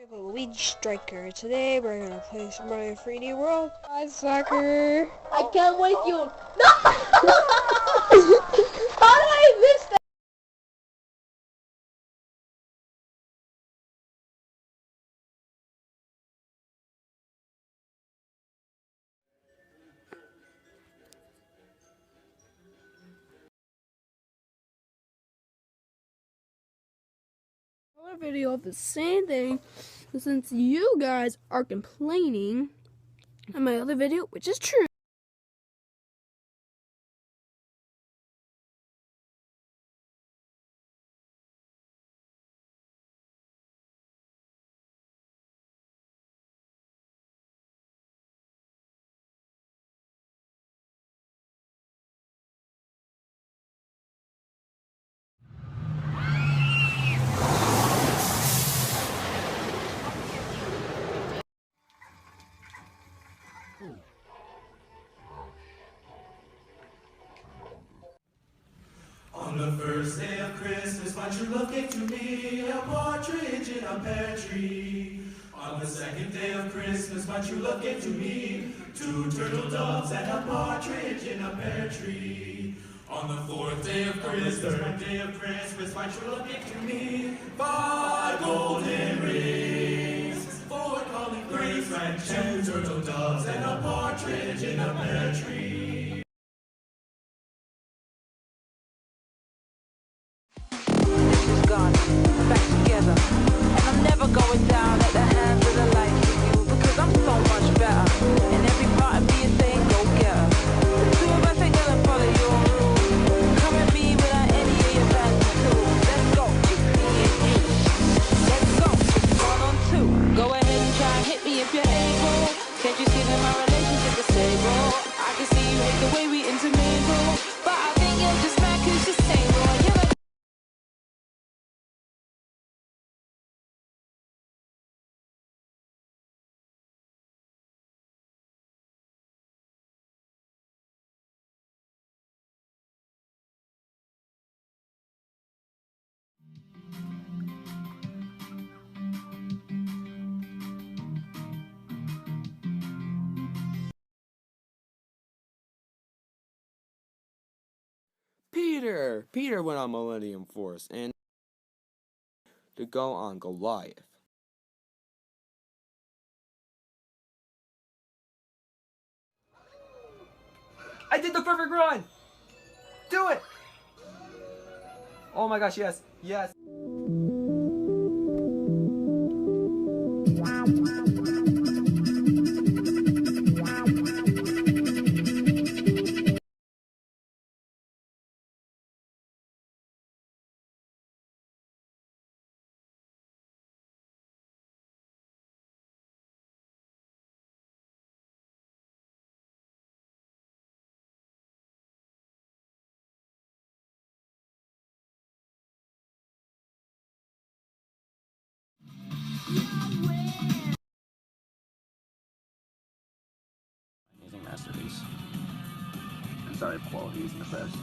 The Luigi Striker. Today we're gonna play some Mario 3D World. Hi, sucker. I can't wait you. No! How did I miss that? Another video of the same thing, since you guys are complaining on my other video, which is true. On the first day of Christmas, my true love gave to me a partridge in a pear tree. On the second day of Christmas, my true love gave to me two turtle doves and a partridge in a pear tree. On the fourth day of Christmas, my true love gave to me five golden rings, four calling birds, two turtle doves and a partridge in a pear tree. Gone back together, and I'm never going down at the hands of the likes of you, because I'm so much better, and every part of me is saying go get her. Two of us ain't gonna follow your rules. Come at me without any of your fancy tools. Let's go, just me and you. Let's go, it's 1 on 2. Go ahead and try and hit me if you're able. Can't you see that my relationship is stable? I can see you hate the way we intermingle, but I think you're just mad 'cause you're single. You're like Peter went on Millennium Force and to go on Goliath. I did the perfect run! Do it! Oh my gosh, yes, yes. Amazing masterpiece. I'm sorry if quality isn't the best.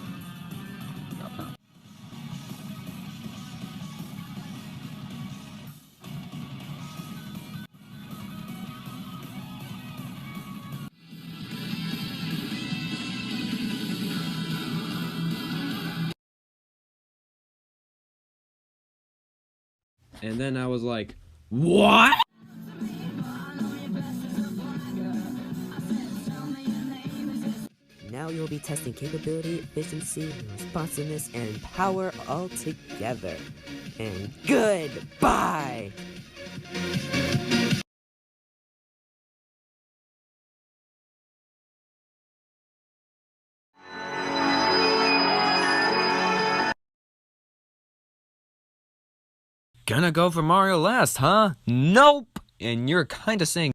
And then I was like, what? Now you'll be testing capability, efficiency, responsiveness, and power all together. And goodbye! Gonna go for Mario last, huh? Nope! And you're kinda saying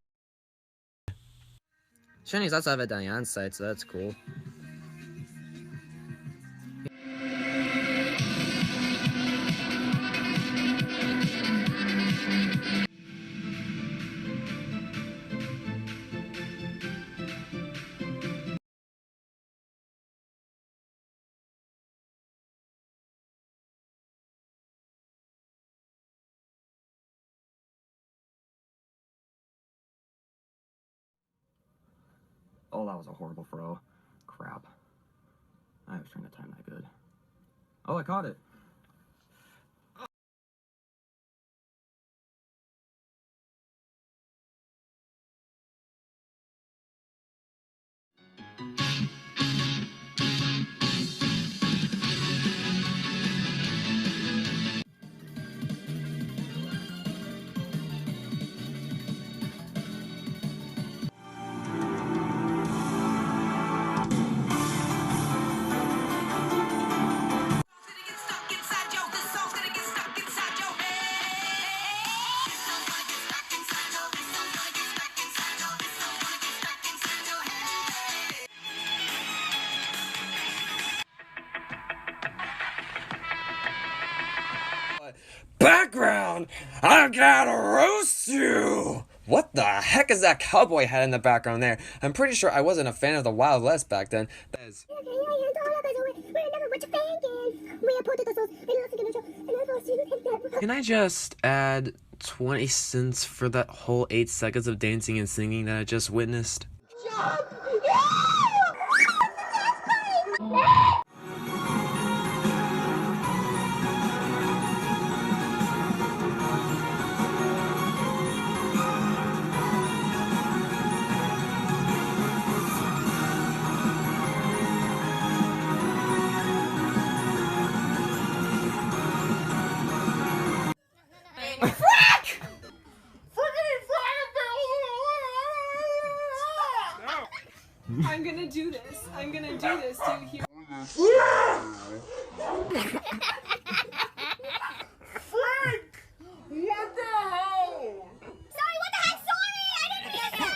Shini's outside of Diane's site, so that's cool. Oh, that was a horrible throw. Crap. I was trying to time that good. Oh, I caught it. Background! I gotta roast you! What the heck is that cowboy hat in the background there? I'm pretty sure I wasn't a fan of the Wild West back then. That is... Can I just add 20 cents for that whole 8 seconds of dancing and singing that I just witnessed? I'm gonna do this. I'm gonna do this to you. Frank! What the hell? Sorry, what the heck? Sorry! I didn't mean to.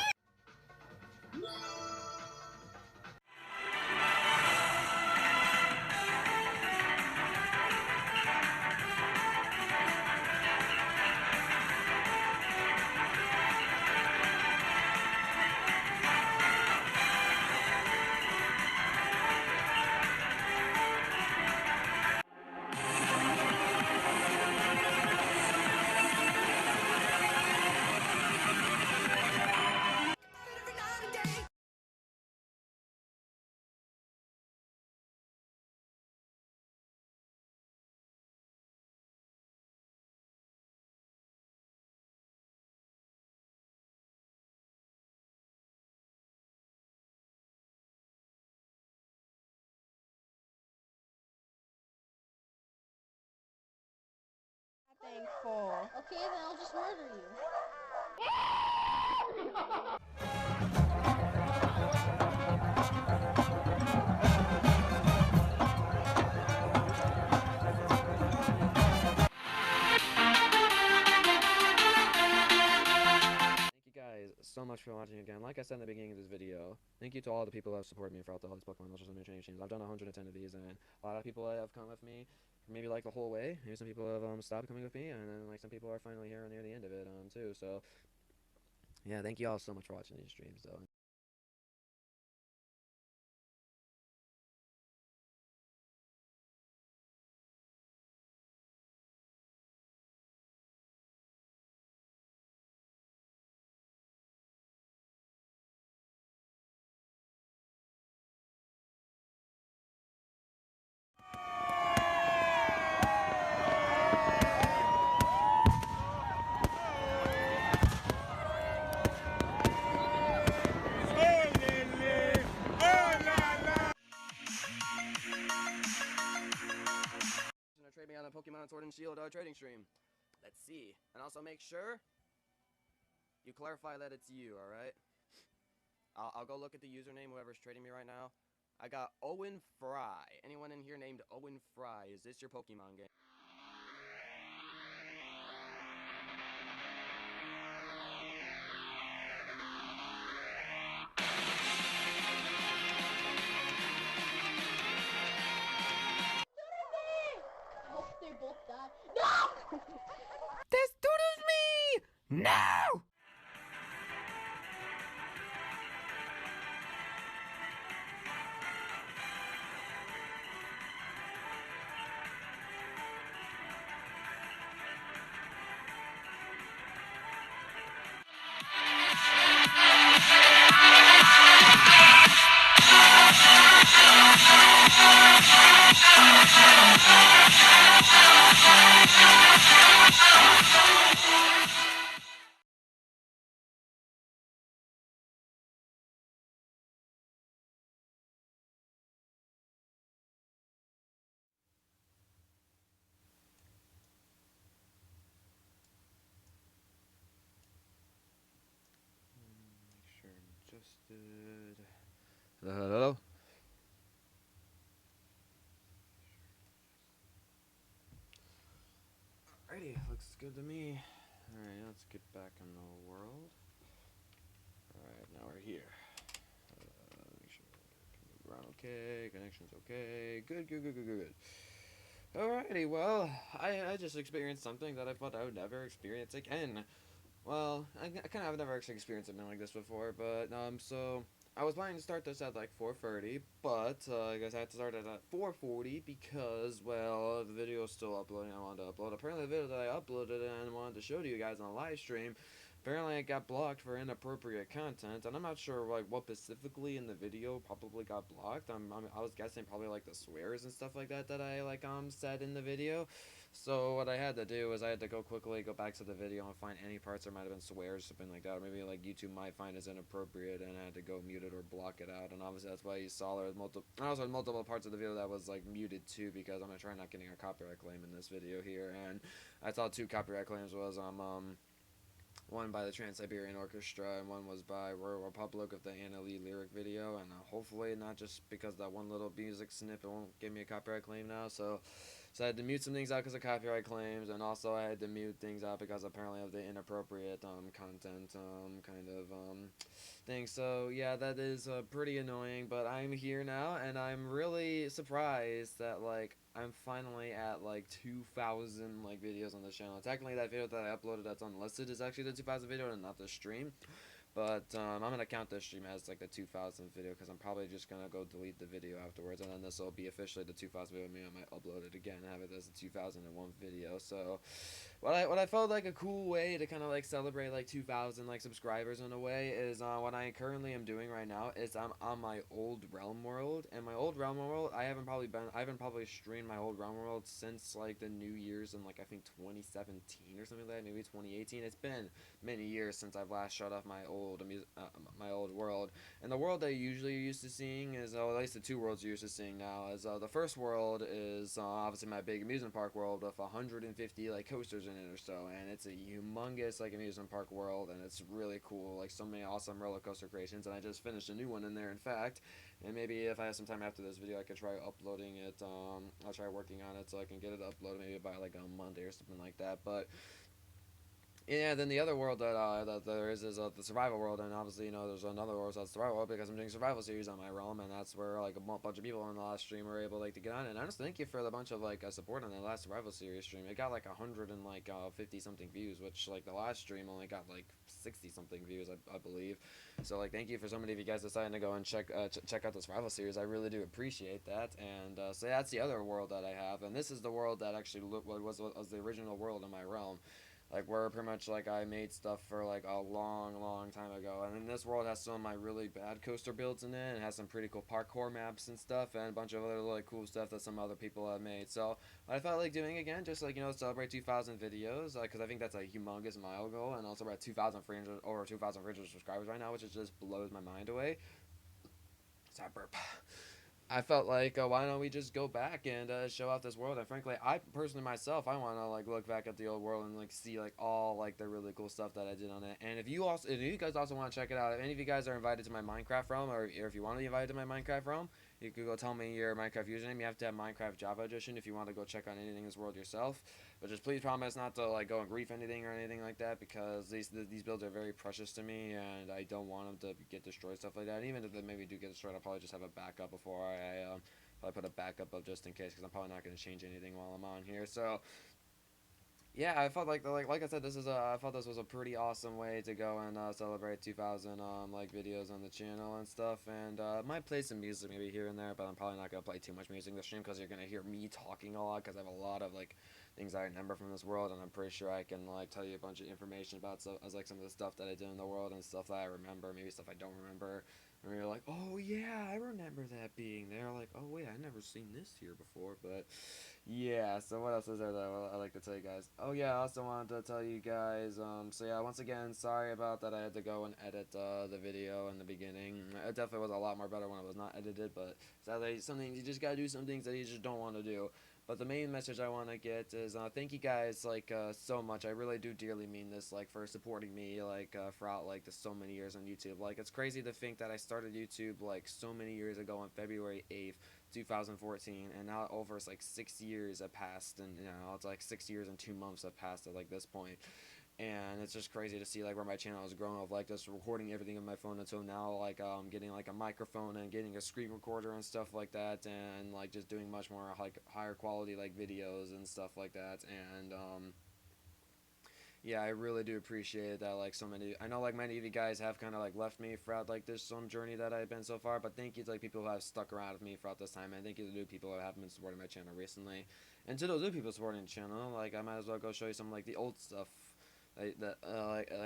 Thankful. Okay, then I'll just murder you. Thank you guys so much for watching again. Like I said in the beginning of this video, thank you to all the people who have supported me throughout all these Pokemon Legends and Training Streams. I've done 110 of these, and a lot of people have come with me maybe like the whole way. Maybe some people have stopped coming with me, and then like some people are finally here near the end of it too. So yeah, thank you all so much for watching these streams though. Trade me on a Pokemon Sword and Shield trading stream. Let's see. And also make sure you clarify that it's you, alright? I'll go look at the username, whoever's trading me right now. I got Owen Fry. Anyone in here named Owen Fry? Is this your Pokemon game? I hope they both die. No! This dude is me! No! Posted. Hello? Alrighty, looks good to me. Alright, let's get back in the world. Alright, now we're here. Make sure can move around okay, connection's okay. Good. Alrighty, well, I just experienced something that I thought I would never experience again. Well, I kind of have never actually experienced something like this before, but, so, I was planning to start this at, like, 4:30, but, I guess I had to start it at 4:40 because, well, the video is still uploading. I wanted to upload. Apparently, the video that I uploaded and wanted to show to you guys on a live stream, apparently it got blocked for inappropriate content, and I'm not sure, like, what specifically in the video probably got blocked. I was guessing probably, like, the swears and stuff like that I, like, said in the video. So what I had to do was I had to go back to the video and find any parts there might have been swears, something like that, or maybe like YouTube might find as inappropriate, and I had to go mute it or block it out. And obviously that's why you saw there was multiple parts of the video that was like muted too, because I'm gonna try not getting a copyright claim in this video here. And I saw 2 copyright claims was one by the Trans-Siberian Orchestra, and one was by Royal Republic of the Anna Lee lyric video, and hopefully not just because that one little music snippet won't give me a copyright claim now. So I had to mute some things out because of copyright claims, and also I had to mute things out because apparently of the inappropriate content kind of thing. So yeah, that is pretty annoying, but I'm here now, and I'm really surprised that like I'm finally at like 2,000 like videos on the channel. Technically that video that I uploaded that's unlisted is actually the 2,000 video and not the stream. But I'm going to count this stream as like the 2,000th video because I'm probably just going to go delete the video afterwards, and then this will be officially the 2,000th video. Maybe I might upload it again and have it as a 2001 video. So what I felt like a cool way to kind of like celebrate like 2,000 like subscribers in a way is what I currently am doing right now is I'm on my old Realm world, and my old Realm world I haven't probably streamed my old Realm world since like the New Year's in like I think 2017 or something like that, maybe 2018. It's been many years since I've last shut off my old world. And the world that you're usually used to seeing is at least the 2 worlds you're used to seeing now is the first world is obviously my big amusement park world with 150 like coasters in it or so, and it's a humongous like amusement park world, and it's really cool, like so many awesome roller coaster creations, and I just finished a new one in there in fact, and maybe if I have some time after this video I could try uploading it. I'll try working on it so I can get it uploaded maybe by like on Monday or something like that. But yeah, then the other world that there is the survival world, and obviously, you know, there's another world that's survival world because I'm doing survival series on my realm, and that's where like a bunch of people on the last stream were able like to get on it. And I just thank you for the bunch of like support on the last survival series stream. It got like 150 something views, which like the last stream only got like 60 something views, I believe. So like thank you for so many of you guys deciding to go and check out the survival series. I really do appreciate that. And so that's the other world that I have, and this is the world that actually was the original world in my realm. Like where pretty much like I made stuff for like a long time ago, and then this world has some of my really bad coaster builds in it, and it has some pretty cool parkour maps and stuff, and a bunch of other like cool stuff that some other people have made. So what I felt like doing again, just like, you know, celebrate 2,000 videos, because I think that's a humongous mile goal, and also we're at 2,300 over 2,300 subscribers right now, which just blows my mind away. Sorry, burp. I felt like, why don't we just go back and show off this world? And frankly, I personally myself, I want to like look back at the old world and like see like all like the really cool stuff that I did on it. And if you guys also want to check it out, if any of you guys are invited to my Minecraft realm, or if you want to be invited to my Minecraft realm, you could go tell me your Minecraft username. You have to have Minecraft Java Edition if you want to go check on anything in this world yourself. But just please promise not to like go and grief anything or anything like that, because these builds are very precious to me, and I don't want them to get destroyed, stuff like that. And even if they maybe do get destroyed, I'll probably just have a backup before I put a backup up just in case, because I'm probably not going to change anything while I'm on here. So yeah, I felt like I said, I felt this was a pretty awesome way to go and celebrate 2,000 like videos on the channel and stuff. And might play some music maybe here and there, but I'm probably not gonna play too much music in the stream because you're gonna hear me talking a lot, because I have a lot of like things I remember from this world, and I'm pretty sure I can like tell you a bunch of information about like some of the stuff that I did in the world and stuff that I remember, maybe stuff I don't remember. And you're like, oh yeah, I remember that being there. Like, oh wait, I've never seen this here before. But yeah, so what else is there that I like to tell you guys? Oh yeah, I also wanted to tell you guys, so yeah, once again, sorry about that I had to go and edit the video in the beginning. It definitely was a lot more better when it was not edited, but sadly, some things, you just gotta do some things that you just don't want to do. But the main message I want to get is thank you guys like so much. I really do dearly mean this, like, for supporting me like throughout like the so many years on YouTube. Like, it's crazy to think that I started YouTube like so many years ago on February 8th, 2014, and now over like 6 years have passed, and you know, it's like 6 years and 2 months have passed at like this point. And it's just crazy to see like where my channel has grown, of like just recording everything on my phone until now, like getting like a microphone and getting a screen recorder and stuff like that, and like just doing much more like higher quality like videos and stuff like that. And yeah, I really do appreciate that. Like, so many, I know like many of you guys have kind of like left me throughout like this journey that I've been so far, but thank you to like people who have stuck around with me throughout this time, and thank you to the new people who have been supporting my channel recently. And to those new people supporting the channel, like, I might as well go show you some like the old stuff like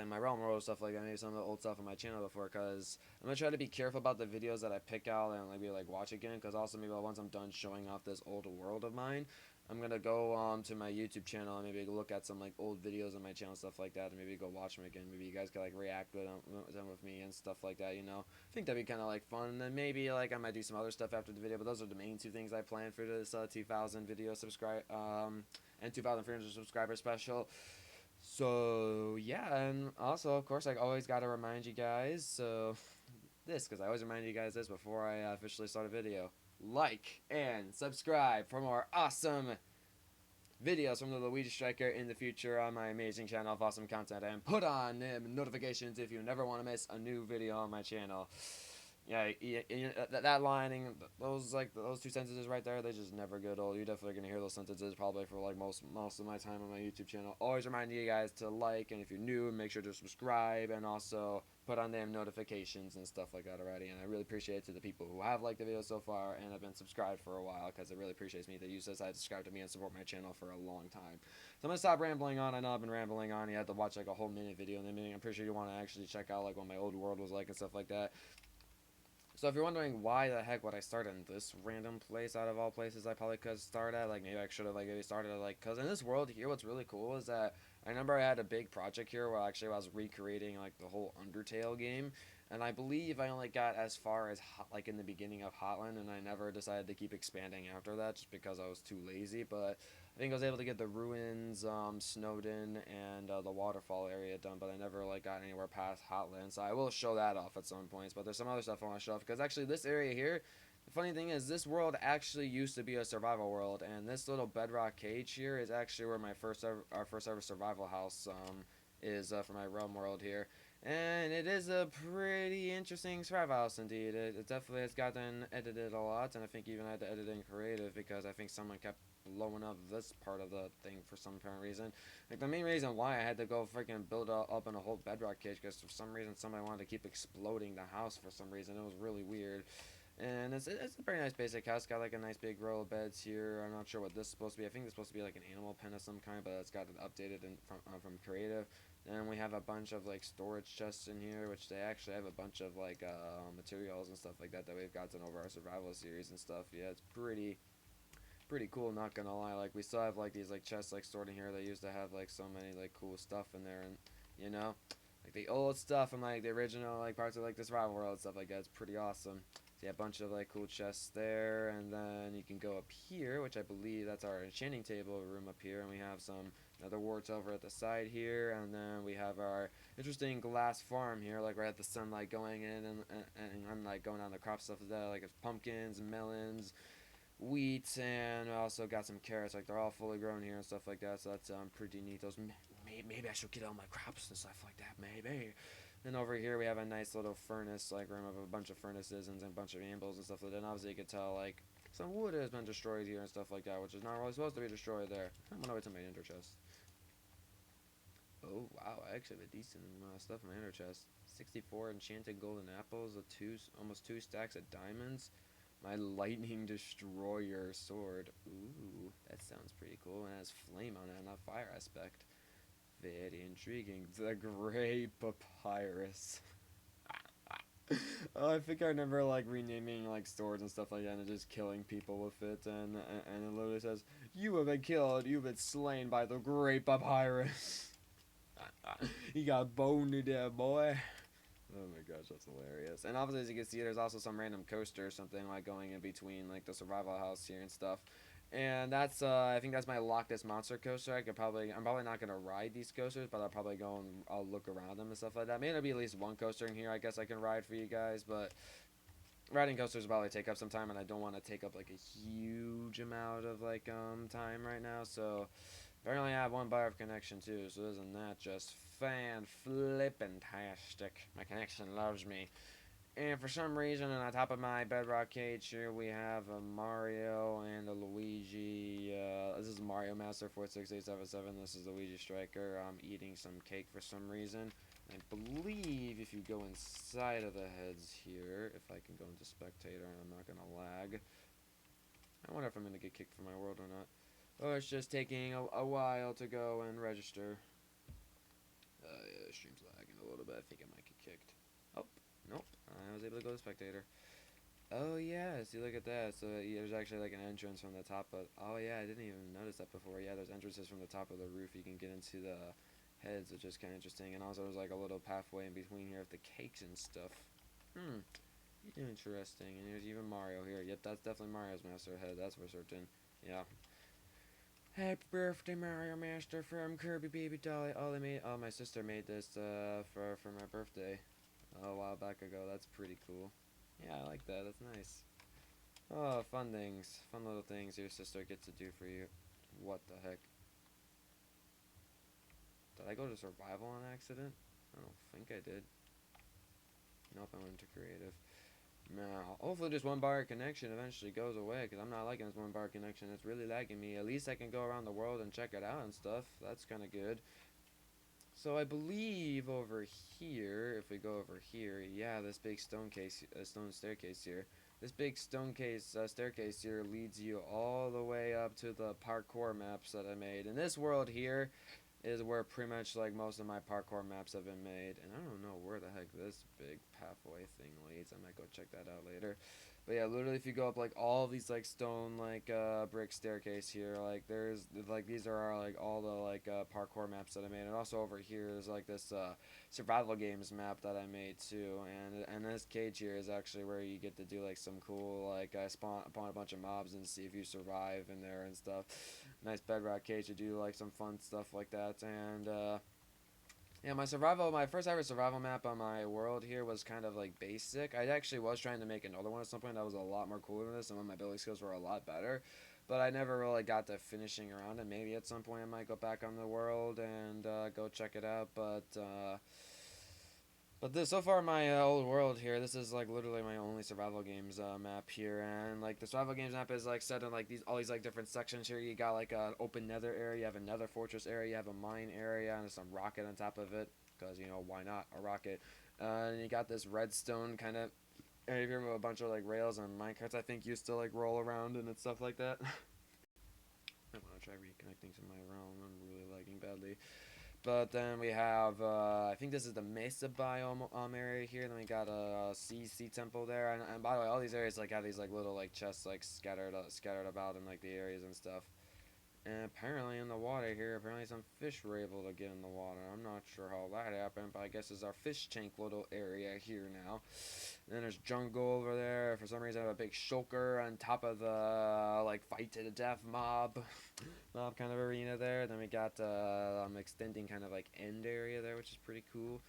in my realm world stuff, like I made some of the old stuff on my channel before, because I'm gonna try to be careful about the videos that I pick out and maybe like watch again, because also maybe once I'm done showing off this old world of mine, I'm gonna go to my YouTube channel and maybe look at some like old videos on my channel, stuff like that, and maybe go watch them again. Maybe you guys could like react with them with me and stuff like that, you know. I think that'd be kind of like fun. And then maybe like I might do some other stuff after the video, but those are the main two things I planned for this 2,000 video and 2,300 subscriber special. So yeah, and also of course I always gotta remind you guys because I always remind you guys this before I officially start a video: like and subscribe for more awesome videos from the Luigi Striker in the future on my amazing channel of awesome content, and put on notifications if you never want to miss a new video on my channel. Yeah, that lining, those two sentences right there, they just never get old. You're definitely gonna hear those sentences probably for like most of my time on my YouTube channel. Always reminding you guys to like, and if you're new, make sure to subscribe, and also put on them notifications and stuff like that already. And I really appreciate it to the people who have liked the video so far and have been subscribed for a while, because it really appreciates me that you decided to subscribe to me and support my channel for a long time. So I'm gonna stop rambling on. I know I've been rambling on. You had to watch like a whole minute video, and then I'm pretty sure you want to actually check out like what my old world was like and stuff like that. So if you're wondering why the heck would I start in this random place out of all places I probably could start at, like maybe I should have like maybe started at like, because in this world here, what's really cool is that I remember I had a big project here where actually I was recreating like the whole Undertale game, and I believe I only got as far as like in the beginning of Hotland, and I never decided to keep expanding after that just because I was too lazy. But I think I was able to get the ruins, Snowden, and the waterfall area done, but I never like got anywhere past Hotland, so I will show that off at some points. But there's some other stuff I want to show off, because actually this area here, the funny thing is, this world actually used to be a survival world, and this little bedrock cage here is actually where my our first ever survival house is for my realm world here. And it is a pretty interesting survival house indeed. It definitely has gotten edited a lot, and I think even I had to edit in creative because I think someone kept blowing up this part of the thing for some apparent reason. Like, the main reason why I had to go freaking build up in a whole bedrock cage, because for some reason somebody wanted to keep exploding the house for some reason. It was really weird. And it's a pretty nice basic house. Got like a nice big row of beds here. I'm not sure what this is supposed to be. I think it's supposed to be like an animal pen of some kind, but it's got it updated from creative. Then we have a bunch of like storage chests in here, which they actually have a bunch of like materials and stuff like that we've gotten over our survival series and stuff. Yeah, it's pretty cool, not gonna lie. Like, we still have like these like chests like stored in here that used to have like so many like cool stuff in there, and you know, like the old stuff and like the original like parts of like the survival world and stuff like that. It's pretty awesome. So yeah, a bunch of like cool chests there, and then you can go up here, which I believe that's our enchanting table room up here, and we have some other warts over at the side here, and then we have our interesting glass farm here, like right at the sunlight going in, and like going on the crop stuff that, like, it's pumpkins, melons, wheat, and I also got some carrots. Like, they're all fully grown here and stuff like that, so that's pretty neat. Those maybe I should get all my crops and stuff like that, maybe. Then over here we have a nice little furnace like room of a bunch of furnaces and a bunch of anvils and stuff like that. And obviously you can tell like some wood has been destroyed here and stuff like that, which is not really supposed to be destroyed there. I'm gonna wait till my ender chest. Oh wow, I actually have a decent amount of stuff in my ender chest. 64 enchanted golden apples, almost 2 stacks of diamonds. My lightning destroyer sword. Ooh, that sounds pretty cool. And it has flame on it, not fire aspect. Very intriguing. The Grey Papyrus. Oh, I think I remember like renaming like swords and stuff like that and just killing people with it, and it literally says, "You have been killed. You've been slain by the Great Papyrus." You got boned there, boy. Oh my gosh, that's hilarious. And obviously, as you can see, there's also some random coaster or something like going in between like the survival house here and stuff. And that's I think that's my Loch Ness Monster coaster. I'm probably not gonna ride these coasters, but I'll probably go and I'll look around them and stuff like that. Maybe there'll be at least one coaster in here I guess I can ride for you guys, but riding coasters will probably take up some time, and I don't want to take up like a huge amount of like time right now. So apparently I have one bar of connection too, so isn't that just fan-flippin-tastic? My connection loves me. And for some reason, on top of my bedrock cage here, we have a Mario and a Luigi. This is Mario Master 46877. This is Luigi Striker. I'm eating some cake for some reason. I believe if you go inside of the heads here, if I can go into spectator and I'm not going to lag. I wonder if I'm going to get kicked from my world or not. Or it's just taking a while to go and register. Yeah, the stream's lagging a little bit. I think I might get kicked. Oh, nope. I was able to go to spectator. Oh yeah, see, look at that. So there's actually like an entrance from the top of. Oh yeah, I didn't even notice that before. Yeah, there's entrances from the top of the roof. You can get into the heads, which is kind of interesting. And also there's like a little pathway in between here with the cakes and stuff. Interesting. And there's even Mario here. Yep, that's definitely Mario's Master head. That's for certain. Yeah. Happy birthday, Mario Master from Kirby Baby Dolly. Oh, my sister made this for my birthday a while back ago. That's pretty cool. Yeah, I like that. That's nice. Oh, fun things. Fun little things your sister gets to do for you. What the heck? Did I go to survival on accident? I don't think I did. Nope, I went to creative. Now, hopefully this one bar connection eventually goes away, because I'm not liking this one bar connection. It's really lagging me. At least I can go around the world and check it out and stuff. That's kind of good. So I believe over here, if we go over here, yeah, this big stone staircase here. This big staircase here leads you all the way up to the parkour maps that I made. And this world here is where pretty much like most of my parkour maps have been made. And I don't know where the heck this big pathway thing leads. I might go check that out later. But yeah, literally if you go up like all these like stone like brick staircase here, like there's like these are like all the like parkour maps that I made. And also over here there's like this survival games map that I made too. And this cage here is actually where you get to do like some cool like spawn upon a bunch of mobs and see if you survive in there and stuff. Nice bedrock cage to do like some fun stuff like that. And yeah, my first ever survival map on my world here was kind of like basic. I actually was trying to make another one at some point that was a lot more cooler than this, and when my building skills were a lot better. But I never really got to finishing around it. Maybe at some point I might go back on the world and go check it out. But this, so far my old world here, this is like literally my only survival games map here, and like the survival games map is like set in like all these like different sections here. You got like an open nether area, you have a nether fortress area, you have a mine area, and some rocket on top of it, because you know why not a rocket. And you got this redstone kind of area with a bunch of like rails and minecarts I think used to like roll around and stuff like that. I want to try reconnecting to my realm. I'm really lagging badly. But then we have, I think this is the Mesa biome area here. Then we got a sea temple there. And by the way, all these areas like have these like little like chests like scattered about in like the areas and stuff. And apparently in the water here, apparently some fish were able to get in the water. I'm not sure how that happened, but I guess it's our fish tank little area here now. And then there's jungle over there. For some reason I have a big shulker on top of the like fight to the death mob kind of arena there. Then we got extending kind of like end area there, which is pretty cool.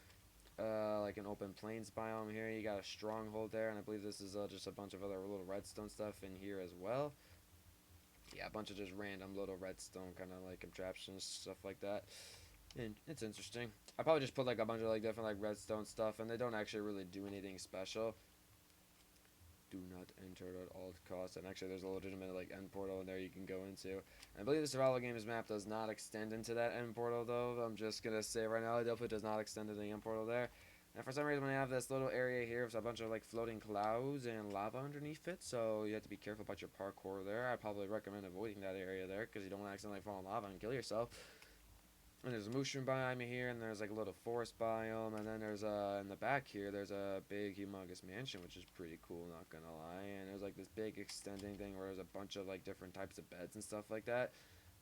Like an open plains biome here. You got a stronghold there, and I believe this is just a bunch of other little redstone stuff in here as well. Yeah, a bunch of just random little redstone kind of like contraptions, stuff like that. And it's interesting. I probably just put like a bunch of like different like redstone stuff, and they don't actually really do anything special. Do not enter at all costs. And actually there's a legitimate like end portal in there you can go into. And I believe the survival games map does not extend into that end portal though. I'm just gonna say right now it definitely does not extend to the end portal there. And for some reason we have this little area here with a bunch of like floating clouds and lava underneath it, so you have to be careful about your parkour there. I probably recommend avoiding that area there because you don't want to accidentally fall in lava and kill yourself. And there's a mushroom biome here, and there's like a little forest biome, and then there's in the back here there's a big humongous mansion, which is pretty cool, not gonna lie. And there's like this big extending thing where there's a bunch of like different types of beds and stuff like that.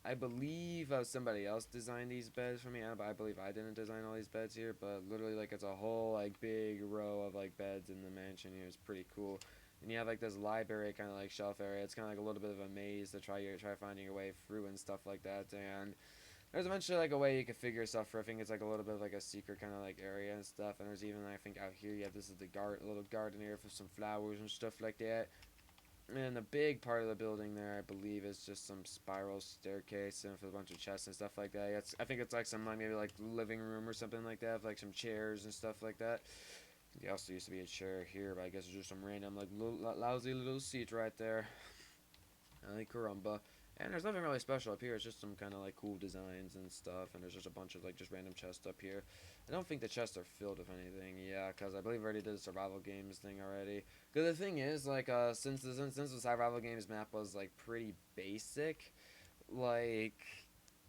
I believe somebody else designed these beds for me. I believe I didn't design all these beds here, but literally like it's a whole like big row of like beds in the mansion here. It's pretty cool. and you have like this library kind of like shelf area. It's kind of like a little bit of a maze to try finding your way through and stuff like that. And there's eventually like a way you can figure stuff for. I think it's like a little bit of like a secret kind of like area and stuff. And there's even, I think, out here, yeah, this is the little garden area for some flowers and stuff like that. And the big part of the building there, I believe, is just some spiral staircase and with a bunch of chests and stuff like that. I think it's like some like maybe like living room or something like that, with like some chairs and stuff like that. There also used to be a chair here, but I guess it's just some random like lousy little seat right there. Like caramba. And there's nothing really special up here. It's just some kind of like cool designs and stuff. And there's just a bunch of like just random chests up here. I don't think the chests are filled with anything. Yeah, because I believe I already did the survival games thing already. Because the thing is, like, since the survival games map was like pretty basic, like,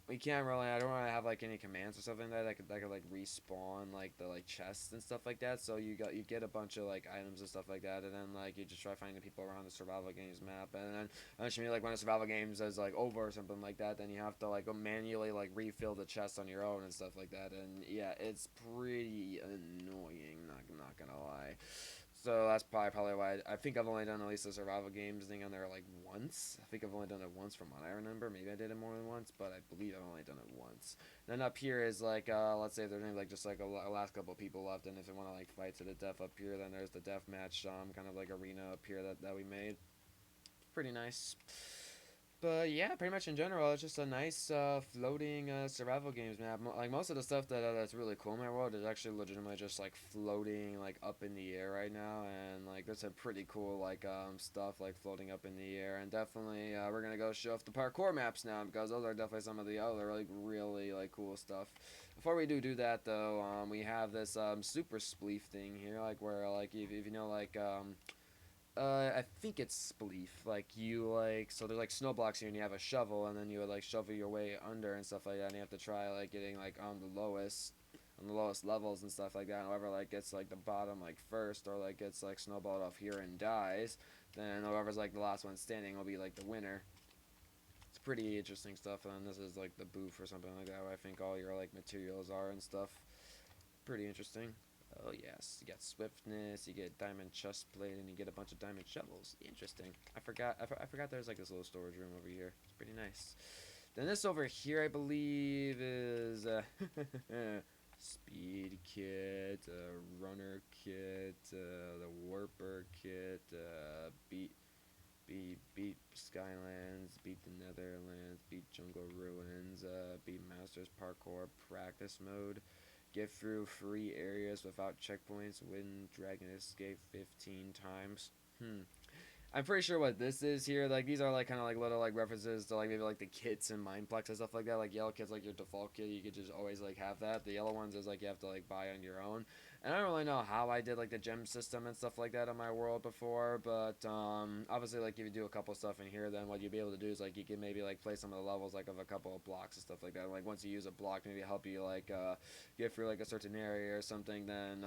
we can't really, I don't really have like any commands or something that could like respawn like the like chests and stuff like that. So you get a bunch of like items and stuff like that, and then like you just try finding people around the survival games map, and then eventually like when the survival games is like over or something like that, then you have to like go manually like refill the chests on your own and stuff like that. And yeah, it's pretty annoying, not gonna lie. So that's probably why I think I've only done at least the survival games thing on there like once. I think I've only done it once from what I remember. Maybe I did it more than once, but I believe I've only done it once. And then up here is like, let's say there's maybe like just like a last couple people left, and if they want to like fight to the death up here, then there's the deathmatch kind of like arena up here that we made. Pretty nice. But yeah, pretty much in general, it's just a nice floating survival games map. Like most of the stuff that's really cool in my world is actually legitimately just like floating like up in the air right now, and like there's some pretty cool like stuff like floating up in the air. And definitely we're gonna go show off the parkour maps now, because those are definitely some of the other like really like cool stuff. Before we do that though, we have this super spleef thing here, like where like if you know like I think it's spleef. Like you like, so there's like snow blocks here, and you have a shovel, and then you would like shovel your way under and stuff like that. And you have to try like getting like on the lowest levels and stuff like that. And whoever like gets like the bottom like first, or like gets like snowballed off here and dies, then whoever's like the last one standing will be like the winner. It's pretty interesting stuff. And this is like the booth or something like that, where I think all your like materials are and stuff. Pretty interesting. Oh yes, you got swiftness, you get diamond chest plate, and you get a bunch of diamond shovels. Interesting. I forgot there's like this little storage room over here. It's pretty nice. Then this over here, I believe, is speed kit, runner kit, the warper kit, beat Skylands, beat the Netherlands, beat Jungle Ruins, beat Masters Parkour practice mode. Get through free areas without checkpoints, win Dragon Escape 15 times. I'm pretty sure what this is here. Like these are like kind of like little like references to like maybe like the kits and Mindplex and stuff like that. Like yellow kit's like your default kit. You could just always like have that. The yellow ones is like you have to like buy on your own. And I don't really know how I did like the gem system and stuff like that on my world before, but obviously like if you do a couple stuff in here, then what you'll be able to do is like you can maybe like play some of the levels like of a couple of blocks and stuff like that. And, like once you use a block, maybe help you like get through like a certain area or something, then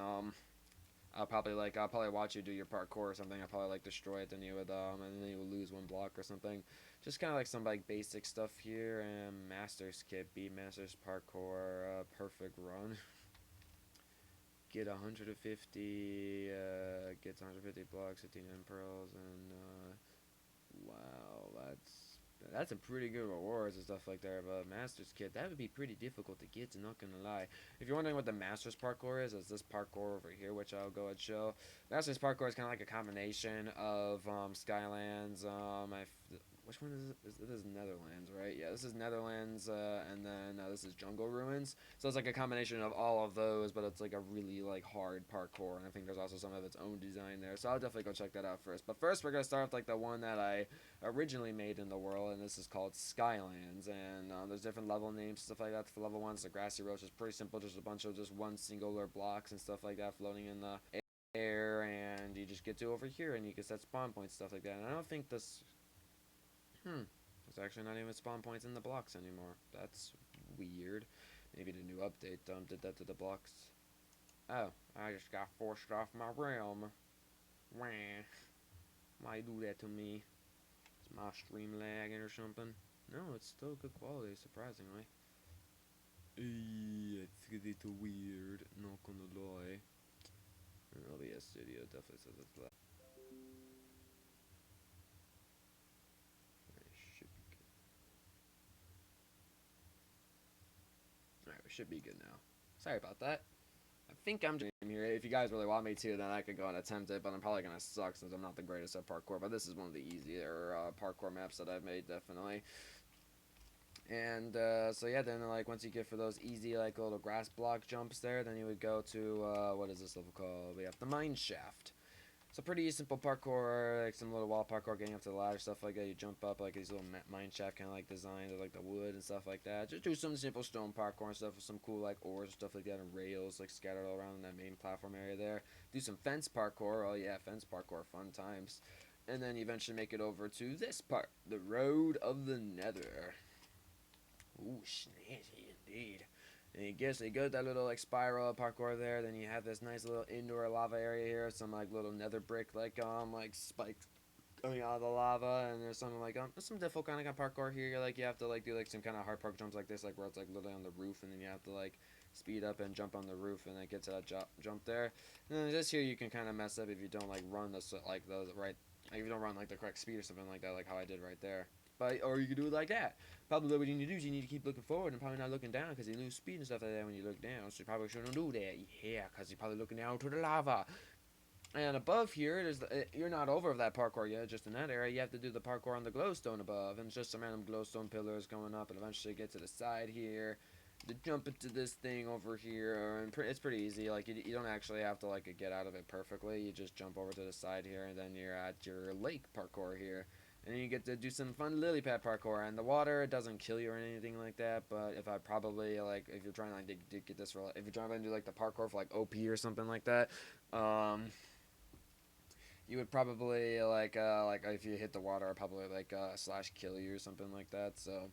I'll probably watch you do your parkour or something. I'll probably like destroy it, then you would and then you would lose one block or something. Just kind of like some like basic stuff here. And Masters kit, beat Masters Parkour, perfect run. Get 150, gets 150 blocks, 15 pearls, and wow, that's a pretty good rewards and stuff like that. But Masters kit, that would be pretty difficult to get, not gonna lie. If you're wondering what the Masters Parkour is, it's this parkour over here, which I'll go and show. Masters Parkour is kind of like a combination of Skylands, which one is it? This is Netherlands, right? Yeah, this is Netherlands, and then this is Jungle Ruins. So it's like a combination of all of those, but it's like a really like hard parkour, and I think there's also some of its own design there. So I'll definitely go check that out first. But first, we're gonna start with like the one that I originally made in the world, and this is called Skylands. And there's different level names, stuff like that. For level 1, the grassy roach is pretty simple, just a bunch of just one singular blocks and stuff like that floating in the air, and you just get to over here, and you can set spawn points, stuff like that. And I don't think this. There's actually not even spawn points in the blocks anymore. That's weird. Maybe the new update did that to the blocks. Oh, I just got forced off my realm. Wah. Why do that to me? Is my stream lagging or something? No, it's still good quality, surprisingly. It's a little weird, not gonna lie. OBS Studio definitely says it's lag. should be good now. Sorry about that. I think I'm dreaming here. If you guys really want me to, then I could go and attempt it, but I'm probably gonna suck since I'm not the greatest at parkour. But this is one of the easier parkour maps that I've made, definitely. And so yeah, then like once you get for those easy like little grass block jumps there, then you would go to what is this level called? We have the mine shaft. So pretty simple parkour, like some little wall parkour, getting up to the ladder, stuff like that. You jump up like these little mine shaft kind of like designed with like the wood and stuff like that. Just do some simple stone parkour and stuff with some cool like ores and stuff like that and rails like scattered all around in that main platform area there. Do some fence parkour. Oh yeah, fence parkour, fun times. And then you eventually make it over to this part, the Road of the Nether. Ooh, snazzy indeed. And you go to that little like spiral parkour there. Then you have this nice little indoor lava area here, some like little nether brick like spikes coming out of the lava, and there's some like some difficult kind of parkour here. Like you have to like do like some kind of hard park jumps like this, like where it's like literally on the roof, and then you have to like speed up and jump on the roof, and then get to that jump there. And then just here you can kind of mess up if you don't like run the right, if you don't run like the correct speed or something like that, like how I did right there. But, or you could do it like that. Probably what you need to do is you need to keep looking forward and probably not looking down because you lose speed and stuff like that when you look down. So you probably shouldn't do that. Yeah, because you're probably looking down to the lava. And above here, you're not over that parkour yet, just in that area. You have to do the parkour on the glowstone above. And it's just some random glowstone pillars going up and eventually get to the side here. To jump into this thing over here. And it's pretty easy. Like, you don't actually have to, like, get out of it perfectly. You just jump over to the side here and then you're at your lake parkour here. And then you get to do some fun lily pad parkour, and the water doesn't kill you or anything like that. But if you're trying to like get this if you're trying to do like the parkour for like OP or something like that, you would probably like if you hit the water, probably like slash kill you or something like that. So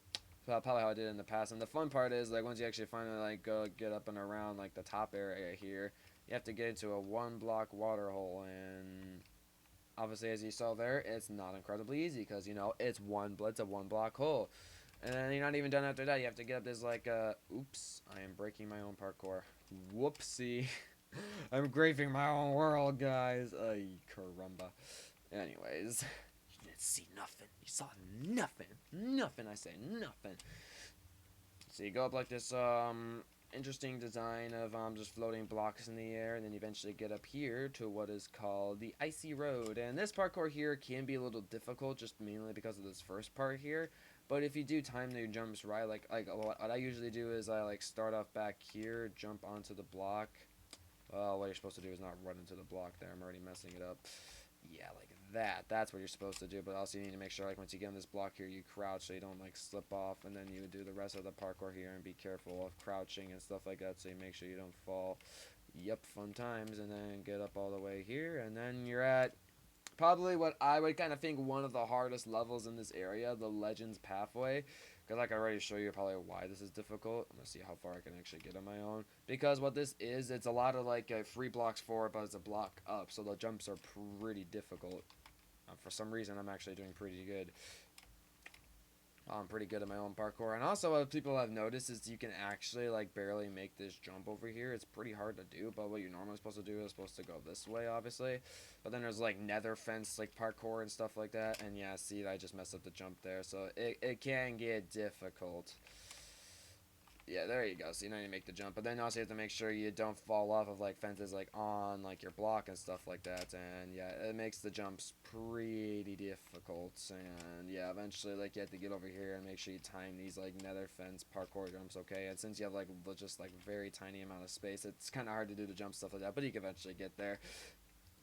probably how I did it in the past. And the fun part is like once you actually finally like go get up and around like the top area here, you have to get into a 1-block water hole and. Obviously, as you saw there, it's not incredibly easy because, you know, it's a 1-block hole. And then you're not even done after that. You have to get up this, like, oops, I am breaking my own parkour. Whoopsie. I'm graping my own world, guys. Ay, caramba. Anyways, you didn't see nothing. You saw nothing. Nothing, I say, nothing. So you go up like this, interesting design of just floating blocks in the air, and then you eventually get up here to what is called the icy road. And this parkour here can be a little difficult just mainly because of this first part here, but if you do time the jumps right, like what I usually do is I like start off back here, jump onto the block. Well, what you're supposed to do is not run into the block there. I'm already messing it up. Yeah, like that. That's what you're supposed to do. But also you need to make sure like once you get on this block here, you crouch so you don't like slip off, and then you would do the rest of the parkour here and be careful of crouching and stuff like that so you make sure you don't fall. Yep, fun times. And then get up all the way here, and then you're at probably what I would kind of think one of the hardest levels in this area, the Legends Pathway. Because I can already show you probably why this is difficult. I'm going to see how far I can actually get on my own. Because what this is, it's a lot of like 3 blocks forward, but it's a block up. So the jumps are pretty difficult. For some reason, I'm actually doing pretty good. I'm pretty good at my own parkour. And also what people have noticed is you can actually like barely make this jump over here. It's pretty hard to do, but what you're normally supposed to do is supposed to go this way, obviously. But then there's like nether fence like parkour and stuff like that. And yeah, see, I just messed up the jump there. So it can get difficult. Yeah, there you go. So you know you make the jump, but then also you have to make sure you don't fall off of like fences like on like your block and stuff like that. And yeah, it makes the jumps pretty difficult. And yeah, eventually like you have to get over here and make sure you time these like nether fence parkour jumps, okay? And since you have like just like very tiny amount of space, it's kind of hard to do the jump stuff like that, but you can eventually get there.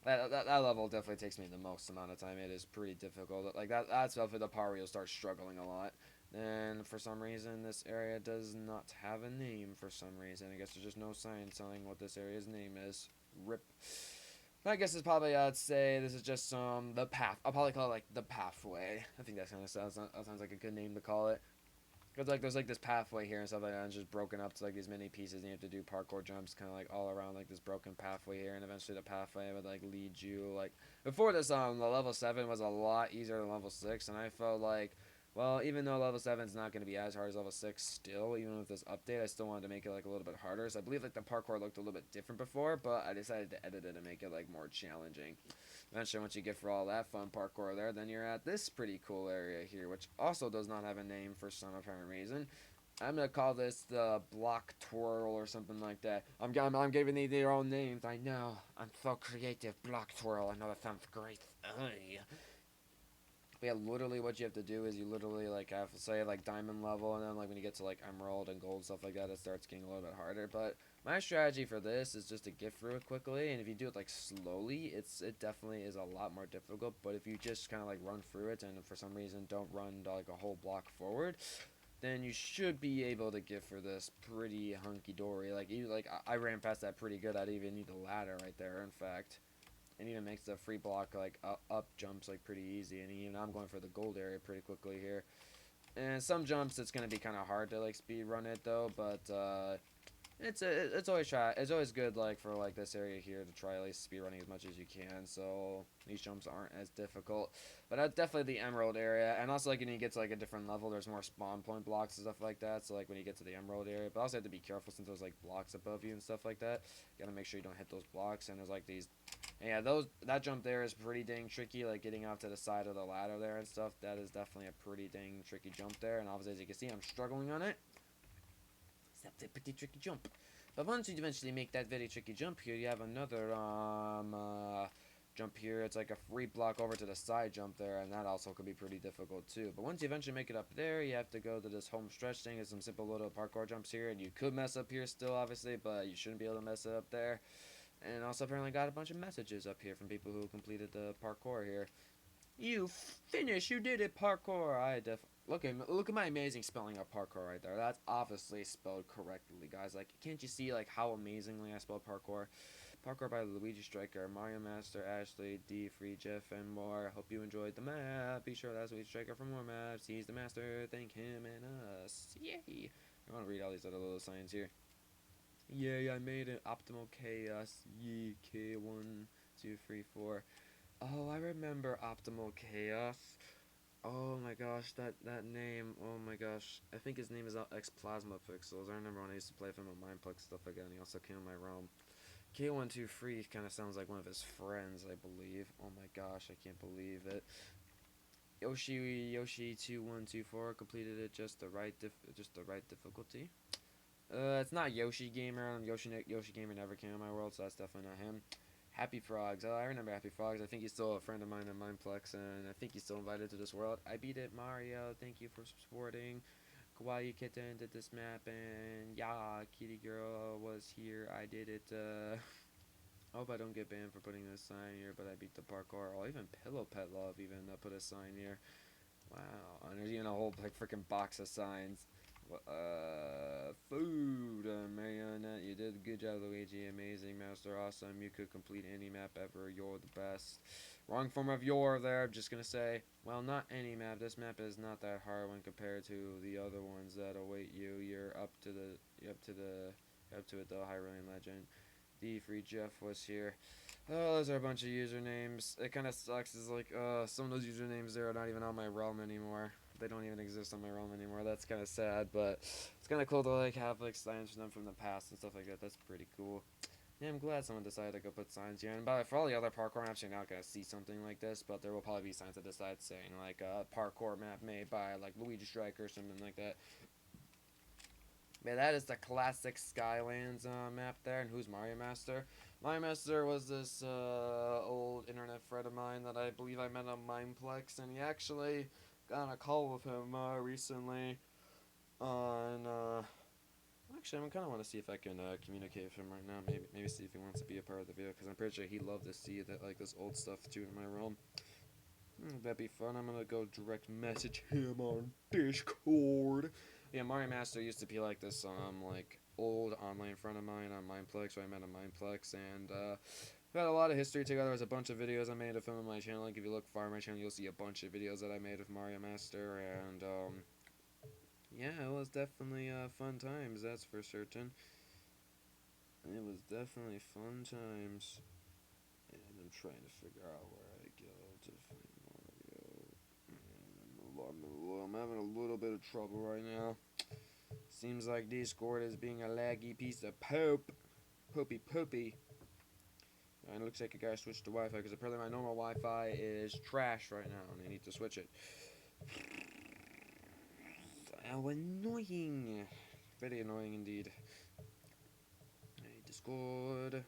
That level definitely takes me the most amount of time. It is pretty difficult. Like that's definitely the part where you'll start struggling a lot. And for some reason, this area does not have a name for some reason. I guess there's just no sign telling what this area's name is. RIP. I guess it's probably, I'd say, this is just the path. I'll probably call it, like, the pathway. I think that kind of sounds like a good name to call it. Because, like, there's, like, this pathway here and stuff like that, and it's just broken up to, like, these many pieces, and you have to do parkour jumps kind of, like, all around, like, this broken pathway here, and eventually the pathway would, like, lead you, like, before this, the level 7 was a lot easier than level 6, and I felt like, well, even though level 7 is not going to be as hard as level 6 still, even with this update, I still wanted to make it, like, a little bit harder. So I believe, like, the parkour looked a little bit different before, but I decided to edit it and make it, like, more challenging. Eventually, once you get for all that fun parkour there, then you're at this pretty cool area here, which also does not have a name for some apparent reason. I'm gonna call this the block twirl or something like that. I'm giving these their own names. I know. I'm so creative. Block twirl. I know that sounds great. Ugh. But yeah, literally what you have to do is you literally like have to say like diamond level, and then like when you get to like emerald and gold stuff like that, it starts getting a little bit harder. But my strategy for this is just to get through it quickly, and if you do it like slowly, it definitely is a lot more difficult. But if you just kind of like run through it, and for some reason don't run like a whole block forward, then you should be able to get through this pretty hunky dory. Like I ran past that pretty good. I didn't even need the ladder right there. In fact. And even makes the free block like up jumps like pretty easy, and even I'm going for the gold area pretty quickly here. And some jumps it's gonna be kind of hard to like speed run it though, but it's always good like for like this area here to try at least speed running as much as you can, so these jumps aren't as difficult. But that's definitely the emerald area, and also like when you get to like a different level, there's more spawn point blocks and stuff like that. So like when you get to the emerald area, but also have to be careful since there's like blocks above you and stuff like that. You gotta make sure you don't hit those blocks, and there's like these. Yeah, that jump there is pretty dang tricky, like getting off to the side of the ladder there and stuff. That is definitely a pretty dang tricky jump there, and obviously as you can see, I'm struggling on it. That's a pretty tricky jump. But once you eventually make that very tricky jump here, you have another jump here. It's like a free block over to the side jump there, and that also could be pretty difficult too. But once you eventually make it up there, you have to go to this home stretch thing. There's some simple little parkour jumps here, and you could mess up here still, obviously, but you shouldn't be able to mess it up there. And also apparently got a bunch of messages up here from people who completed the parkour here. You finished! You did it, parkour! Look at my amazing spelling of parkour right there. That's obviously spelled correctly, guys. Like, can't you see like how amazingly I spelled parkour? Parkour by Luigi Striker, Mario Master, Ashley, D, Free, Jeff, and more. Hope you enjoyed the map. Be sure to ask Luigi Striker for more maps. He's the master. Thank him and us. Yay! I want to read all these other little signs here. Yay, I made it. Optimal Chaos. Yee, K1, 2, 3, 4. Oh, I remember Optimal Chaos. Oh my gosh, that name. Oh my gosh. I think his name is X Plasma Pixels. I remember when I used to play with him on Mindplex stuff like that, and he also came in my realm. K123 kind of sounds like one of his friends, I believe. Oh my gosh, I can't believe it. Yoshi2124 completed it just the right difficulty. It's not Yoshi Gamer. Yoshi Gamer never came in my world, so that's definitely not him. Happy Frogs. Oh, I remember Happy Frogs. I think he's still a friend of mine in Mindplex, and I think he's still invited to this world. I beat it, Mario. Thank you for supporting. Kawaii Kitten did this map, and yeah, Kitty Girl was here. I did it. I hope I don't get banned for putting this sign here, but I beat the parkour. Oh, even Pillow Pet Love even put a sign here. Wow, and there's even a whole like freaking box of signs. Food, Marionette, you did a good job, Luigi. Amazing, Master, awesome. You could complete any map ever. You're the best. Wrong form of "you're" there. I'm just gonna say, well, not any map. This map is not that hard when compared to the other ones that await you. You're up to it though. Hyrulean Legend. D Free Jeff was here. Oh, those are a bunch of usernames. It kind of sucks. Is like, some of those usernames there are not even on my realm anymore. They don't even exist on my realm anymore. That's kind of sad, but it's kind of cool to like have like signs from them from the past and stuff like that. That's pretty cool. Yeah, I'm glad someone decided to go put signs here. And by for all the other parkour maps, you're not gonna see something like this, but there will probably be signs that decide saying like a parkour map made by like Luigi Striker or something like that. Yeah, that is the classic Skylands map there. And who's Mario Master? Mario Master was this old internet friend of mine that I believe I met on Mindplex, and he actually got on a call with him recently on actually I kind of want to see if I can communicate with him right now, maybe see if he wants to be a part of the video, because I'm pretty sure he'd love to see that like this old stuff too in my realm. That'd be fun. I'm gonna go direct message him on Discord. Yeah, Mario Master used to be like this like old online friend of mine on Mindplex, so I met on Mindplex, and we've had a lot of history together. There's a bunch of videos I made of him on my channel. Like if you look far on my channel, you'll see a bunch of videos that I made of Mario Master, and yeah, it was definitely fun times, that's for certain. It was definitely fun times. And I'm trying to figure out where I go to find Mario. I'm having a little bit of trouble right now. Seems like Discord is being a laggy piece of poop. Poopy. And it looks like I gotta switch to Wi-Fi, because apparently my normal Wi-Fi is trash right now, and I need to switch it. How annoying. Very annoying indeed. Hey, Discord.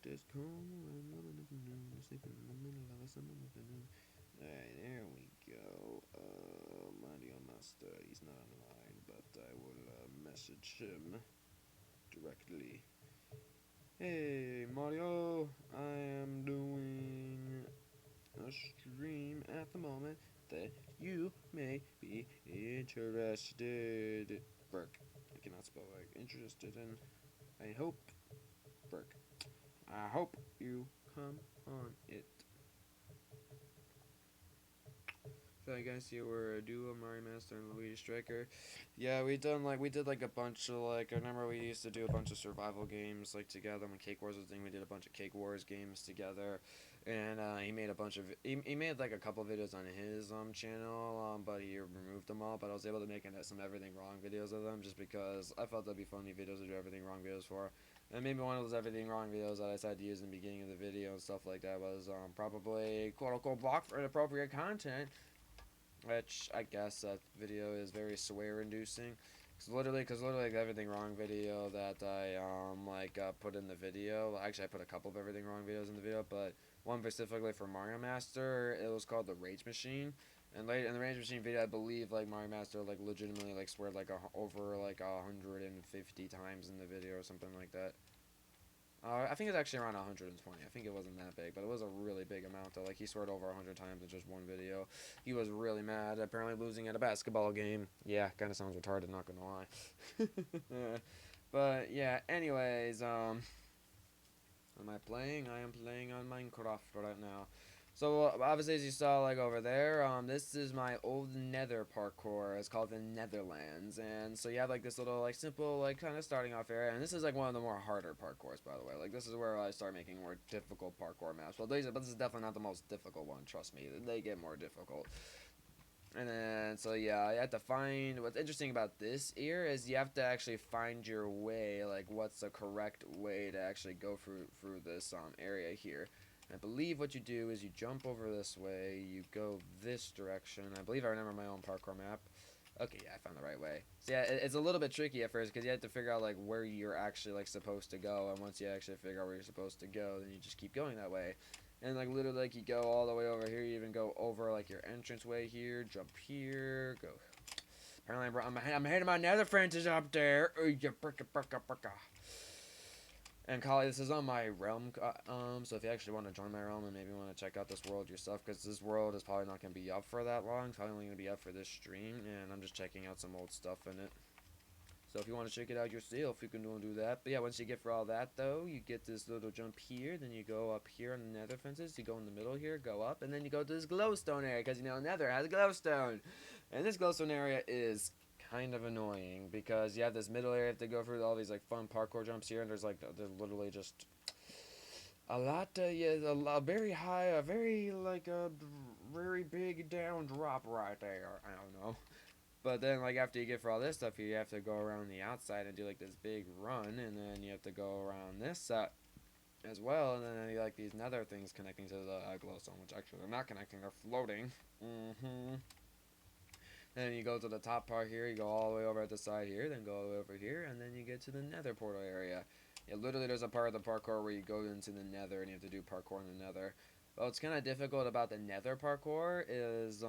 Alright, there we go. Mario Master, he's not online, but I will message him directly. Hey, Mario, I am doing a stream at the moment that you may be interested. Burke. I cannot spell like interested in. I hope. Burke. I hope you come on it. So I guess you were a duo Mario Master and Luigi Striker. Yeah, we did like a bunch of like, I remember we used to do a bunch of survival games like together when Cake Wars was a thing. We did a bunch of Cake Wars games together, and he made a bunch of he made like a couple videos on his channel, but he removed them all. But I was able to make some everything wrong videos of them just because I felt that'd be funny videos to do everything wrong videos for. And maybe one of those everything wrong videos that I decided to use in the beginning of the video and stuff like that was probably quote unquote blocked for inappropriate content. Which I guess that video is very swear inducing. Cause literally like everything wrong video that I put in the video. Actually, I put a couple of everything wrong videos in the video, but one specifically for Mario Master. It was called the Rage Machine. And in the Rage Machine video, I believe like Mario Master like legitimately like swear like over like 150 times in the video or something like that. I think it's actually around 120. I think it wasn't that big, but it was a really big amount. Though. Like, he sweared over 100 times in just one video. He was really mad, apparently losing at a basketball game. Yeah, kind of sounds retarded, not gonna lie. But, yeah, anyways, am I playing? I am playing on Minecraft right now. So, obviously, as you saw, like, over there, this is my old nether parkour. It's called the Netherlands. And so you have, like, this little, like, simple, like, kind of starting off area. And this is, like, one of the more harder parkours, by the way. Like, this is where I start making more difficult parkour maps. Well, but this is definitely not the most difficult one, trust me. They get more difficult. And then, so, yeah, you have to find... What's interesting about this here is you have to actually find your way, like, what's the correct way to actually go through this area here. I believe what you do is you jump over this way, you go this direction. I believe I remember my own parkour map. Okay, yeah, I found the right way. So yeah, it's a little bit tricky at first because you have to figure out like where you're actually like supposed to go, and once you actually figure out where you're supposed to go, then you just keep going that way. And like literally, like you go all the way over here, you even go over like your entranceway here, jump here, go. Apparently, I'm heading my nether friends is up there. And Kali, this is on my realm, so if you actually want to join my realm and maybe want to check out this world yourself, because this world is probably not going to be up for that long, it's probably only going to be up for this stream, and I'm just checking out some old stuff in it. So if you want to check it out yourself, you can do that. But yeah, once you get for all that, though, you get this little jump here, then you go up here on the nether fences, you go in the middle here, go up, and then you go to this glowstone area, because, you know, nether has a glowstone. And this glowstone area is kind of annoying because you have this middle area you have to go through all these like fun parkour jumps here, and there's literally just a lot a very high, a very like a very big down drop right there. I don't know, but then like after you get for all this stuff here, you have to go around the outside and do like this big run, and then you have to go around this side as well, and then you like these nether things connecting to the glowstone, which actually they're not connecting, they're floating. Then you go to the top part here, you go all the way over at the side here, then go all the way over here, and then you get to the nether portal area. Yeah, literally there's a part of the parkour where you go into the nether and you have to do parkour in the nether. But what's kind of difficult about the nether parkour is,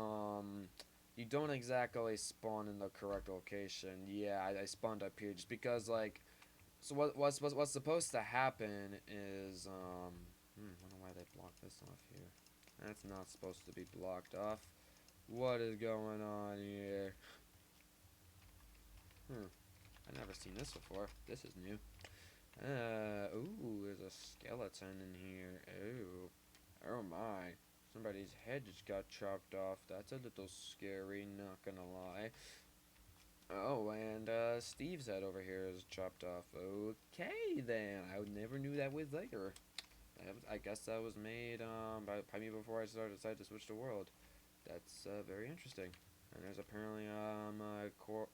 you don't exactly spawn in the correct location. Yeah, I spawned up here just because, like, so what's supposed to happen is, I don't know why they blocked this off here. That's not supposed to be blocked off. What is going on here? I've never seen this before. This is new. Ooh, there's a skeleton in here. Oh my. Somebody's head just got chopped off. That's a little scary, not gonna lie. Oh, and Steve's head over here is chopped off. Okay, then. I never knew that was there. I guess that was made by me before I decided to switch to world. That's very interesting. And there's apparently a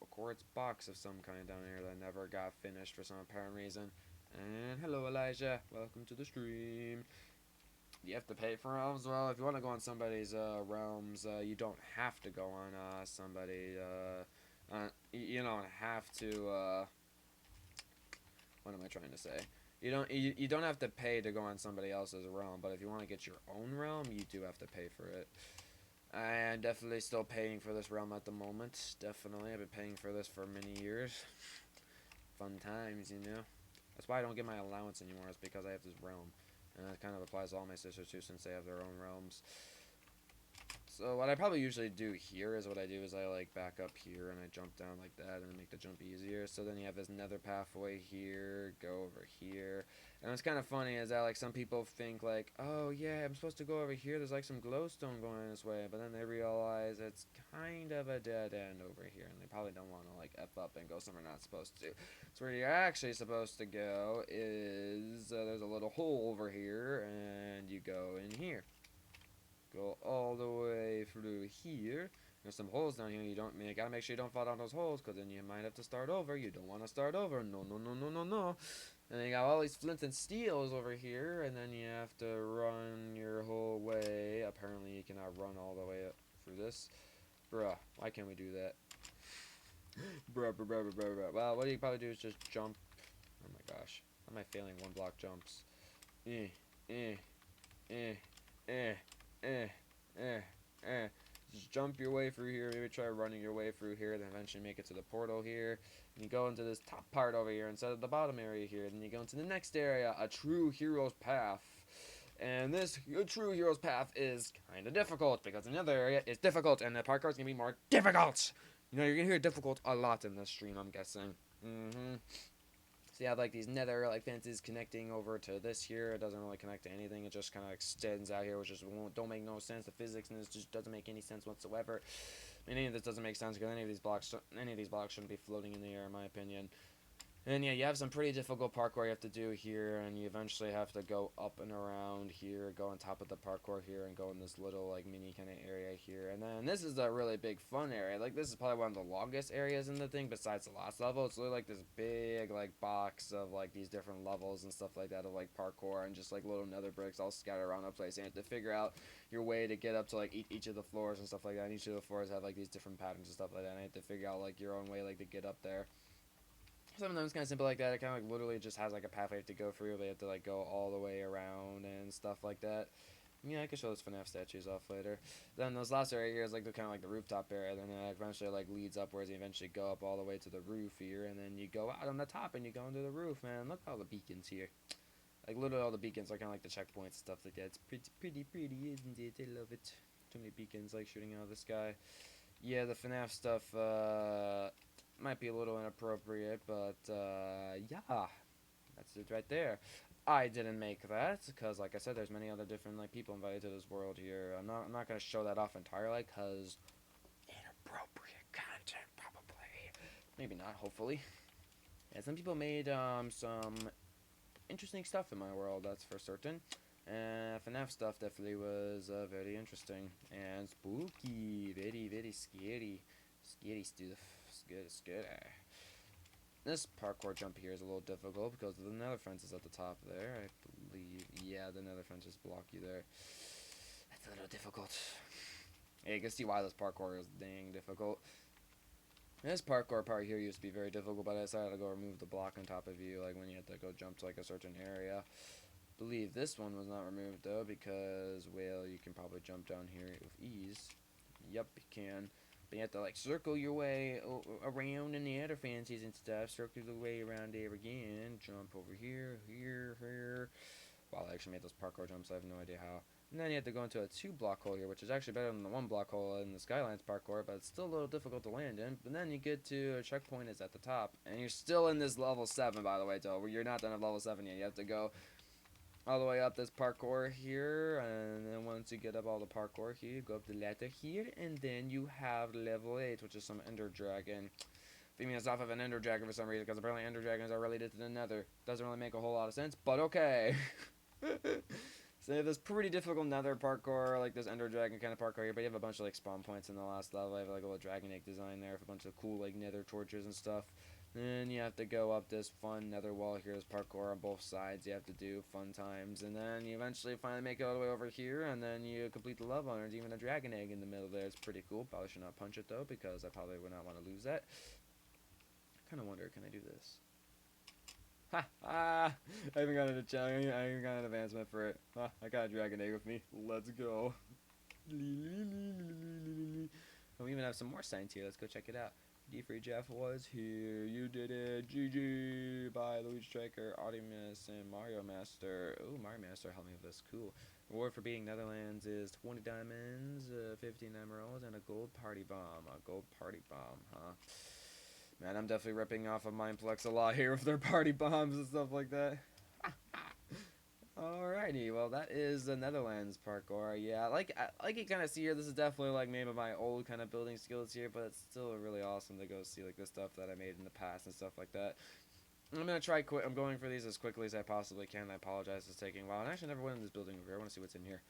quartz box of some kind down here that never got finished for some apparent reason. And hello, Elijah. Welcome to the stream. You have to pay for realms. Well, if you want to go on somebody's realms, you don't have to go on You don't have to, what am I trying to say? You don't have to pay to go on somebody else's realm, but if you want to get your own realm, you do have to pay for it. I am definitely still paying for this realm at the moment. Definitely. I've been paying for this for many years. Fun times, you know. That's why I don't get my allowance anymore. It's because I have this realm. And that kind of applies to all my sisters too, since they have their own realms. So what I probably usually do here is what I do is I like back up here and I jump down like that and make the jump easier. So then you have this nether pathway here, go over here. And what's kind of funny is that like some people think like, oh yeah, I'm supposed to go over here. There's like some glowstone going this way. But then they realize it's kind of a dead end over here. And they probably don't want to like F up and go somewhere not supposed to. So where you're actually supposed to go is there's a little hole over here and you go in here. Go all the way through here. There's some holes down here. You gotta make sure you don't fall down those holes, because then you might have to start over. You don't want to start over. No, no, no, no, no, no. And then you got all these flint and steels over here, and then you have to run your whole way. Apparently, you cannot run all the way up through this. Bruh, why can't we do that? Bruh, bruh, bruh, bruh, bruh, bruh. Well, what you probably do is just jump. Oh my gosh. How am I failing one block jumps? Just jump your way through here. Maybe try running your way through here. Then eventually make it to the portal here. And you go into this top part over here instead of the bottom area here. Then you go into the next area, a true hero's path. And this true hero's path is kind of difficult because another area is difficult and the parkour is going to be more difficult. You know, you're going to hear difficult a lot in this stream, I'm guessing. So you have like these nether like fences connecting over to this here. It doesn't really connect to anything. It just kind of extends out here, which just don't make no sense. The physics in this just doesn't make any sense whatsoever. I mean, any of this doesn't make sense because any of these blocks shouldn't be floating in the air, in my opinion. And yeah, you have some pretty difficult parkour you have to do here, and you eventually have to go up and around here, go on top of the parkour here, and go in this little like mini kind of area here. And then this is a really big fun area. Like this is probably one of the longest areas in the thing besides the last level. It's literally like this big like box of like these different levels and stuff like that of like parkour and just like little nether bricks all scattered around the place. And you have to figure out your way to get up to like each of the floors and stuff like that. And each of the floors have like these different patterns and stuff like that. And you have to figure out like your own way like to get up there. Some of them is kind of simple like that. It kind of like literally just has like a pathway to go through. They have to like go all the way around and stuff like that. Yeah, I can show those FNAF statues off later. Then those last area here is like the kind of like the rooftop area. Then it eventually like leads upwards. You eventually go up all the way to the roof here, and then you go out on the top and you go into the roof. Man, look at all the beacons here. Like literally all the beacons are kind of like the checkpoints and stuff like that. It's pretty, isn't it? I love it. Too many beacons like shooting out of the sky. Yeah, the FNAF stuff. Might be a little inappropriate, but yeah, that's it right there. I didn't make that because, like I said, there's many other different like people invited to this world here. I'm not gonna show that off entirely because inappropriate content, probably. Maybe not. Hopefully. Yeah, some people made some interesting stuff in my world. That's for certain. And FNAF stuff definitely was very interesting and spooky. Very, very scary. Scary stuff. Scary. This parkour jump here is a little difficult because the nether fence is at the top there, I believe. Yeah, the nether fences block you there. That's a little difficult. Yeah, you can see why this parkour is dang difficult. This parkour part here used to be very difficult, but I decided to go remove the block on top of you, like when you had to go jump to like a certain area. I believe this one was not removed though, because, well, you can probably jump down here with ease. Yep, you can. But you have to like circle your way around in the other fancies and stuff. Circle the way around there again. Jump over here, here. Wow, I actually made those parkour jumps. I have no idea how. And then you have to go into a 2-block hole here, which is actually better than the 1-block hole in the Skylines parkour, but it's still a little difficult to land in. But then you get to a checkpoint is at the top, and you're still in this level 7, by the way, though. Where you're not done at level 7 yet. You have to go all the way up this parkour here, and then once you get up all the parkour here, you go up the ladder here, and then you have level 8, which is some Ender Dragon. Theming us off of an Ender Dragon for some reason, because apparently Ender Dragons are related to the Nether. Doesn't really make a whole lot of sense, but okay. So you have this pretty difficult Nether parkour, like this Ender Dragon kind of parkour here, but you have a bunch of like spawn points in the last level. I have like a little dragon egg design there with a bunch of cool like Nether torches and stuff. Then you have to go up this fun nether wall here. There's parkour on both sides. You have to do fun times. And then you eventually finally make it all the way over here. And then you complete the level. And there's even a dragon egg in the middle there. It's pretty cool. Probably should not punch it though, because I probably would not want to lose that. I kind of wonder, can I do this? Ha! Ah! I even got an challenge. I even got an advancement for it. Ah, I got a dragon egg with me. Let's go. And we even have some more signs here. Let's go check it out. D3 Jeff was here. You did it. GG by Louis Striker, Artemis, and Mario Master. Oh, Mario Master helped me with this. Cool. Reward for beating Netherlands is 20 diamonds, 15 emeralds, and a gold party bomb. A gold party bomb, huh? Man, I'm definitely ripping off of Mindplex a lot here with their party bombs and stuff like that. Alrighty, well that is the Netherlands parkour. Yeah, like you kind of see here, this is definitely like maybe my old kind of building skills here, but it's still really awesome to go see like the stuff that I made in the past and stuff like that. I'm gonna try I'm going for these as quickly as I possibly can. I apologize it's taking a while. I actually never went in this building over here. I want to see what's in here.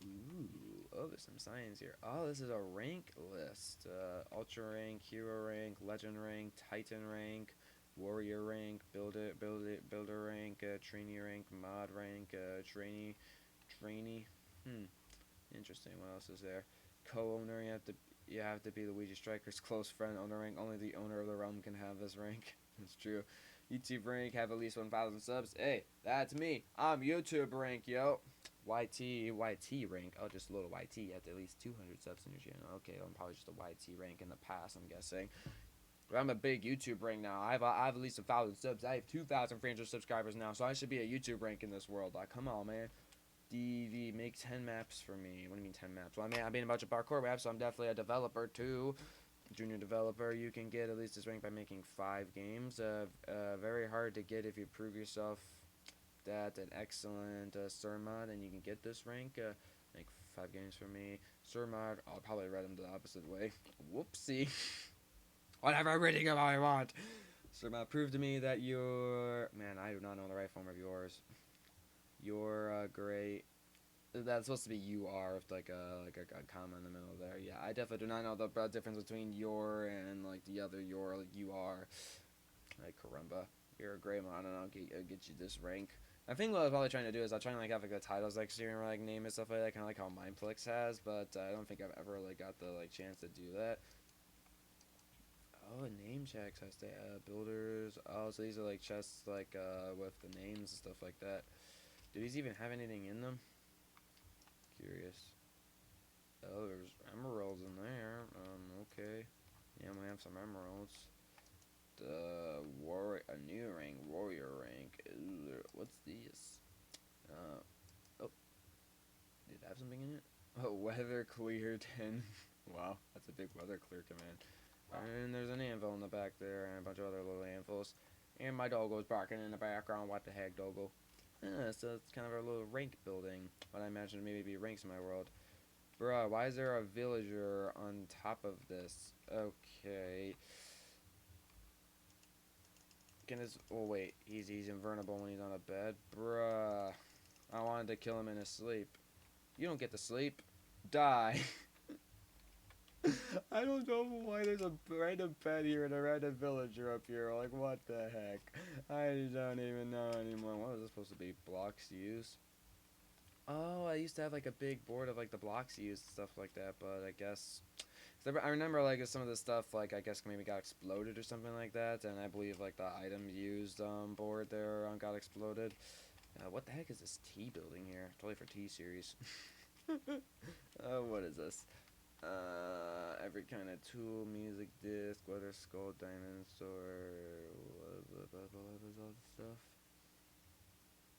Ooh, oh, there's some signs here. Oh, this is a rank list. Ultra rank, hero rank, legend rank, titan rank, warrior rank, builder rank, trainee rank, mod rank, trainee. Interesting. What else is there? Co-owner. You have to be Luigi Striker's close friend. Owner rank. Only the owner of the realm can have this rank. That's true. YouTube rank. Have at least 1,000 subs. Hey, that's me. I'm YouTube rank, yo. YT rank. Oh, just a little YT. You have to at least 200 subs in your channel. Okay, I'm probably just a YT rank in the past, I'm guessing. But I'm a big YouTube rank now. I have at least 1,000 subs. I have 2,300 subscribers now, so I should be a YouTube rank in this world. Like, come on, man. DV, make 10 maps for me. What do you mean 10 maps? Well, I mean, I've made a bunch of parkour maps, so I'm definitely a developer too. Junior developer. You can get at least this rank by making 5 games. Very hard to get if you prove yourself that an excellent Surmod, and you can get this rank. Make 5 games for me. Surmod, I'll probably read them the opposite way. Whoopsie. Whatever reading of I want. Surmod, prove to me that you're... Man, I do not know the right form of yours. You're great. That's supposed to be you are with like a comma in the middle there. Yeah, I definitely do not know the difference between your and like the other your, like you are. Like caramba, you're a great mod, and I'll get you this rank. I think what I was probably trying to do is I'll try and like have like the titles like steering like name and stuff like that, kind of like how Mindplex has, but I don't think I've ever like got the like chance to do that. Oh, name checks has to builders. Oh, so these are like chests like with the names and stuff like that. Do these even have anything in them? Curious. Oh, there's emeralds in there. Okay. Yeah, I'm gonna have some emeralds. A new rank, warrior rank. Ooh, what's this? Oh, did it have something in it? Oh, weather clear 10. Wow, that's a big weather clear command. And there's an anvil in the back there, and a bunch of other little anvils. And my doggo's barking in the background. What the heck, doggo? So it's kind of a little rank building. What I imagine maybe be ranks in my world. Bruh, why is there a villager on top of this? Okay. Can this... Oh, wait. He's invulnerable when he's on a bed. Bruh. I wanted to kill him in his sleep. You don't get to sleep. Die. I don't know why there's a random bed here and a random villager up here. Like, what the heck? I don't even know anymore. What was this supposed to be? Blocks used? Oh, I used to have like a big board of like the blocks used and stuff like that, but I guess I remember like some of the stuff like I guess maybe got exploded or something like that, and I believe like the items used board there got exploded. What the heck is this T building here? Totally for T series. What is this? Every kind of tool, music disc, weather skull, diamond sword, what is all this stuff?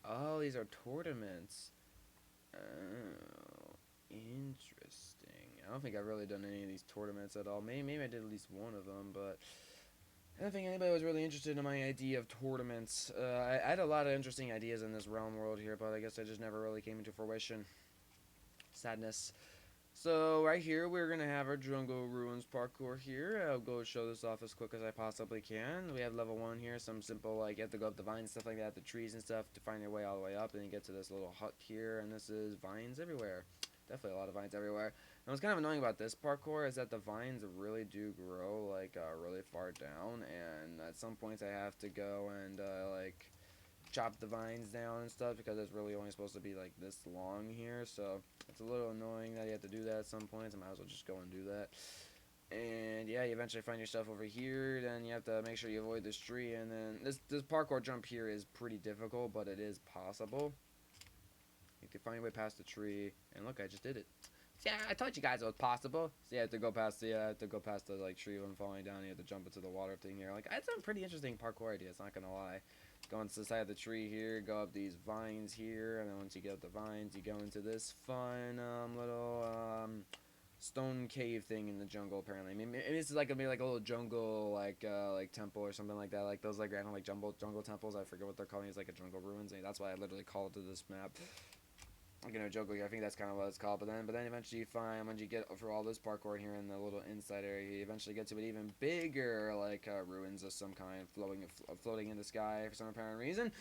Oh, these are tournaments. Oh, interesting. I don't think I've really done any of these tournaments at all. Maybe I did at least one of them, but I don't think anybody was really interested in my idea of tournaments. I had a lot of interesting ideas in this realm world here, but I guess I just never really came into fruition. Sadness. So right here we're gonna have our jungle ruins parkour here. I'll go show this off as quick as I possibly can. We have level 1 here, some simple like you have to go up the vines, stuff like that, the trees and stuff to find your way all the way up, and you get to this little hut here, and this is vines everywhere. Definitely a lot of vines everywhere. And what's kind of annoying about this parkour is that the vines really do grow like really far down, and at some points I have to go and like chop the vines down and stuff because it's really only supposed to be like this long here. So it's a little annoying that you have to do that at some points. I might as well just go and do that. And yeah, you eventually find yourself over here. Then you have to make sure you avoid this tree. And then this parkour jump here is pretty difficult, but it is possible. You can find your way past the tree. And look, I just did it. Yeah, I told you guys it was possible. So you have to go past the like tree when falling down. You have to jump into the water thing here. Like, it's a pretty interesting parkour idea. It's not gonna lie. Go into the side of the tree here. Go up these vines here, and then once you get up the vines, you go into this fun little stone cave thing in the jungle. Apparently, maybe this is like maybe like a little jungle like temple or something like that. Like those like random like jungle temples. I forget what they're calling. It's like a jungle ruins. And that's why I literally called it to this map. You know, jungle here. I think that's kind of what it's called. But then eventually you find, once you get through all this parkour here in the little inside area, you eventually get to an even bigger like ruins of some kind, floating in the sky for some apparent reason.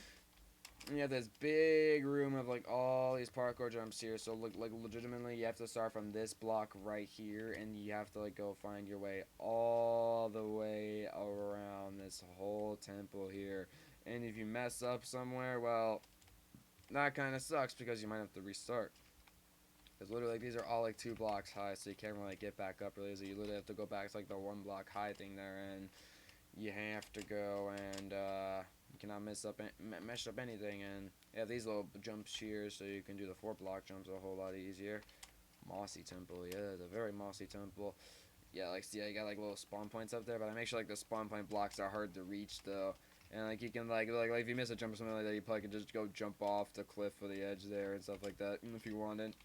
And you have this big room of like all these parkour jumps here. So look, like legitimately, you have to start from this block right here, and you have to like go find your way all the way around this whole temple here. And if you mess up somewhere, well, that kind of sucks because you might have to restart. Because literally, like, these are all like 2 blocks high, so you can't really like, get back up really easy. You literally have to go back to like the 1 block high thing there, and you have to go and you cannot mess up anything. And you have these little jumps here, so you can do the 4 block jumps a whole lot easier. Mossy temple, yeah, it's a very mossy temple. Yeah, like see, I got like little spawn points up there, but I make sure like the spawn point blocks are hard to reach though. And like you can like if you miss a jump or something like that, you probably can just go jump off the cliff or the edge there and stuff like that if you wanted.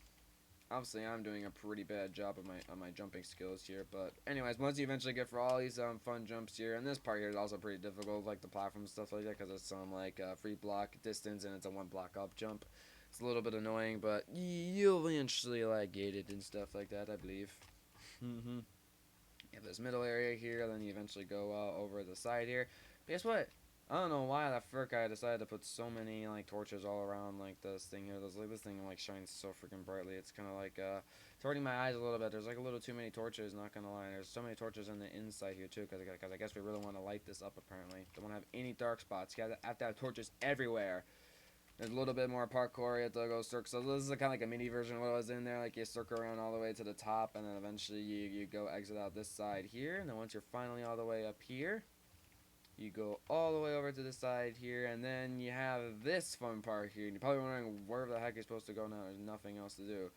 Obviously, I'm doing a pretty bad job of my jumping skills here, but anyways, once you eventually get for all these fun jumps here, and this part here is also pretty difficult, like the platform stuff like that, because it's some like free block distance and it's a 1 block up jump. It's a little bit annoying, but you'll eventually like get it and stuff like that, I believe. You have this middle area here, then you eventually go over the side here. But guess what? I don't know why that first guy decided to put so many like torches all around like this thing here. This thing like shines so freaking brightly. It's kind of like it's hurting my eyes a little bit. There's like a little too many torches. Not gonna lie. There's so many torches on the inside here too, because I guess we really want to light this up. Apparently, don't want to have any dark spots. You have to have torches everywhere. There's a little bit more parkour. You have to go circle. So this is kind of like a mini version of what was in there. Like you circle around all the way to the top, and then eventually you go exit out this side here. And then once you're finally all the way up here, you go all the way over to the side here, and then you have this fun part here. And you're probably wondering where the heck you're supposed to go now. There's nothing else to do.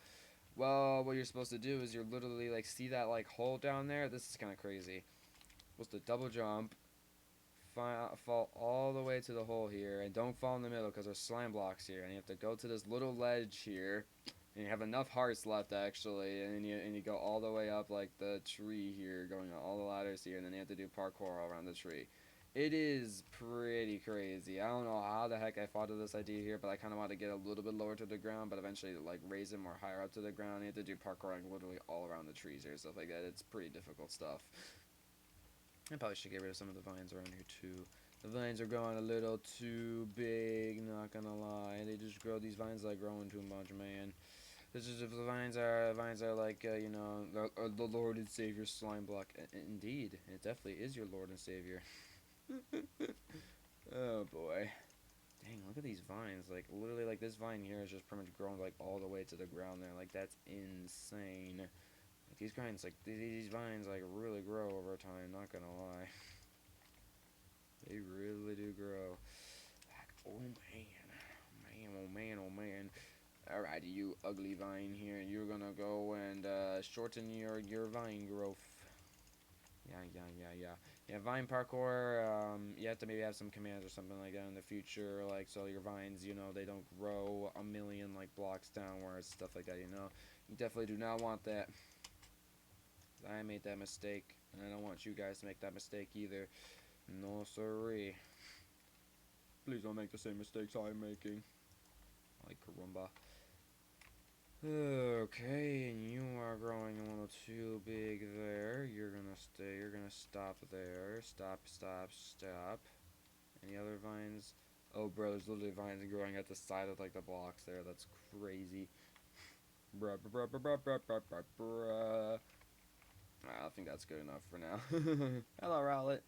Well, what you're supposed to do is you're literally like, see that like hole down there? This is kind of crazy. You're supposed to double jump, fall all the way to the hole here, and don't fall in the middle because there's slime blocks here. And you have to go to this little ledge here, and you have enough hearts left actually, and you go all the way up like the tree here, going on all the ladders here, and then you have to do parkour all around the tree. It is pretty crazy. I don't know how the heck I thought of this idea here, but I kind of want to get a little bit lower to the ground, but eventually like raise it more higher up to the ground. You have to do parkour like literally all around the trees here, stuff like that. It's pretty difficult stuff. I probably should get rid of some of the vines around here too. The vines are growing a little too big, not gonna lie. They just grow, these vines like growing too much, man. This is if the vines are like you know, the Lord and Savior slime block. Indeed, it definitely is your Lord and Savior. Oh boy. Dang, look at these vines. Like literally like this vine here is just pretty much grown like all the way to the ground there. Like that's insane. Like these vines like really grow over time, not gonna lie. They really do grow. Like, oh man. Oh man. Alright, you ugly vine here. You're gonna go and shorten your vine growth. Yeah, vine parkour, you have to maybe have some commands or something like that in the future, like, so your vines, you know, they don't grow a million, like, blocks downwards, stuff like that, you know. You definitely do not want that. I made that mistake, and I don't want you guys to make that mistake either. No siree. Please don't make the same mistakes I'm making. Like caramba. Okay, and you are growing a little too big there. You're gonna stop there. Stop. Any other vines? Oh bro, there's literally vines growing at the side of like the blocks there. That's crazy. Bruh, bruh, bruh, bruh, bruh, bruh, bruh, bruh. I think that's good enough for now. Hello, Rowlet.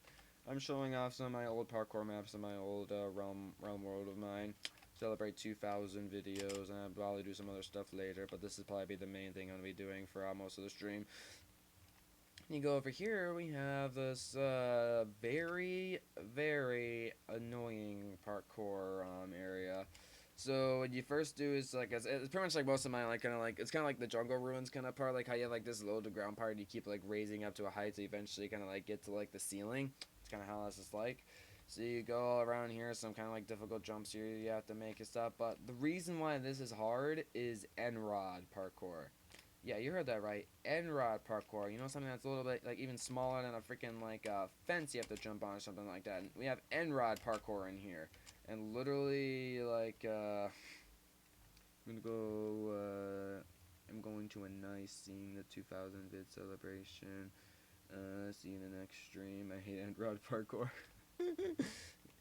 I'm showing off some of my old parkour maps and my old realm world of mine. Celebrate 2,000 videos, and I'll probably do some other stuff later, but this is probably be the main thing I'm going to be doing for most of the stream. You go over here, we have this very, very annoying parkour area. So what you first do is like it's pretty much like most of mine, like it's kind of like the jungle ruins kind of part, like how you have like this low to ground part and you keep like raising up to a height to eventually kind of like get to like the ceiling. It's kind of how this is like. So you go all around here, some kind of like difficult jumps here you have to make and stuff. But the reason why this is hard is N-Rod parkour. Yeah, you heard that right. N-Rod parkour. You know, something that's a little bit like even smaller than a freaking like fence you have to jump on or something like that. And we have N-Rod parkour in here. And literally, like, I'm going to a nice seeing the 2000 vid celebration. See you in the next stream. I hate N-Rod parkour.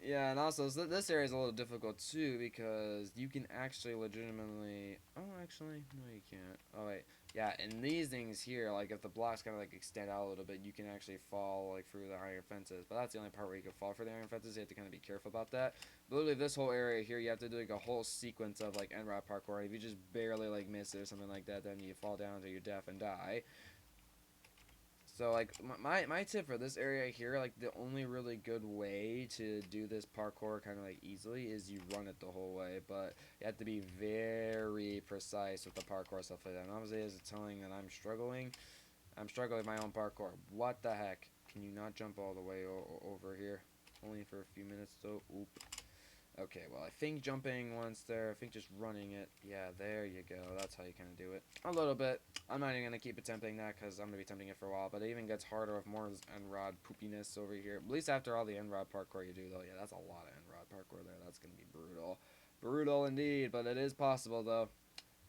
Yeah, and also this area is a little difficult too because you can actually legitimately. Oh, actually, no, you can't. Oh wait, yeah. And these things here, like if the blocks kind of like extend out a little bit, you can actually fall like through the iron fences. But that's the only part where you can fall for the iron fences. You have to kind of be careful about that. But literally, this whole area here, you have to do like a whole sequence of like N-Rod parkour. If you just barely like miss it or something like that, then you fall down to your death and die. So, like, my tip for this area here, like, the only really good way to do this parkour kind of, like, easily is you run it the whole way, but you have to be very precise with the parkour stuff like that. And obviously, as it's telling that I'm struggling with my own parkour. What the heck? Can you not jump all the way over here? Only for a few minutes, though. Oop. Okay, well, I think jumping once there, I think just running it, yeah, there you go, that's how you kind of do it. A little bit. I'm not even going to keep attempting that because I'm going to be attempting it for a while, but it even gets harder with more N-Rod poopiness over here. At least after all the N-Rod parkour you do, though. Yeah, that's a lot of N-Rod parkour there. That's going to be brutal. Brutal indeed, but it is possible, though.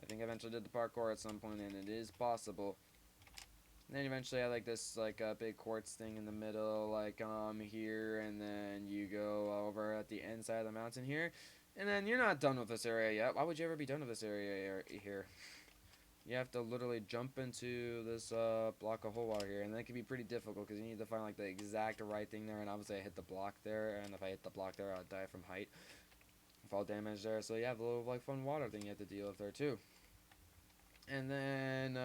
I think I eventually did the parkour at some point, and it is possible. And then eventually I like this like big quartz thing in the middle, like here, and then you go over at the end side of the mountain here, and then you're not done with this area yet. Why would you ever be done with this area here? You have to literally jump into this block of hole water here, and that can be pretty difficult because you need to find like the exact right thing there. And obviously I hit the block there, and if I hit the block there, I'll die from height, fall damage there. So you have a little like fun water thing you have to deal with there too. And then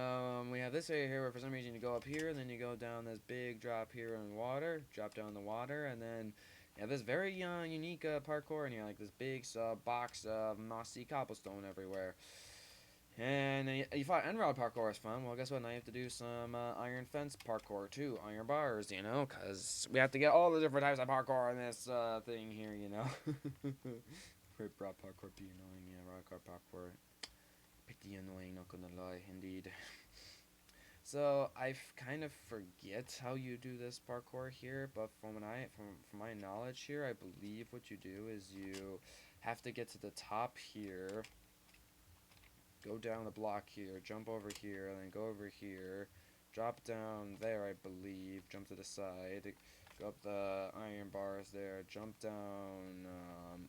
we have this area here where for some reason you go up here and then you go down this big drop here in water, drop down the water, and then you have this very unique parkour and you have like this big box of mossy cobblestone everywhere. And you thought N-Rod parkour is fun. Well, guess what? Now you have to do some iron fence parkour too. Iron bars, you know, because we have to get all the different types of parkour in this thing here, you know. Rod parkour be annoying, yeah, rock parkour. Pretty annoying, not gonna lie, indeed. So I kind of forget how you do this parkour here, but from my knowledge here, I believe what you do is you have to get to the top here, go down the block here, jump over here, and then go over here, drop down there, I believe, jump to the side, go up the iron bars there, jump down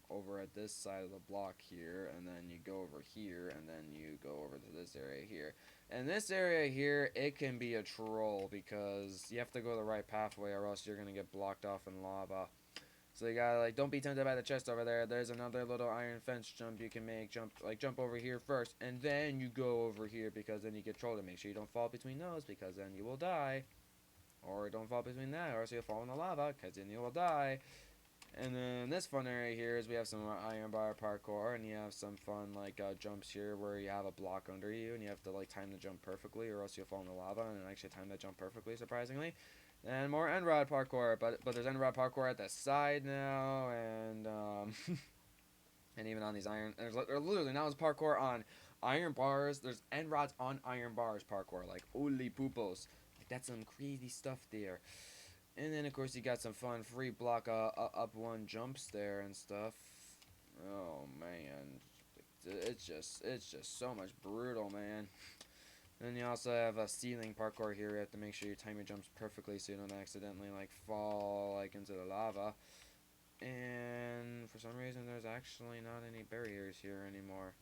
over at this side of the block here, and then you go over here, and then you go over to this area here. And this area here, it can be a troll because you have to go the right pathway or else you're going to get blocked off in lava. So you gotta, like, don't be tempted by the chest over there. There's another little iron fence jump you can make. Jump over here first, and then you go over here because then you get trolled. And make sure you don't fall between those because then you will die. Or don't fall between that, or else you'll fall in the lava because then you will die. And then this fun area here is we have some iron bar parkour, and you have some fun, like, jumps here where you have a block under you, and you have to, like, time the jump perfectly, or else you'll fall in the lava, and actually time that jump perfectly, surprisingly. And more N-Rod parkour, but there's N-Rod parkour at the side now, and and even on these iron, there's literally now it's parkour on iron bars. There's N-Rods on iron bars parkour, like holy poopos, like that's some crazy stuff there. And then of course you got some fun free block up one jumps there and stuff. Oh man, it's just so much brutal, man. Then you also have a ceiling parkour here. You have to make sure you time your jumps perfectly so you don't accidentally like fall like into the lava. And for some reason there's actually not any barriers here anymore.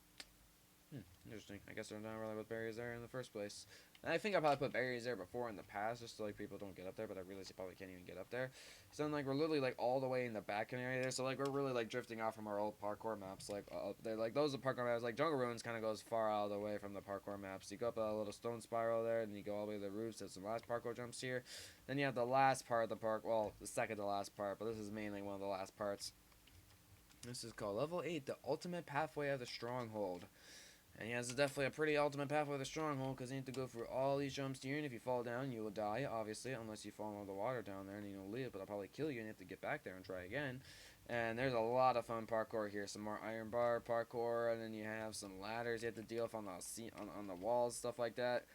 Interesting. I guess they're not really with barriers there in the first place. And I think I probably put barriers there before in the past, just so like people don't get up there. But I realize you probably can't even get up there. So then, like, we're literally like all the way in the back area there. So like we're really like drifting off from our old parkour maps. Like they're like those are parkour maps. Like Jungle Ruins kind of goes far out of the way from the parkour maps. You go up a little stone spiral there, and you go all the way to the roofs. There's some last parkour jumps here. Then you have the last part of the park. Well, the second to last part, but this is mainly one of the last parts. This is called Level 8, the Ultimate Pathway of the Stronghold. And yeah, this is definitely a pretty ultimate pathway of the Stronghold, because you have to go through all these jumps here, and if you fall down, you will die, obviously, unless you fall into the water down there and you don't live, but I'll probably kill you and you have to get back there and try again. And there's a lot of fun parkour here, some more iron bar parkour, and then you have some ladders you have to deal with on the walls, stuff like that.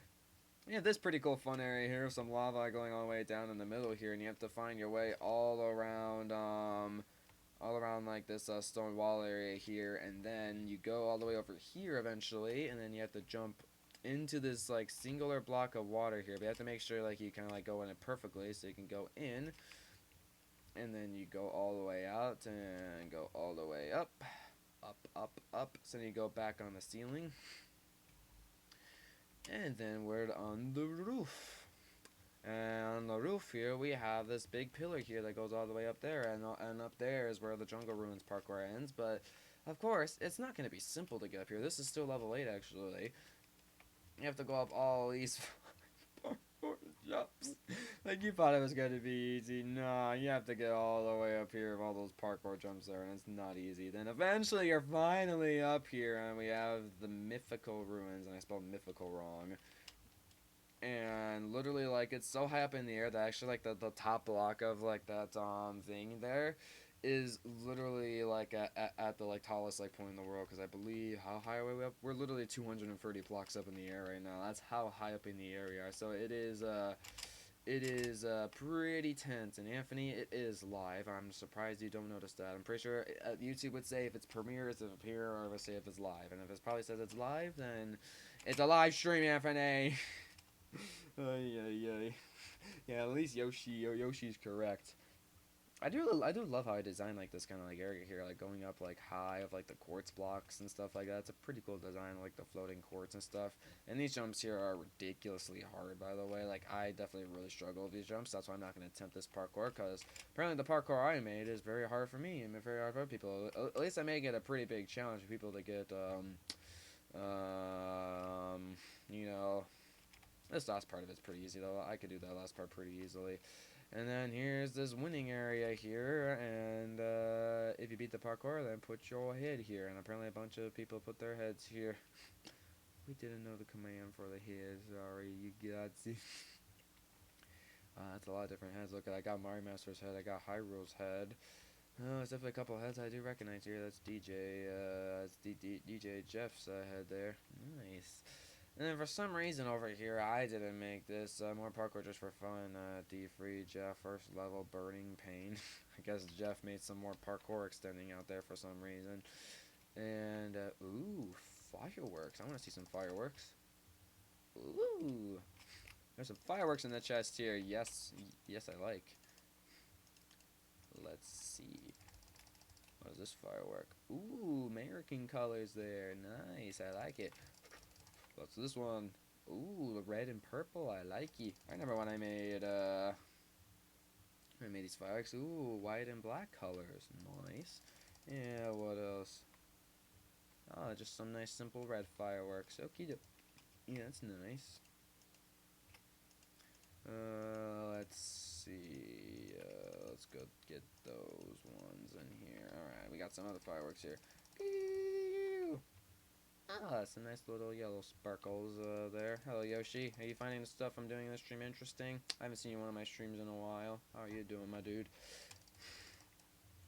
Yeah, this pretty cool fun area here, some lava going all the way down in the middle here, and you have to find your way all around like this stone wall area here, and then you go all the way over here eventually, and then you have to jump into this like singular block of water here, but you have to make sure like you kind of like go in it perfectly so you can go in, and then you go all the way out and go all the way up, so then you go back on the ceiling, and then we're on the roof. And on the roof here, we have this big pillar here that goes all the way up there, and up there is where the Jungle Ruins parkour ends. But, of course, it's not going to be simple to get up here. This is still level 8, actually. You have to go up all these parkour jumps. Like, you thought it was going to be easy. Nah, you have to get all the way up here with all those parkour jumps there, and it's not easy. Then, eventually, you're finally up here, and we have the Mythical Ruins, and I spelled mythical wrong. And literally, like, it's so high up in the air that actually, like, the top block of, like, that, thing there is literally, like, at the, like, tallest, like, point in the world, because I believe, how high are we up? We're literally 230 blocks up in the air right now. That's how high up in the air we are. So it is pretty tense. And Anthony, it is live. I'm surprised you don't notice that. I'm pretty sure YouTube would say if it's premiere, it's up here, or it would say if it's live. And if it probably says it's live, then it's a live stream, Anthony. Yeah, at least Yoshi's correct. I do love how I designed like this kind of like area here, like going up like high of like the quartz blocks and stuff like that. It's a pretty cool design, like the floating quartz and stuff. And these jumps here are ridiculously hard, by the way. Like, I definitely really struggle with these jumps. That's why I'm not going to attempt this parkour, because apparently the parkour I made is very hard for me and very hard for other people. At least I make it a pretty big challenge for people to get you know. This last part of it's pretty easy, though. I could do that last part pretty easily. And then here's this winning area here, and if you beat the parkour, then put your head here. And apparently a bunch of people put their heads here. We didn't know the command for the head. Sorry, you got to. That's a lot of different heads. Look, I got Mario Master's head. I got Hyrule's head. Oh, there's definitely a couple heads I do recognize here. That's DJ Jeff's head there. Nice. And then for some reason over here, I didn't make this more parkour just for fun. D3 Jeff, first level, burning pain. I guess Jeff made some more parkour extending out there for some reason. And, ooh, fireworks. I want to see some fireworks. Ooh. There's some fireworks in the chest here. Yes, I like. Let's see. What is this firework? Ooh, American colors there. Nice, I like it. What's this one? Ooh, the red and purple. I like it. I remember when I made these fireworks. Ooh, white and black colors. Nice. Yeah, what else? Oh, just some nice simple red fireworks. Okie doke. Yeah, that's nice. Let's see. Let's go get those ones in here. Alright, we got some other fireworks here. Ah, some nice little yellow sparkles there. Hello, Yoshi. Are you finding the stuff I'm doing in this stream interesting? I haven't seen you in one of my streams in a while. How are you doing, my dude?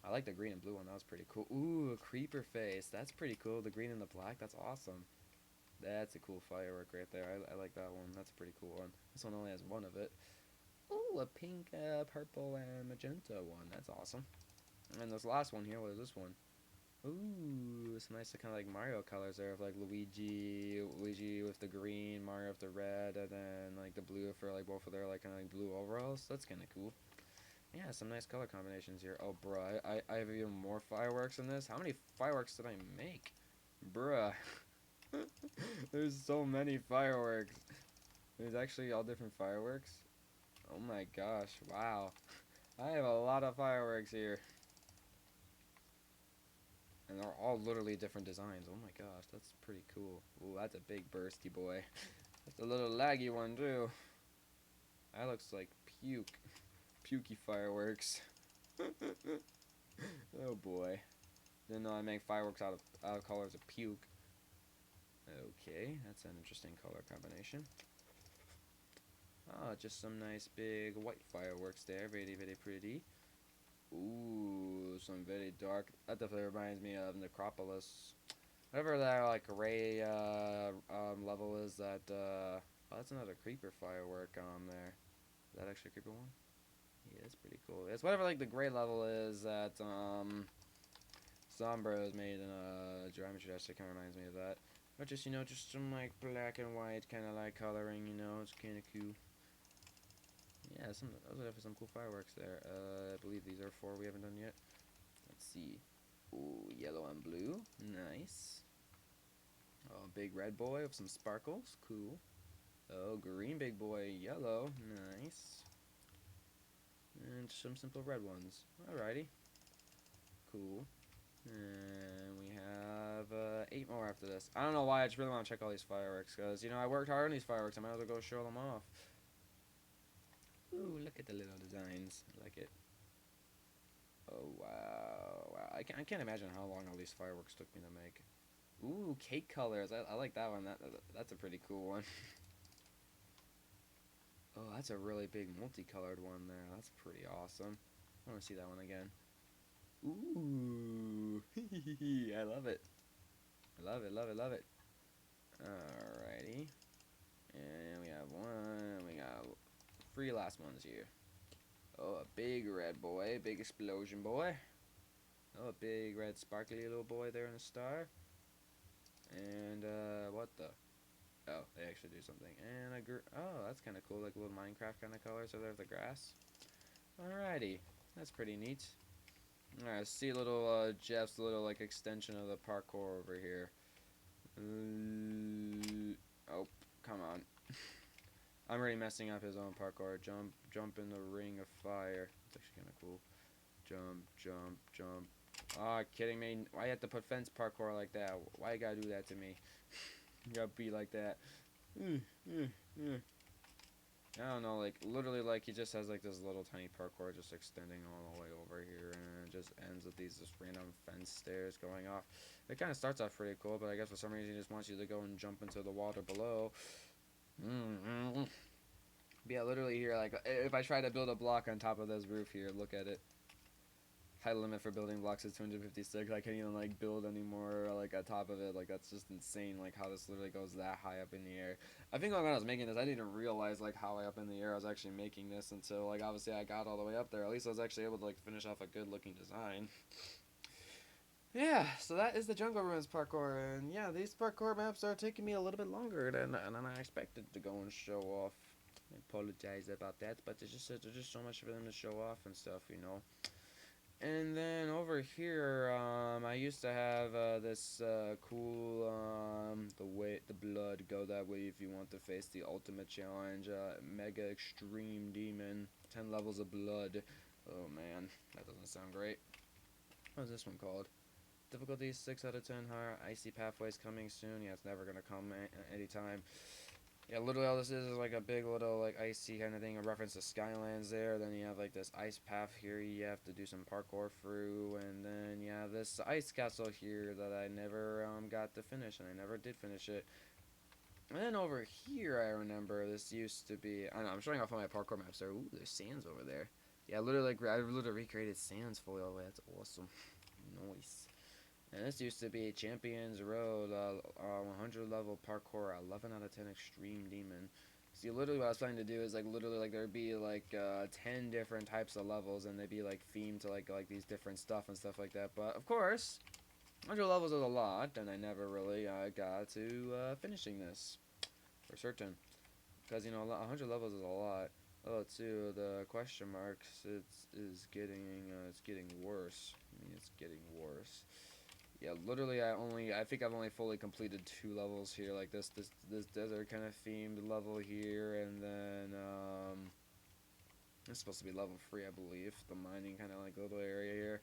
I like the green and blue one. That was pretty cool. Ooh, a creeper face. That's pretty cool. The green and the black. That's awesome. That's a cool firework right there. I like that one. That's a pretty cool one. This one only has one of it. Ooh, a pink, purple, and magenta one. That's awesome. And this last one here, what is this one? Ooh, it's nice kind of like Mario colors there, of like Luigi with the green, Mario with the red, and then like the blue for like both of their like kind of like blue overalls. That's kind of cool. Yeah, some nice color combinations here. Oh, bruh, I have even more fireworks in this. How many fireworks did I make? Bruh. There's so many fireworks. There's actually all different fireworks. Oh my gosh, wow. I have a lot of fireworks here. And they're all literally different designs. Oh my gosh, that's pretty cool. Ooh, that's a big bursty boy. That's a little laggy one too. That looks like puke. Pukey fireworks. Oh boy. Didn't know I make fireworks out of colors of puke. Okay, that's an interesting color combination. Ah, just some nice big white fireworks there. Very, very pretty. Ooh, some very dark. That definitely reminds me of Necropolis. Whatever that like gray level is. That oh, that's another creeper firework on there. Is that actually a creeper one? Yeah, it's pretty cool. It's whatever like the gray level is that Sombra is made in Geometry Dash. It kind of reminds me of that. But just, you know, just some like black and white kind of like coloring, you know, it's kind of cool. Yeah, those are definitely some cool fireworks there. I believe these are 4 we haven't done yet. Let's see. Ooh, yellow and blue. Nice. Oh, big red boy with some sparkles. Cool. Oh, green big boy. Yellow. Nice. And some simple red ones. Alrighty. Cool. And we have 8 more after this. I don't know why, I just really want to check all these fireworks. Because, you know, I worked hard on these fireworks. I might as well go show them off. Ooh, look at the little designs. I like it. Oh, wow. Wow. I can't imagine how long all these fireworks took me to make. Ooh, cake colors. I like that one. That's a pretty cool one. Oh, that's a really big multicolored one there. That's pretty awesome. I want to see that one again. Ooh. I love it. I love it, love it, love it. Alrighty. And we have we got 3 last ones here. Oh, a big red boy, big explosion boy. Oh, a big red sparkly little boy there in a star. And, what the? Oh, they actually do something. And oh, that's kind of cool, like a little Minecraft kind of colors over there with the grass. Alrighty, that's pretty neat. Alright, see little, Jeff's little, like, extension of the parkour over here. Oh, come on. I'm already messing up his own parkour. Jump in the ring of fire. It's actually kind of cool. Jump, jump, jump. Ah, kidding me. Why you have to put fence parkour like that? Why you gotta do that to me? You gotta be like that. I don't know, like, literally, like, he just has, like, this little tiny parkour just extending all the way over here, and it just ends with these just random fence stairs going off. It kind of starts off pretty cool, but I guess for some reason he just wants you to go and jump into the water below. But yeah, literally here, like, if I try to build a block on top of this roof here, look at it. Height limit for building blocks is 256. I can't even, like, build anymore, like, on top of it. Like, that's just insane, like, how this literally goes that high up in the air. I think, like, when I was making this, I didn't realize, like, how high up in the air I was actually making this until, like, obviously I got all the way up there. At least I was actually able to, like, finish off a good-looking design. Yeah, so that is the Jungle Ruins parkour, and yeah, these parkour maps are taking me a little bit longer than I expected to go and show off. I apologize about that, but there's just so much for them to show off and stuff, you know. And then over here, I used to have this cool the blood go that way if you want to face the ultimate challenge, Mega Extreme Demon, 10 levels of blood. Oh man, that doesn't sound great. What's this one called? Difficulty 6 out of 10 higher. Icy pathways coming soon. Yeah, it's never gonna come anytime. Yeah, literally all this is like a big little like icy kind of thing, a reference to Skylands there. Then you have like this ice path here you have to do some parkour through, and then you have this ice castle here that I never got to finish, and I never did finish it. And then over here I remember this used to be, I know, I'm showing off all my parkour maps there. Ooh, there's sands over there. Yeah, literally like I literally recreated sands fully all the way. That's awesome. Nice. And this used to be Champions Road, 100 level parkour, 11 out of 10 extreme demon. See, literally what I was planning to do is, like, literally, like, there'd be, like, 10 different types of levels, and they'd be, like, themed to, like these different stuff and stuff like that. But, of course, 100 levels is a lot, and I never really got to finishing this, for certain. Because, you know, 100 levels is a lot. Oh, too, the question marks, it's getting worse. I mean, it's getting worse. Yeah, literally, I think I've only fully completed 2 levels here, like this desert kind of themed level here, and then, it's supposed to be level 3, I believe, the mining kind of, like, little area here.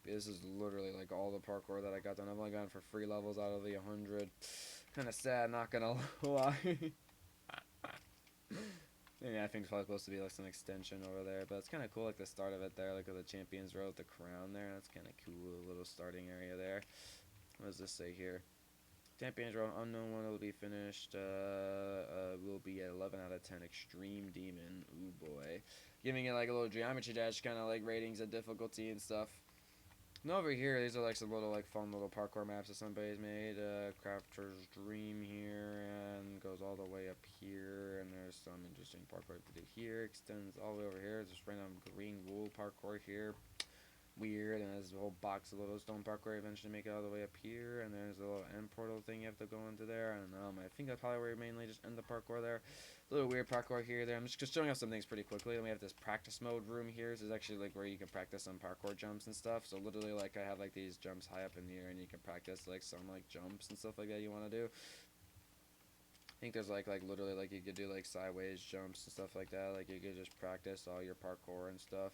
But this is literally, like, all the parkour that I got done. I've only gone for 3 levels out of the 100. Kind of sad, not gonna lie. Yeah, I think it's probably supposed to be, like, some extension over there, but it's kind of cool, like, the start of it there, like, with the Champions Row with the crown there. That's kind of cool, a little starting area there. What does this say here? Champions Row, unknown one will be finished, will be at 11 out of 10, Extreme Demon, ooh boy. Giving it, like, a little Geometry Dash kind of, like, ratings of difficulty and stuff. And over here, these are, like, some little, like, fun little parkour maps that somebody's made, Crafter's Dream here, and goes all the way up here, and there's some interesting parkour to do here, extends all the way over here, just random green wool parkour here. Weird, and there's a whole box of little stone parkour eventually make it all the way up here, and there's a little end portal thing you have to go into there, and I think that's probably where you mainly just end the parkour there. A little weird parkour here there. I'm just showing off some things pretty quickly. And we have this practice mode room here. This is actually like where you can practice some parkour jumps and stuff. So literally, like, I have like these jumps high up in here, and you can practice like some like jumps and stuff like that you want to do. I think there's like literally like you could do like sideways jumps and stuff like that. Like you could just practice all your parkour and stuff.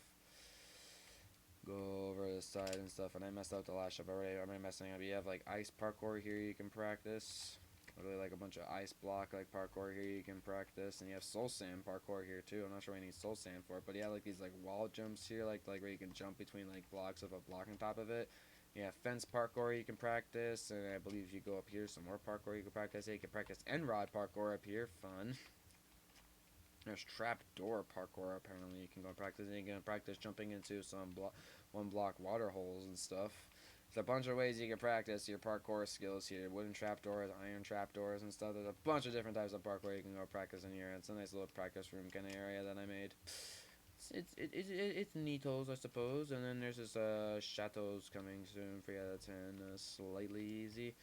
Go over the side and stuff, and I messed up the last shot already. I'm messing up. You have like ice parkour here you can practice. Literally like a bunch of ice block like parkour here you can practice, and you have soul sand parkour here too. I'm not sure what you need soul sand for, but you have like these like wall jumps here, like where you can jump between like blocks of a block on top of it. You have fence parkour you can practice, and I believe if you go up here, some more parkour you can practice. You can practice end rod parkour up here, fun. There's trapdoor parkour apparently you can go practice, and you can practice jumping into some one block water holes and stuff. There's a bunch of ways you can practice your parkour skills here. Wooden trapdoors, iron trapdoors and stuff. There's a bunch of different types of parkour you can go practice in here. It's a nice little practice room kind of area that I made. It's neatos, I suppose. And then there's this chateaus coming soon, 3 out of 10, slightly easy.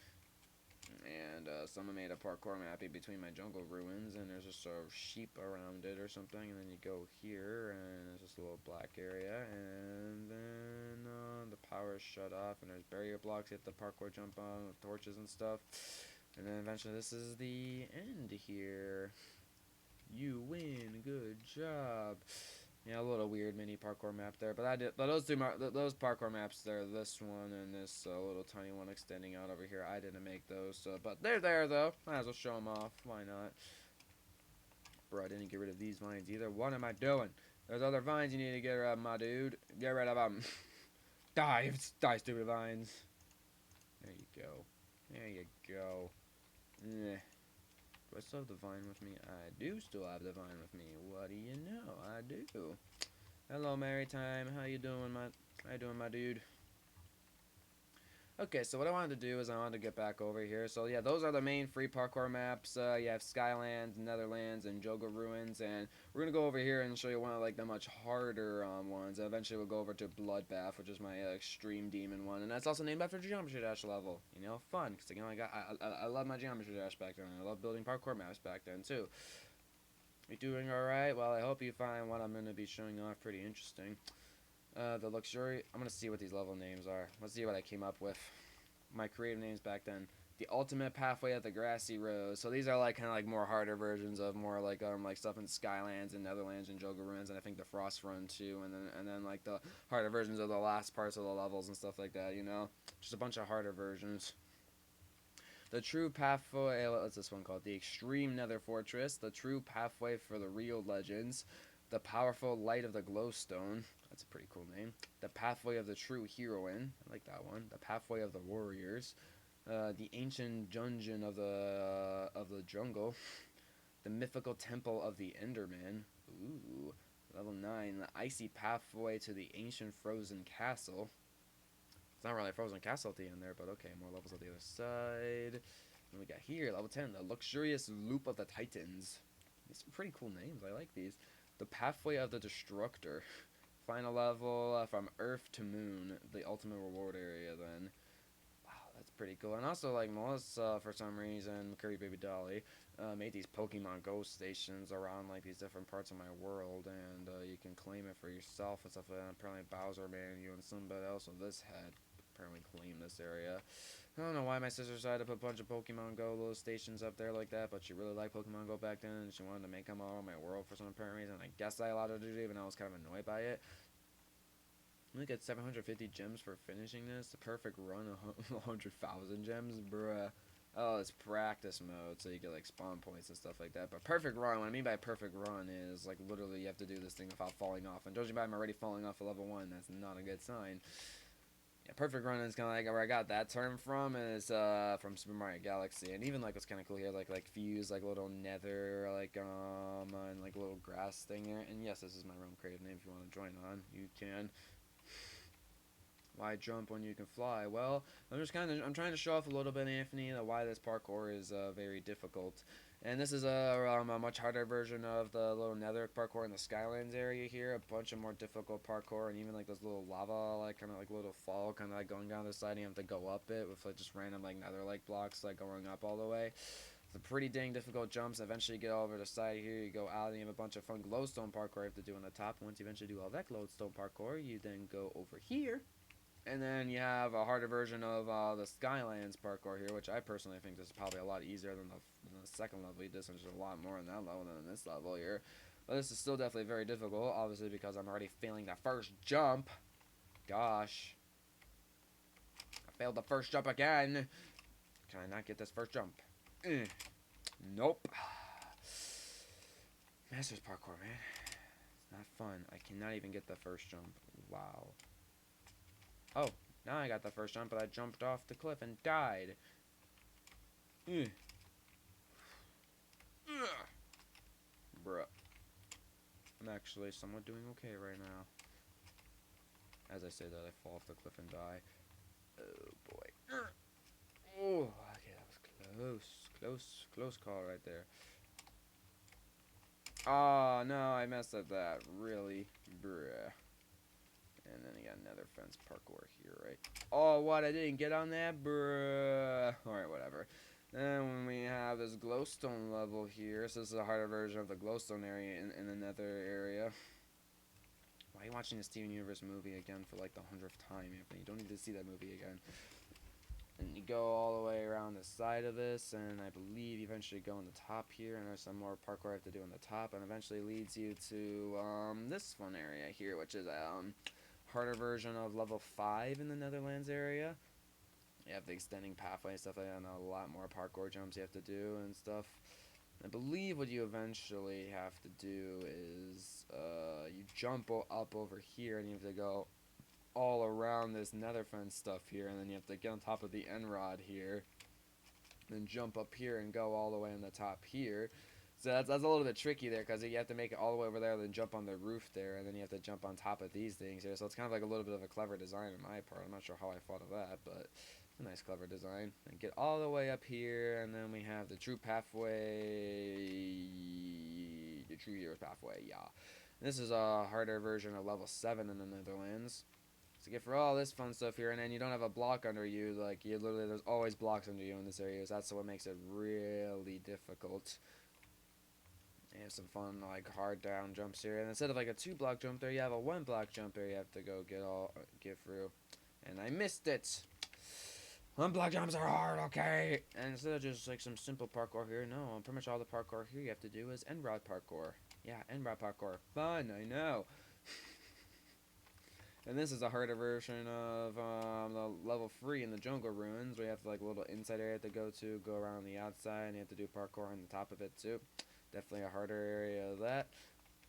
And someone made a parkour map in between my jungle ruins, and there's just a sheep around it or something, and then you go here, and there's just a little black area, and then the power is shut off, and there's barrier blocks you have to parkour jump on with torches and stuff, and then eventually this is the end here. You win, good job. Yeah, a little weird mini parkour map there, but those parkour maps there, this one and this little tiny one extending out over here, I didn't make those, but they're there though. Might as well show them off. Why not? Bro, I didn't get rid of these vines either. What am I doing? There's other vines you need to get rid of, my dude. Get rid of them. Die, stupid vines. There you go. There you go. Yeah. Do I still have the vine with me? I do still have the vine with me. What do you know? I do. Hello, Maritime. How you doing, my dude? Okay, so what I wanted to do is I wanted to get back over here. So yeah, those are the main free parkour maps. You have Skylands, Netherlands, and Joga Ruins, and we're gonna go over here and show you one of like the much harder ones. And eventually we'll go over to Bloodbath, which is my extreme demon one, and that's also named after Geometry Dash level. You know, fun because you know I love my Geometry Dash back then. I love building parkour maps back then too. You doing all right? Well, I hope you find what I'm gonna be showing off pretty interesting. The luxury. I'm gonna see what these level names are. Let's see what I came up with. My creative names back then. The ultimate pathway of the grassy road. So these are like kind of like more harder versions of more like stuff in Skylands and Netherlands and Joga Ruins, and I think the Frost Run too, and then like the harder versions of the last parts of the levels and stuff like that. You know, just a bunch of harder versions. The true pathway. What's this one called? The Extreme Nether Fortress. The true pathway for the real legends. The powerful light of the glowstone. That's a pretty cool name. The pathway of the true heroine. I like that one. The pathway of the warriors. The ancient dungeon of the jungle. The mythical temple of the Enderman. Ooh. Level 9. The icy pathway to the ancient frozen castle. It's not really a frozen castle at the end there, but okay. More levels on the other side. And we got here, level 10. The luxurious loop of the titans. These are pretty cool names. I like these. The pathway of the destructor. Final level from Earth to Moon. The ultimate reward area then. Wow, that's pretty cool. And also, like, Melissa, for some reason, Curry Baby Dolly, made these Pokemon Go stations around, like, these different parts of my world. And you can claim it for yourself and stuff like that. And apparently Bowser made you and somebody else with this head. apparently claim this area. I don't know why my sister decided to put a bunch of Pokemon Go little stations up there like that, but she really liked Pokemon Go back then, and she wanted to make them all over my world for some apparent reason. I guess I allowed her to do it, even though I was kind of annoyed by it. We get 750 gems for finishing this. The perfect run of 100,000 gems, bruh. Oh, it's practice mode, so you get like spawn points and stuff like that. But perfect run, what I mean by perfect run is like literally you have to do this thing without falling off. And judging by I'm already falling off at level 1, that's not a good sign. Yeah, perfect run is kind of like where I got that term from is from Super Mario Galaxy. And even like what's kind of cool here, like Fuse, like little nether, like and like little grass thing here. And yes, this is my realm creative name. If you want to join on, you can. Why jump when you can fly? Well, I'm trying to show off a little bit, Anthony, why this parkour is very difficult. And this is a much harder version of the little nether parkour in the Skylands area here. A bunch of more difficult parkour, and even like those little lava, like kind of like little fall, kind of like going down the side. And you have to go up it with like just random like nether like blocks, like going up all the way. It's a pretty dang difficult jumps. Eventually you get over the side here, you go out, and you have a bunch of fun glowstone parkour you have to do on the top. Once you eventually do all that glowstone parkour, you then go over here. And then you have a harder version of the Skylands parkour here, which I personally think this is probably a lot easier than the second level you did, since there's a lot more in that level than in this level here. But this is still definitely very difficult, obviously because I'm already failing the first jump. Gosh. I failed the first jump again. Can I not get this first jump? Nope. Masters parkour, man. It's not fun. I cannot even get the first jump. Wow. Oh, now I got the first jump, but I jumped off the cliff and died. Bruh. I'm actually somewhat doing okay right now. As I say that, I fall off the cliff and die. Oh, boy. Oh, okay, that was close call right there. Oh, no, I messed up that. Really? Bruh. And then you got another fence parkour here, right? Oh, what? I didn't get on that? Bruh. Alright, whatever. Then when we have this glowstone level here, so this is a harder version of the glowstone area in another area. Why are you watching the Steven Universe movie again for like the 100th time, Anthony? You don't need to see that movie again. And you go all the way around the side of this, and I believe you eventually go on the top here, and there's some more parkour I have to do on the top, and eventually leads you to this fun area here, which is harder version of level 5 in the Netherlands area. You have the extending pathway and stuff like that, and a lot more parkour jumps you have to do and stuff. I believe what you eventually have to do is you jump up over here, and you have to go all around this nether fence stuff here, and then you have to get on top of the end rod here, then jump up here and go all the way on the top here. So that's a little bit tricky there, because you have to make it all the way over there, then jump on the roof there, and then you have to jump on top of these things here. So it's kind of like a little bit of a clever design on my part. I'm not sure how I thought of that, but it's a nice clever design. And get all the way up here, and then we have the true pathway, the true hero's pathway, yeah. And this is a harder version of level 7 in the Netherlands. So get for all this fun stuff here, and then you don't have a block under you. Like, you literally, there's always blocks under you in this area, so that's what makes it really difficult. You have some fun, like, hard down jumps here, and instead of like a 2-block jump there, you have a 1-block jump there you have to go get through. And I missed it. 1-block jumps are hard, okay? And instead of just like some simple parkour here, no, pretty much all the parkour here you have to do is end rod parkour. Yeah, end rod parkour. Fun, I know. And this is a harder version of the level 3 in the jungle ruins, where you have like a little inside area to go to, go around the outside, and you have to do parkour on the top of it too. Definitely a harder area of that.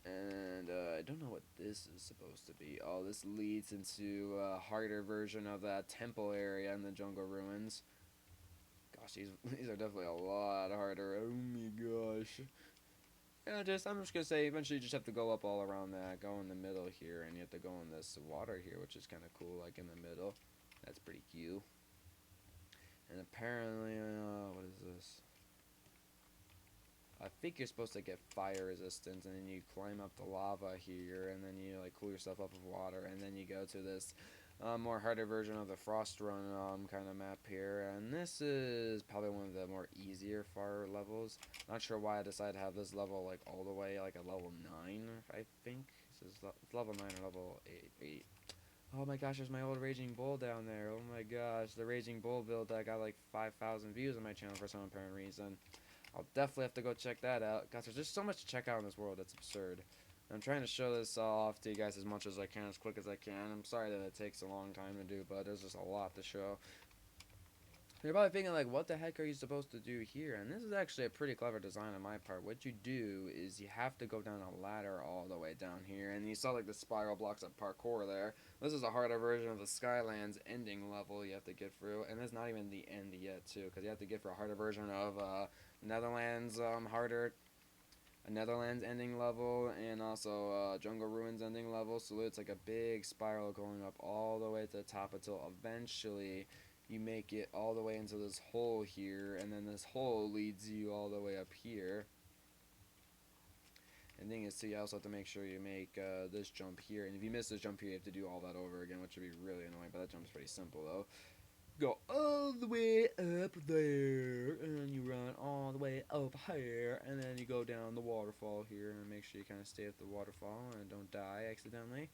And I don't know what this is supposed to be. Oh, this leads into a harder version of that temple area in the jungle ruins. Gosh, these are definitely a lot harder. Oh my gosh. Yeah, I'm just gonna say, eventually you just have to go up all around that, go in the middle here, and you have to go in this water here, which is kind of cool, like in the middle. That's pretty cute. And apparently, what is this? I think you're supposed to get fire resistance, and then you climb up the lava here, and then you like cool yourself up with water, and then you go to this more harder version of the Frost Run kind of map here. And this is probably one of the more easier fire levels. Not sure why I decided to have this level like all the way like a level 9, I think. This is level 9 or level 8. Oh my gosh, there's my old Raging Bull down there. Oh my gosh, the Raging Bull build that got like 5,000 views on my channel for some apparent reason. I'll definitely have to go check that out. Gosh, there's just so much to check out in this world. It's absurd. I'm trying to show this off to you guys as much as I can, as quick as I can. I'm sorry that it takes a long time to do, but there's just a lot to show. You're probably thinking, like, what the heck are you supposed to do here? And this is actually a pretty clever design on my part. What you do is you have to go down a ladder all the way down here. And you saw, like, the spiral blocks of parkour there. This is a harder version of the Skylands ending level you have to get through. And it's not even the end yet, too, because you have to get for a harder version of Netherlands harder. A Netherlands ending level, and also Jungle Ruins ending level. So it's like a big spiral going up all the way to the top until eventually you make it all the way into this hole here, and then this hole leads you all the way up here. And the thing is, too, you also have to make sure you make this jump here, and if you miss this jump here, you have to do all that over again, which would be really annoying, but that jump's pretty simple, though. Go all the way up there, and you run all the way up here, and then you go down the waterfall here, and make sure you kind of stay at the waterfall and don't die accidentally.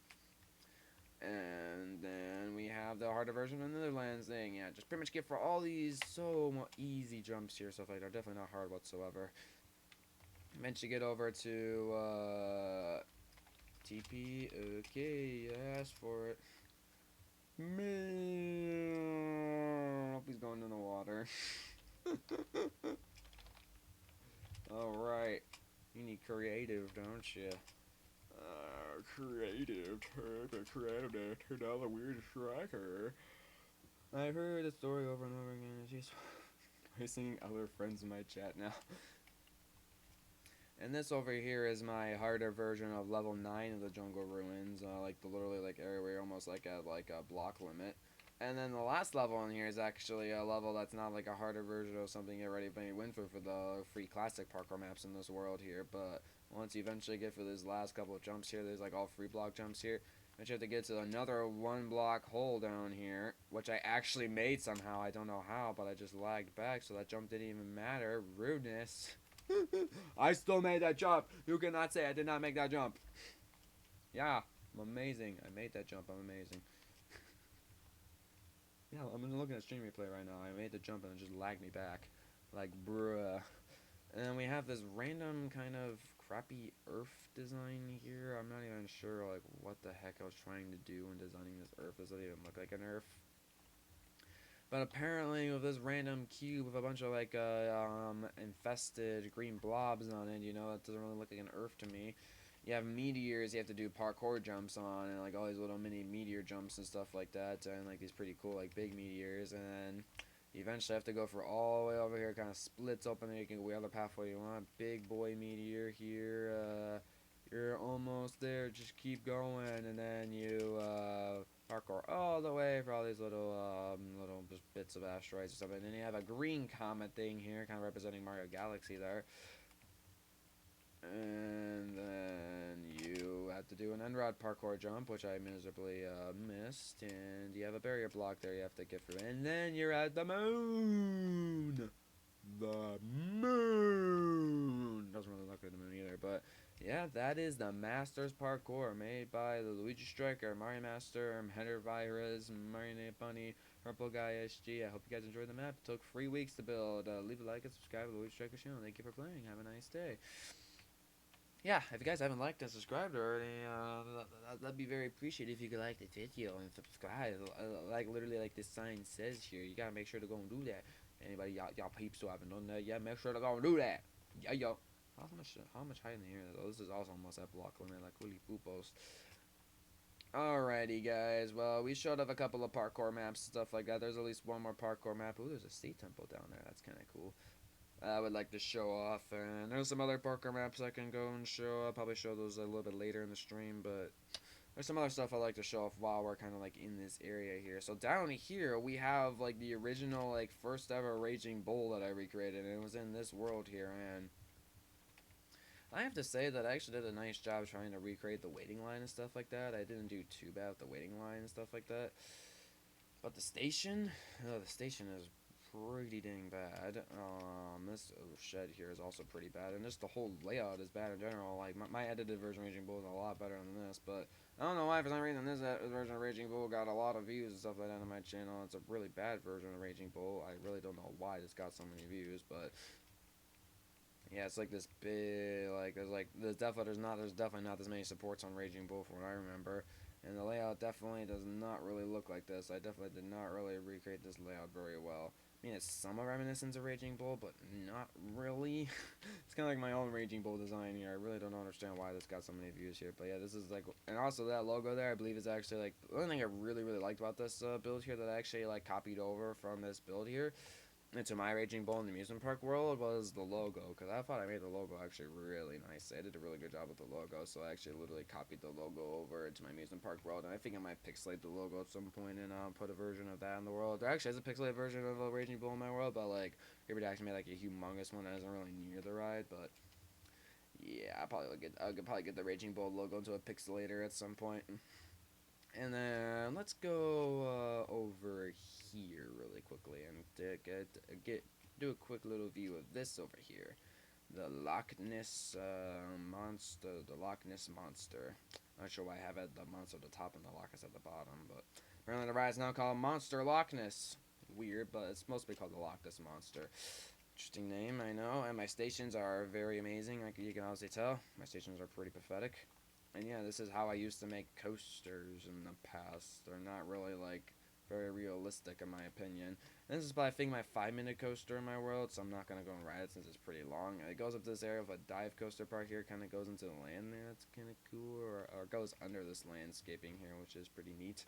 And then we have the harder version of the Netherlands thing. Yeah, just pretty much get for all these so easy jumps here, stuff like that. Definitely not hard whatsoever. Eventually get over to TP. Okay, ask for it. Man, hope he's going in the water. Alright. You need creative, don't you? Creative, $2 weird striker. I've heard the story over and over again. Jeez. I'm singing other friends in my chat now. And this over here is my harder version of level 9 of the Jungle Ruins. Like the literally like area where you're almost like at like a block limit. And then the last level in here is actually a level that's not like a harder version of something you already went for the free classic parkour maps in this world here. But once you eventually get for these last couple of jumps here, there's like all free block jumps here. But you have to get to another 1 block hole down here, which I actually made somehow. I don't know how, but I just lagged back, so that jump didn't even matter. Rudeness. I still made that jump. You cannot say I did not make that jump. Yeah, I'm amazing. I made that jump. I'm amazing. Yeah, I'm looking at stream replay right now. I made the jump and it just lagged me back. Like, bruh. And then we have this random kind of crappy earth design here. I'm not even sure, like, what the heck I was trying to do when designing this earth. Does it even look like an earth? But apparently with this random cube with a bunch of, like, infested green blobs on it, you know, that doesn't really look like an earth to me. You have meteors you have to do parkour jumps on, and like all these little mini meteor jumps and stuff like that, and like these pretty cool like big meteors, and then you eventually have to go for all the way over here, kind of splits open there, you can go the other pathway you want. Big boy meteor here, you're almost there, just keep going, and then you parkour all the way for all these little just bits of asteroids or something. And then you have a green comet thing here, kind of representing Mario Galaxy there. And then you have to do an end rod parkour jump, which I miserably missed. And you have a barrier block there you have to get through. And then you're at the moon! The moon! Doesn't really look like the moon either, but yeah, that is the Masters parkour made by the Luigi Striker, Mario Master, Header Virus, Marionette Bunny, Purple Guy SG. I hope you guys enjoyed the map. It took 3 weeks to build. Leave a like and subscribe to the Luigi Striker channel. Thank you for playing. Have a nice day. Yeah, if you guys haven't liked and subscribed already, that'd be very appreciated if you could like the video and subscribe. Like literally, like this sign says here, you gotta make sure to go and do that. Anybody y'all peeps who haven't done that yet, make sure to go and do that. Yeah, yo. How much higher in the air though? This is also almost at block limit, like really poopos. Alrighty, guys. Well, we showed off a couple of parkour maps and stuff like that. There's at least one more parkour map. Ooh, there's a sea temple down there. That's kind of cool. I would like to show off, and there's some other parkour maps I can go and show. I'll probably show those a little bit later in the stream, but there's some other stuff I like to show off while we're kind of like in this area here. So down here we have like the original like first ever Raging Bull that I recreated, and it was in this world here. And I have to say that I actually did a nice job trying to recreate the waiting line and stuff like that. I didn't do too bad with the waiting line and stuff like that. But the station is pretty dang bad. This shed here is also pretty bad, and just the whole layout is bad in general. Like my edited version of Raging Bull is a lot better than this, but I don't know why for some reason this version of Raging Bull got a lot of views and stuff like that on my channel. It's a really bad version of Raging Bull. I really don't know why this got so many views, but yeah, it's like this big, like there's definitely not this many supports on Raging Bull from what I remember. And the layout definitely does not really look like this. I definitely did not really recreate this layout very well. I mean, it's some reminiscence of Raging Bull, but not really. It's kind of like my own Raging Bull design here. I really don't understand why this got so many views here. But yeah, this is like, and also that logo there, I believe is actually like, the only thing I really liked about this build here that I actually like copied over from this build here into my Raging Bull in the amusement park world was the logo, because I thought I made the logo actually really nice. I did a really good job with the logo, so I actually literally copied the logo over into my amusement park world, and I think I might pixelate the logo at some point and put a version of that in the world. There actually is a pixelated version of a Raging Bull in my world, but like, if it actually made like a humongous one that isn't really near the ride, but yeah, I could probably get the Raging Bull logo into a pixelator at some point. And then let's go over here really quickly and do a quick little view of this over here, the Loch Ness monster. The Loch Ness monster. Not sure why I have the monster at the top and the Loch Ness at the bottom, but apparently the ride's now called Monster Loch Ness. Weird, but it's supposed to be called the Loch Ness monster. Interesting name, I know. And my stations are very amazing. Like you can honestly tell, my stations are pretty pathetic. And yeah, this is how I used to make coasters in the past. They're not really, like, very realistic in my opinion. And this is probably, I think, my 5-minute coaster in my world, so I'm not going to go and ride it since it's pretty long. It goes up to this area of a dive coaster part here, kind of goes into the land there. That's kind of cool. Or goes under this landscaping here, which is pretty neat.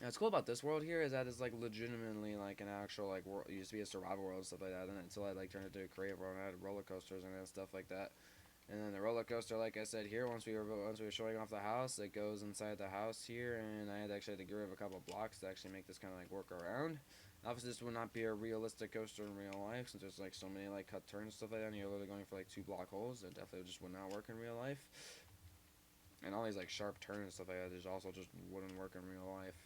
Now, what's cool about this world here is that it's, like, legitimately, like, an actual, like, world. It used to be a survival world and stuff like that, and until I, like, turned it into a creative world and I had roller coasters and stuff like that. And then the roller coaster, like I said here, once we were showing off the house, it goes inside the house here, and I had actually to get rid of a couple blocks to actually make this kind of like work around. Obviously, this would not be a realistic coaster in real life, since there's like so many like cut turns and stuff like that, and you're literally going for like 2 block holes. It definitely just would not work in real life. And all these like sharp turns and stuff like that, just also just wouldn't work in real life.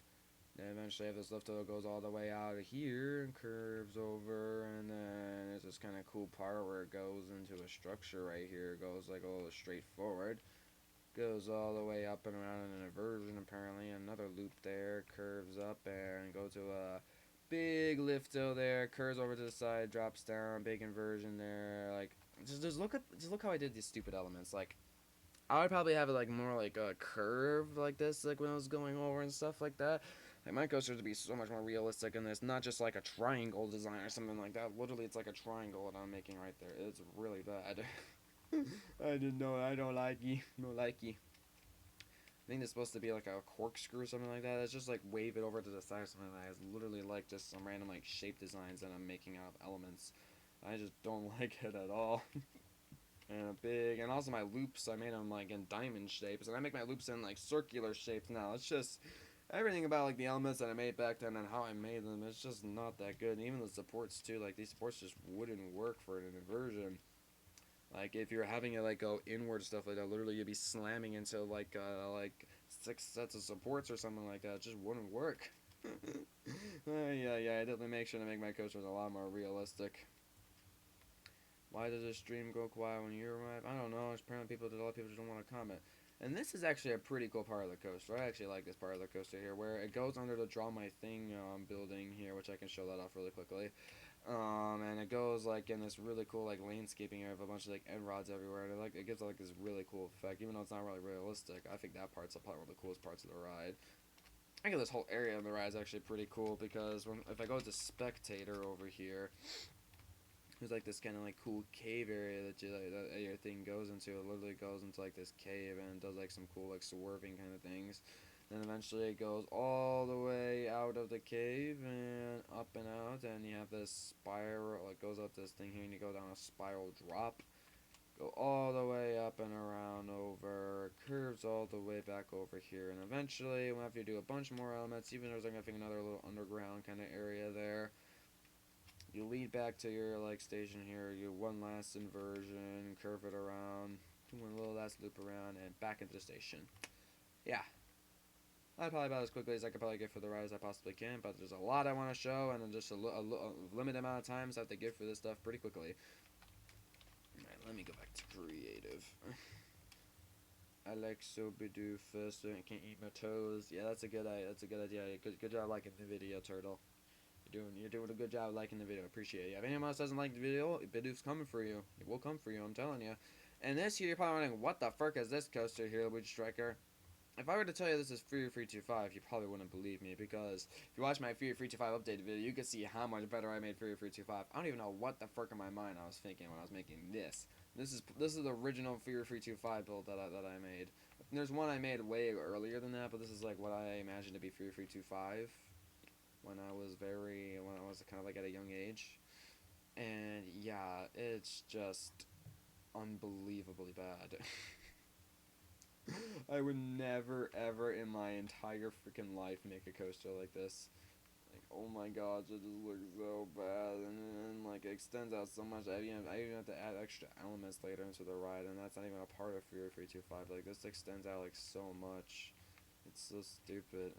Then eventually, if this lift hill goes all the way out of here and curves over, and then there's this kind of cool part where it goes into a structure right here. It goes like a little straight forward, goes all the way up and around in an inversion apparently. Another loop there, curves up and go to a big lift hill there, curves over to the side, drops down, big inversion there. Like just look how I did these stupid elements. Like I would probably have it like more like a curve like this, like when I was going over and stuff like that. Like my coasters would be so much more realistic in this, not just like a triangle design or something like that. Literally, it's like a triangle that I'm making right there. It's really bad. I didn't know. I don't like you. No likey. I think it's supposed to be like a corkscrew or something like that. It's just like wave it over to the side or something like that. It's literally like just some random like shape designs that I'm making out of elements. I just don't like it at all. And also my loops, I made them like in diamond shapes, and I make my loops in like circular shapes now. It's just everything about like the elements that I made back then and how I made them, it's just not that good. And even the supports too, like these supports just wouldn't work for an inversion. Like if you're having it like go inward stuff like that, literally you'd be slamming into like 6 sets of supports or something like that. It just wouldn't work. Yeah, I definitely make sure to make my coasters a lot more realistic. Why does the stream go quiet when you arrive? I don't know. Apparently a lot of people just don't want to comment. And this is actually a pretty cool part of the coaster. I actually like this part of the coaster here, where it goes under the Draw My Thing building here, which I can show that off really quickly. And it goes like in this really cool like landscaping area of a bunch of like end rods everywhere, and it gives like this really cool effect, even though it's not really realistic. I think that part's probably one of the coolest parts of the ride. I think this whole area of the ride is actually pretty cool, because if I go to Spectator over here, there's like this kind of like cool cave area that your thing goes into. It literally goes into like this cave and does like some cool like swerving kind of things. Then eventually it goes all the way out of the cave and up and out, and you have this spiral. It goes up this thing here, and you go down a spiral drop. Go all the way up and around over, curves all the way back over here, and eventually we'll have to do a bunch more elements. Even there's like I think another little underground kind of area there. You lead back to your like station here, you one last inversion, curve it around, do one little last loop around, and back into the station. Yeah. probably about as quickly as I could probably get for the ride as I possibly can, but there's a lot I want to show, and then just a limited amount of time, so I have to get for this stuff pretty quickly. Alright, let me go back to creative. I like Sobidoo first so I can't eat my toes. Yeah, that's a good idea. Good job liking the video, Turtle. You're doing a good job liking the video. Appreciate it. If anyone else doesn't like the video, Bidoo's coming for you. It will come for you, I'm telling you. And this here, you're probably wondering, what the frick is this coaster here, Luigi Striker? If I were to tell you this is Fury 325, you probably wouldn't believe me, because if you watch my Fury 325 updated video, you can see how much better I made Fury 325. I don't even know what the frick in my mind I was thinking when I was making this. This is the original Fury 325 build that I made. There's one I made way earlier than that, but this is like what I imagined to be Fury 325 when I was kind of like at a young age. And yeah, it's just unbelievably bad. I would never ever in my entire freaking life make a coaster like this. Like, oh my god, it just looks so bad, and then like it extends out so much. I even have to add extra elements later into the ride, and that's not even a part of Fury 325. Like, this extends out like so much. It's so stupid.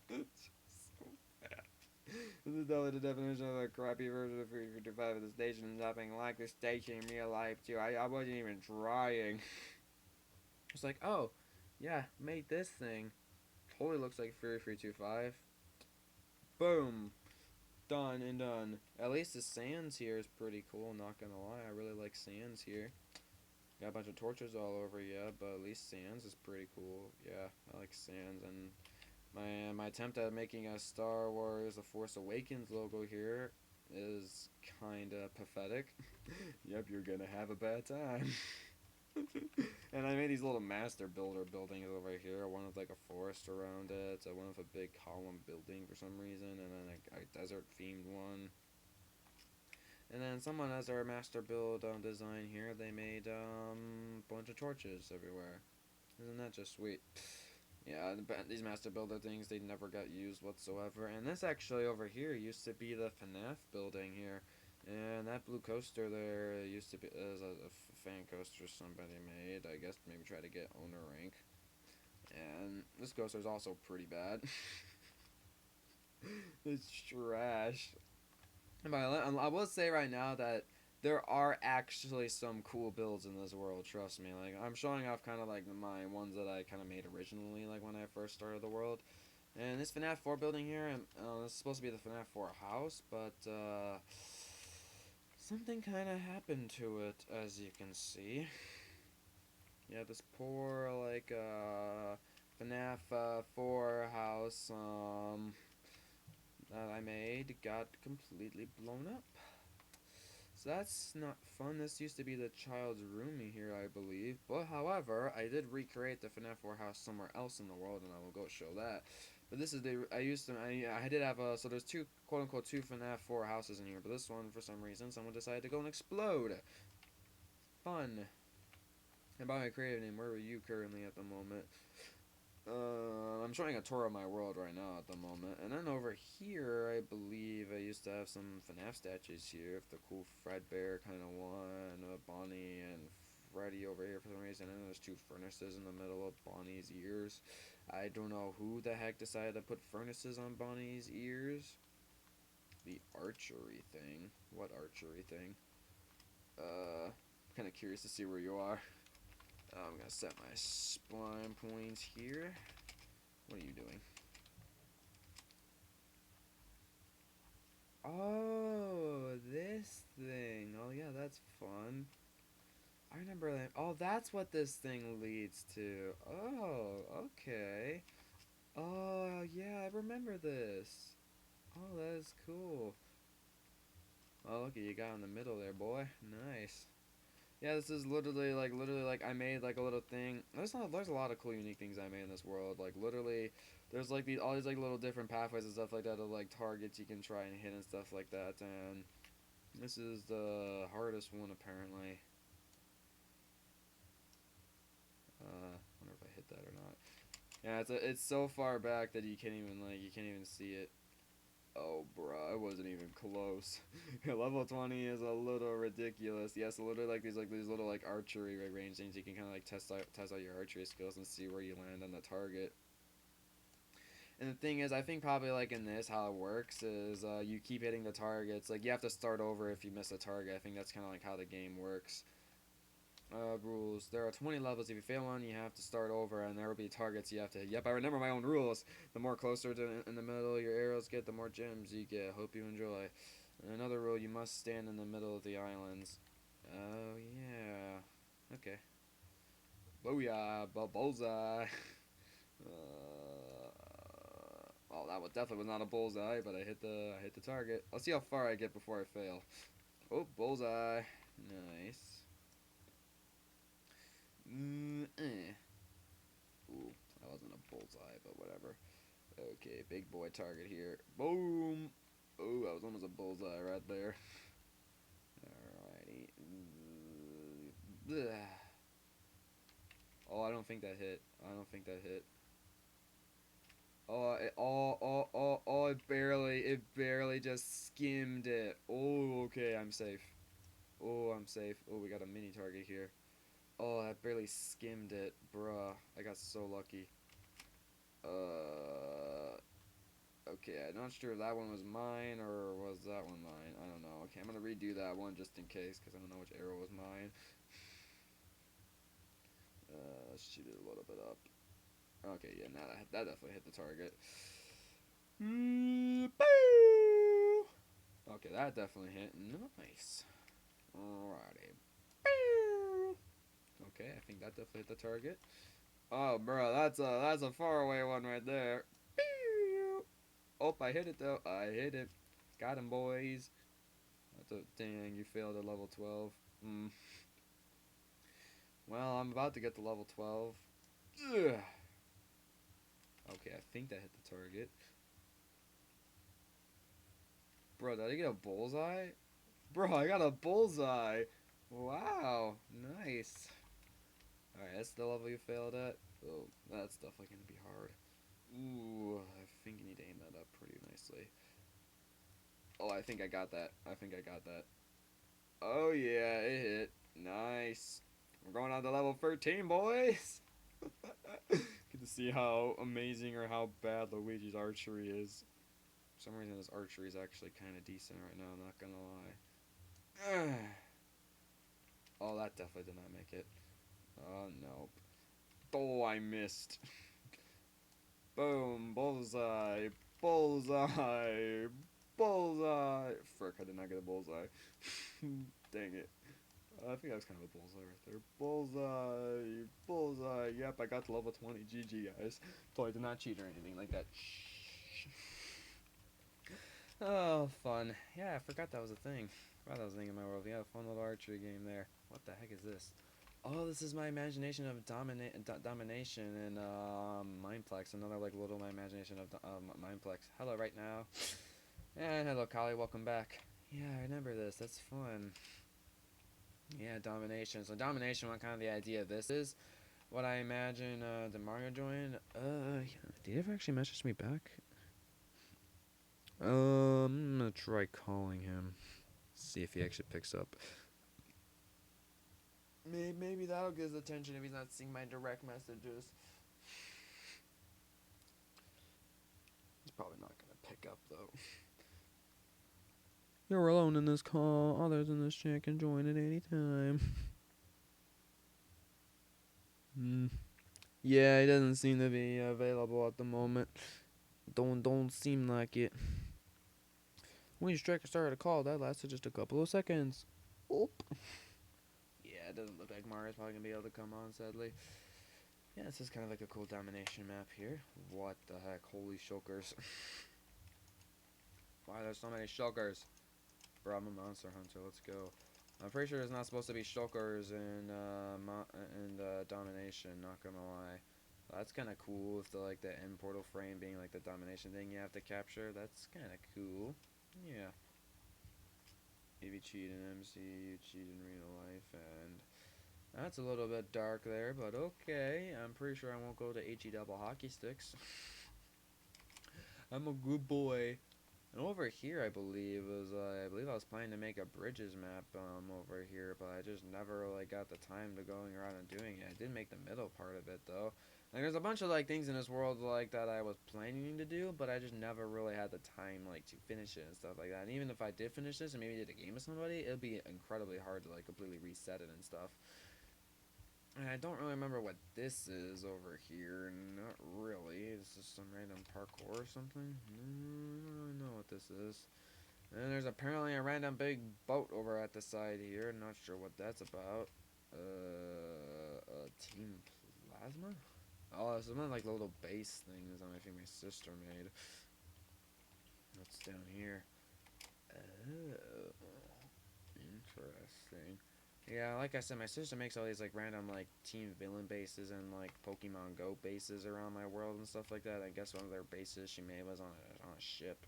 It's so bad. This is totally the definition of a crappy version of Fury 325 of the station and nothing like the station in real life too. I wasn't even trying. It's like, oh, yeah, made this thing. Totally looks like Fury 325. Boom. Done and done. At least the sands here is pretty cool, not gonna lie. I really like sands here. Got a bunch of torches all over, yeah, but at least sands is pretty cool. Yeah, I like sands. And my attempt at making a Star Wars The Force Awakens logo here is kinda pathetic. Yep, you're gonna have a bad time. And I made these little master builder buildings over here, one with like a forest around it, one with a big column building for some reason, and then a desert themed one. And then someone has their master build design here. They made a bunch of torches everywhere. Isn't that just sweet? Yeah, these master builder things, they never got used whatsoever. And this actually over here used to be the FNAF building here. And that blue coaster there used to be as a fan coaster somebody made. I guess maybe try to get owner rank. And this coaster is also pretty bad. It's trash. But I will say right now that there are actually some cool builds in this world, trust me. Like, I'm showing off kind of like my ones that I kind of made originally, like when I first started the world. And this FNAF 4 building here, this is supposed to be the FNAF 4 house, but something kind of happened to it, as you can see. Yeah, this poor, like, FNAF 4 house, that I made got completely blown up. So that's not fun. This used to be the child's room here, I believe. But, however, I did recreate the FNAF 4 house somewhere else in the world, and I will go show that. But this is I did have so there's two, quote-unquote, two FNAF 4 houses in here. But this one, for some reason, someone decided to go and explode. Fun. And by my creative name, where are you currently at the moment? I'm showing a tour of my world right now at the moment. And then over here, I believe I used to have some FNAF statues here. The cool Fredbear kind of one, Bonnie and Freddy over here for some reason. And then there's two furnaces in the middle of Bonnie's ears. I don't know who the heck decided to put furnaces on Bonnie's ears. The archery thing. What archery thing? Kind of curious to see where you are. I'm gonna set my spline points here. What are you doing? Oh, this thing. Oh yeah, that's fun. I remember that. Oh, that's what this thing leads to. Oh, okay. Oh, yeah, I remember this. Oh, that is cool. Oh, look at you got in the middle there, boy. Nice. Yeah, this is literally like I made like a little thing. There's a lot of cool unique things I made in this world. Like literally, there's like all these like little different pathways and stuff like that of like targets you can try and hit and stuff like that. And this is the hardest one apparently. Wonder if I hit that or not. Yeah, it's so far back that you can't even see it. Oh, bruh, I wasn't even close. Level 20 is a little ridiculous. Yes, literally like these little like archery range things. You can kind of like test out your archery skills and see where you land on the target. And the thing is, I think probably like in this, how it works is you keep hitting the targets. Like you have to start over if you miss a target. I think that's kind of like how the game works. Rules. There are 20 levels. If you fail one, you have to start over, and there will be targets you have to hit. Yep, I remember my own rules. The more closer to in the middle your arrows get, the more gems you get. Hope you enjoy. And another rule, you must stand in the middle of the islands. Oh, yeah. Okay. Booyah, bullseye. Oh, that was definitely not a bullseye, but I hit the target. Let's see how far I get before I fail. Oh, bullseye. Nice. Ooh, that wasn't a bullseye, but whatever. Okay, big boy target here. Boom! Oh, that was almost a bullseye right there. Alrighty. Oh, I don't think that hit. I don't think that hit. Oh, it barely just skimmed it. Oh, okay, I'm safe. Oh, I'm safe. Oh, we got a mini target here. Oh, that barely skimmed it, bruh. I got so lucky. Okay, I'm not sure if that one was mine or was that one mine. I don't know. Okay, I'm gonna redo that one just in case, because I don't know which arrow was mine. Let's shoot it a little bit up. Okay, yeah, now that definitely hit the target. Okay, that definitely hit. Nice. Alrighty. Okay, I think that definitely hit the target. Oh, bro, that's a faraway one right there. Oh, I hit it though. I hit it. Got him, boys. That's a dang. You failed at level 12. Well, I'm about to get to level 12. Ugh. Okay, I think that hit the target. Bro, did I get a bullseye? Bro, I got a bullseye. Wow, nice. Alright, that's the level you failed at. Oh, that's definitely gonna be hard. Ooh, I think you need to aim that up pretty nicely. Oh, I think I got that. I think I got that. Oh, yeah, it hit. Nice. We're going on to level 13, boys. Good to see how amazing or how bad Luigi's archery is. For some reason, his archery is actually kind of decent right now, I'm not gonna lie. Oh, that definitely did not make it. Oh, nope. Oh, I missed. Boom, bullseye, bullseye, bullseye. Frick, I did not get a bullseye. Dang it. I think that was kind of a bullseye right there. Bullseye, bullseye. Yep, I got to level 20. GG, guys. Totally did not cheat or anything like that. Oh, fun. Yeah, I forgot that was a thing. Forgot that was a thing in my world. Yeah, fun little archery game there. What the heck is this? Oh, this is my imagination of domination and Mindplex. Another like little my imagination of Mindplex. Hello, right now. And hello, Kali. Welcome back. Yeah, I remember this. That's fun. Yeah, domination. So domination, what kind of the idea of this is, what I imagine did Mario join? Did he ever actually message me back? I'm gonna try calling him. See if he actually picks up. Maybe that'll get his attention if he's not seeing my direct messages. He's probably not gonna pick up though. You're alone in this call. Others in this chat can join at any time. Yeah, he doesn't seem to be available at the moment. Don't seem like it. When you striker started a call, that lasted just a couple of seconds. Oop. Yeah, it doesn't look like Mario's probably gonna be able to come on, sadly. Yeah, this is kind of like a cool domination map here. What the heck? Holy shulkers. Why are there so many shulkers? Bro, I'm a monster hunter. Let's go. I'm pretty sure there's not supposed to be shulkers in domination. Not gonna lie. That's kind of cool. With the like the end portal frame being like the domination thing you have to capture. That's kind of cool. Yeah. If you cheat in MC, you cheat in real life, and that's a little bit dark there, but okay. I'm pretty sure I won't go to HE double hockey sticks. I'm a good boy. And over here, I believe I was planning to make a bridges map over here, but I just never really got the time to going around and doing it. I did make the middle part of it though. Like there's a bunch of like things in this world like that I was planning to do, but I just never really had the time like to finish it and stuff like that. And even if I did finish this and maybe did a game with somebody, it'd be incredibly hard to like completely reset it and stuff. And I don't really remember what this is over here. Not really. Is this some random parkour or something? No, I don't really know what this is. And there's apparently a random big boat over at the side here. Not sure what that's about. Team Plasma? Oh, it's something like the little base things that I think my sister made. What's down here? Oh, interesting. Yeah, like I said, my sister makes all these like random like team villain bases and like Pokemon Go bases around my world and stuff like that. I guess one of their bases she made was on a ship.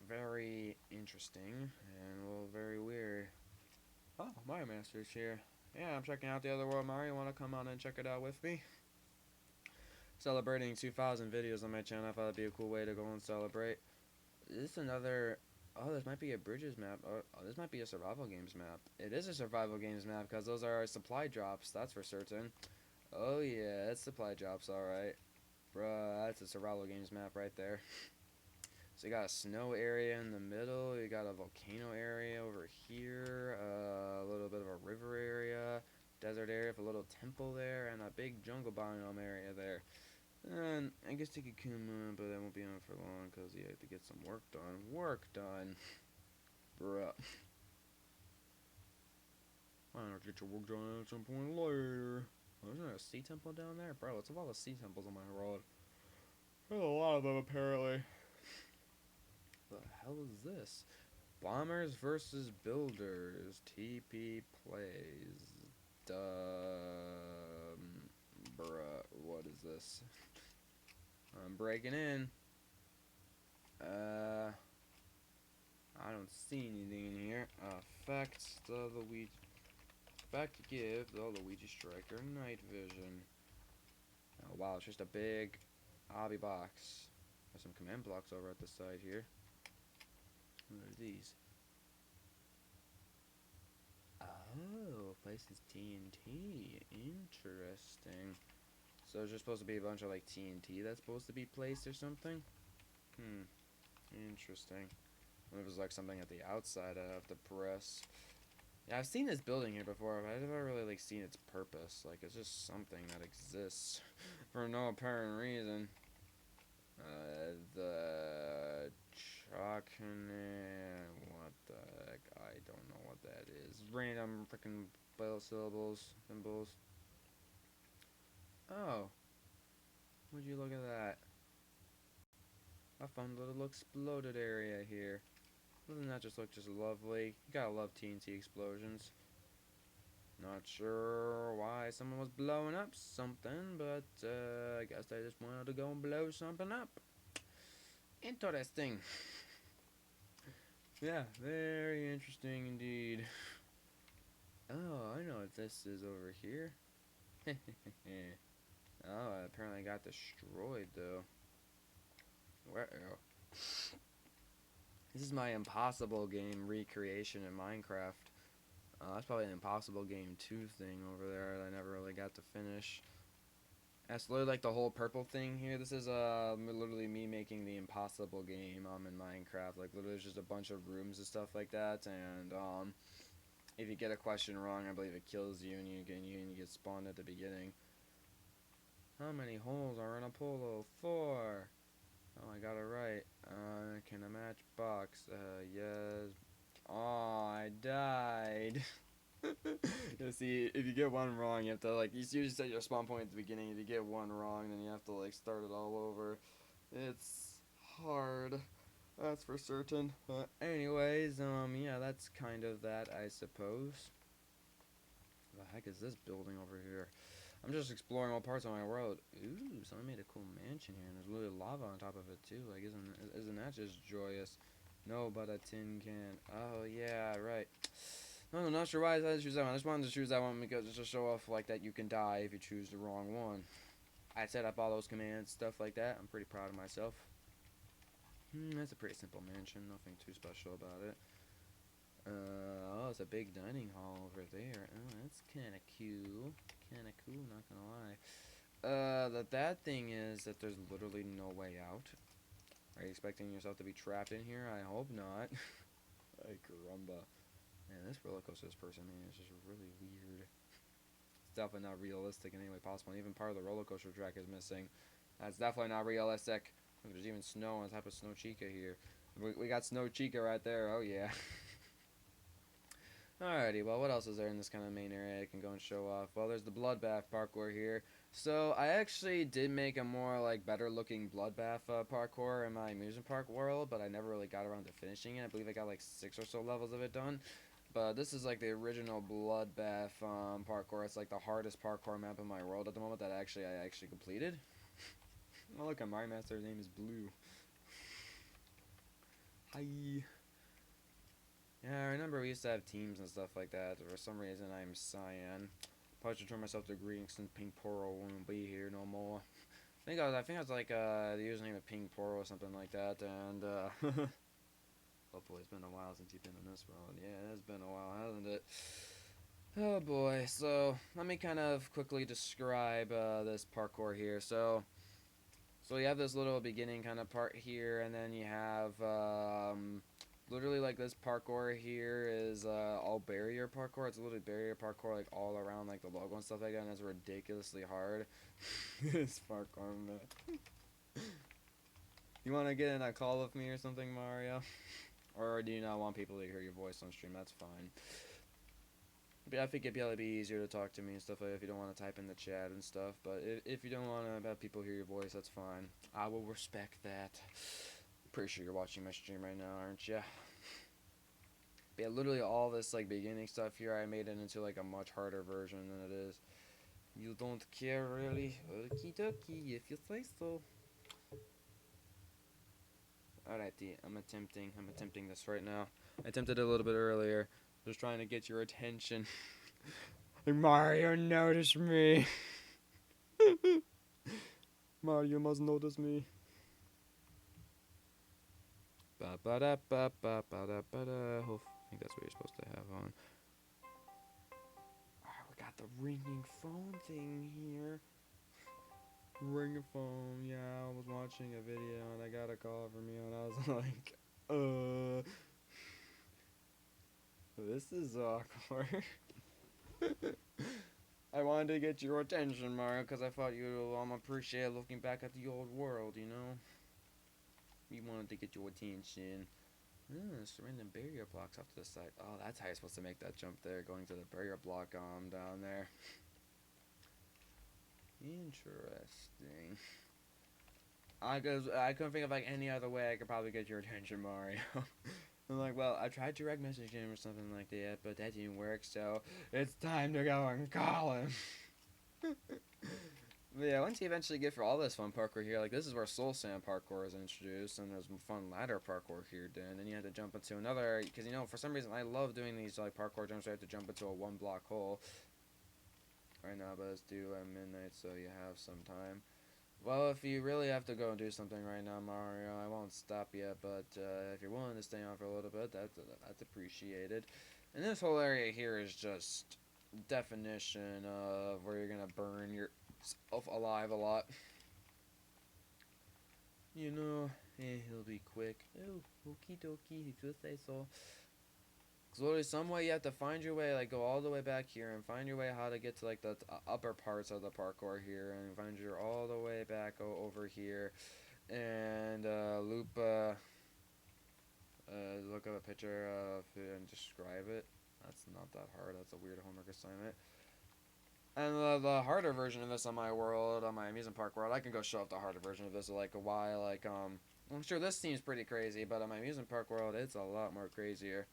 Very interesting and well, very weird. Oh, Mario Master's here. Yeah, I'm checking out the other world, Mario. Want to come on and check it out with me? Celebrating 2,000 videos on my channel. I thought it'd be a cool way to go and celebrate. Is this another? Oh, this might be a bridges map. Oh, this might be a survival games map. It is a survival games map because those are supply drops. That's for certain. Oh yeah, it's supply drops. All right, bruh. That's a survival games map right there. So you got a snow area in the middle. You got a volcano area over here. A little bit of a river area, desert area with a little temple there, and a big jungle biome area there. And I guess they could come on, but I won't be on for long because you have to get some work done. Work done. Bruh. Why not get your work done at some point later? Oh, isn't there a sea temple down there? Bro, what's with all the sea temples on my road? There's a lot of them, apparently. The hell is this? Bombers versus Builders. TP plays. Bruh, what is this? I'm breaking in. I don't see anything in here. Effects the Luigi. Effect give the Luigi Striker night vision. Oh wow, it's just a big hobby box. There's some command blocks over at the side here. What are these? Oh, places TNT. Interesting. So there's just supposed to be a bunch of like TNT that's supposed to be placed or something? Interesting. What if it was like something at the outside I have to press? Yeah, I've seen this building here before, but I've never really like seen its purpose. Like it's just something that exists for no apparent reason. The Chakane, what the heck? I don't know what that is. Random freaking symbols. Oh, would you look at that? A fun little exploded area here. Doesn't that just look just lovely? You gotta love TNT explosions. Not sure why someone was blowing up something, but I guess they just wanted to go and blow something up. Interesting. Yeah, very interesting indeed. Oh, I know what this is over here. Oh, it apparently got destroyed though. Where? This is my impossible game recreation in Minecraft. That's probably an impossible game 2 thing over there that I never really got to finish. That's literally like the whole purple thing here. This is literally me making the impossible game in Minecraft. Like literally just a bunch of rooms and stuff like that. And if you get a question wrong, I believe it kills you and you get spawned at the beginning. How many holes are in a polo? 4. Oh, I got it right. Can a match box? Yes. Oh, I died. You see, if you get one wrong, you have to like, you usually set your spawn point at the beginning. If you get one wrong, then you have to like start it all over. It's hard, that's for certain. Anyways, yeah, that's kind of that, I suppose. What the heck is this building over here? I'm just exploring all parts of my world. Ooh, someone made a cool mansion here, and there's literally lava on top of it too. Like, isn't that just joyous? No, but a tin can. Oh yeah, right. No, I'm not sure why I decided to choose that one. I just wanted to choose that one because it's just show off like that you can die if you choose the wrong one. I set up all those commands, stuff like that. I'm pretty proud of myself. That's a pretty simple mansion, nothing too special about it. Oh, it's a big dining hall over there. Oh, that's kind of cool. Kind of cool, not gonna lie. The bad thing is that there's literally no way out. Are you expecting yourself to be trapped in here? I hope not. Ay, caramba. Man, this roller coaster this person made is just really weird. It's definitely not realistic in any way possible. And even part of the roller coaster track is missing. That's definitely not realistic. Look, there's even snow on top of Snow Chica here. We got Snow Chica right there. Oh, yeah. Alrighty, well, what else is there in this kind of main area I can go and show off? Well, there's the bloodbath parkour here. So, I actually did make a more, like, better-looking bloodbath parkour in my amusement park world, but I never really got around to finishing it. I believe I got, like, 6 or so levels of it done. But this is, like, the original bloodbath parkour. It's, like, the hardest parkour map in my world at the moment that I actually completed. Oh, look, at Mario Master's name is Blue. Hi. Yeah, I remember we used to have teams and stuff like that. For some reason, I'm Cyan. Probably should turn myself to green since Pink Poro won't be here no more. I think I was like the username of Pink Poro or something like that. And oh boy, it's been a while since you've been in this world. Yeah, it's been a while, hasn't it? Oh boy. So let me kind of quickly describe this parkour here. So you have this little beginning kind of part here, and then you have literally like this parkour here is all barrier parkour. It's literally barrier parkour like all around like the logo and stuff like that, and it's ridiculously hard. This parkour, man. You want to get in a call with me or something, Mario? Or do you not want people to hear your voice on stream? That's fine. But I think it'd be easier to talk to me and stuff like that if you don't want to type in the chat and stuff. But if you don't want to have people hear your voice, that's fine. I will respect that. Pretty sure you're watching my stream right now, aren't ya? But yeah, literally all this like beginning stuff here, I made it into like a much harder version than it is. You don't care really? Okie dokie, if you say so. Alrighty, I'm attempting this right now. I attempted it a little bit earlier. Just trying to get your attention. Mario, notice me. Mario must notice me. Ba ba da ba ba ba da ba da. I think that's what you're supposed to have on. Alright, we got the ringing phone thing here. Ringing phone, yeah, I was watching a video and I got a call from you and I was like, this is awkward. I wanted to get your attention, Mario, because I thought you'd appreciate looking back at the old world, you know? We wanted to get your attention. Surrounding barrier blocks off to the side. Oh, that's how you're supposed to make that jump there, going to the barrier block down there. Interesting. I couldn't think of like any other way I could probably get your attention, Mario. I'm like, well, I tried direct messaging him or something like that, but that didn't work, so it's time to go and call him. But yeah, once you eventually get through all this fun parkour here, like this is where Soul Sand parkour is introduced, and there's fun ladder parkour here, then you have to jump into another, because you know, for some reason I love doing these like parkour jumps where I have to jump into a 1-block hole. Right now, but it's due at midnight, so you have some time. Well, if you really have to go and do something right now, Mario, I won't stop you, but if you're willing to stay on for a little bit, that's appreciated. And this whole area here is just definition of where you're gonna burn yourself alive a lot. You know, it'll be quick. Oh, okie dokie, if you say so. Cause literally some way you have to find your way, like go all the way back here and find your way how to get to like the upper parts of the parkour here and find your all the way back over here and loop look up a picture of it and describe it. That's not that hard. That's a weird homework assignment. And the harder version of this on my world, on my amusement park world, I can go show off the harder version of this like a while. Like I'm sure this seems pretty crazy, but on my amusement park world, it's a lot more crazier.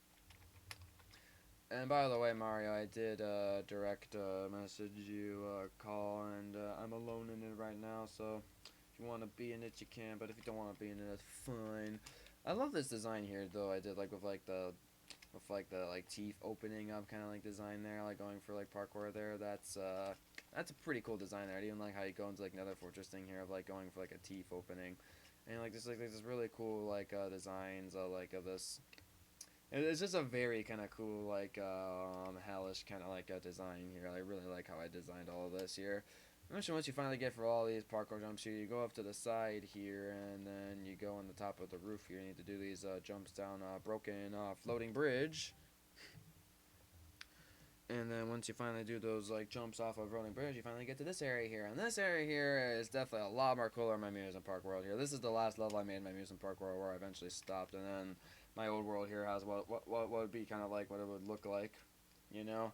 And by the way, Mario, I did direct message you call, and I'm alone in it right now, so if you want to be in it, you can, but if you don't want to be in it, that's fine. I love this design here, though. I did, like, with the teeth opening up kind of, like, design there, like, going for, like, parkour there. That's a pretty cool design there. I even like how you go into, like, another fortress thing here of, like, going for, like, a teeth opening. And like there's this really cool designs of this. It's just a very kind of cool hellish kind of design here. I really like how I designed all of this here. Eventually, once you finally get for all these parkour jumps here, you go up to the side here, and then you go on the top of the roof here. You need to do these jumps down a broken floating bridge. And then once you finally do those jumps off of rolling bridge, you finally get to this area here. And this area here is definitely a lot more cooler in my amusement park world here. This is the last level I made in my amusement park world where I eventually stopped. And then my old world here has what would be kind of like what it would look like, you know.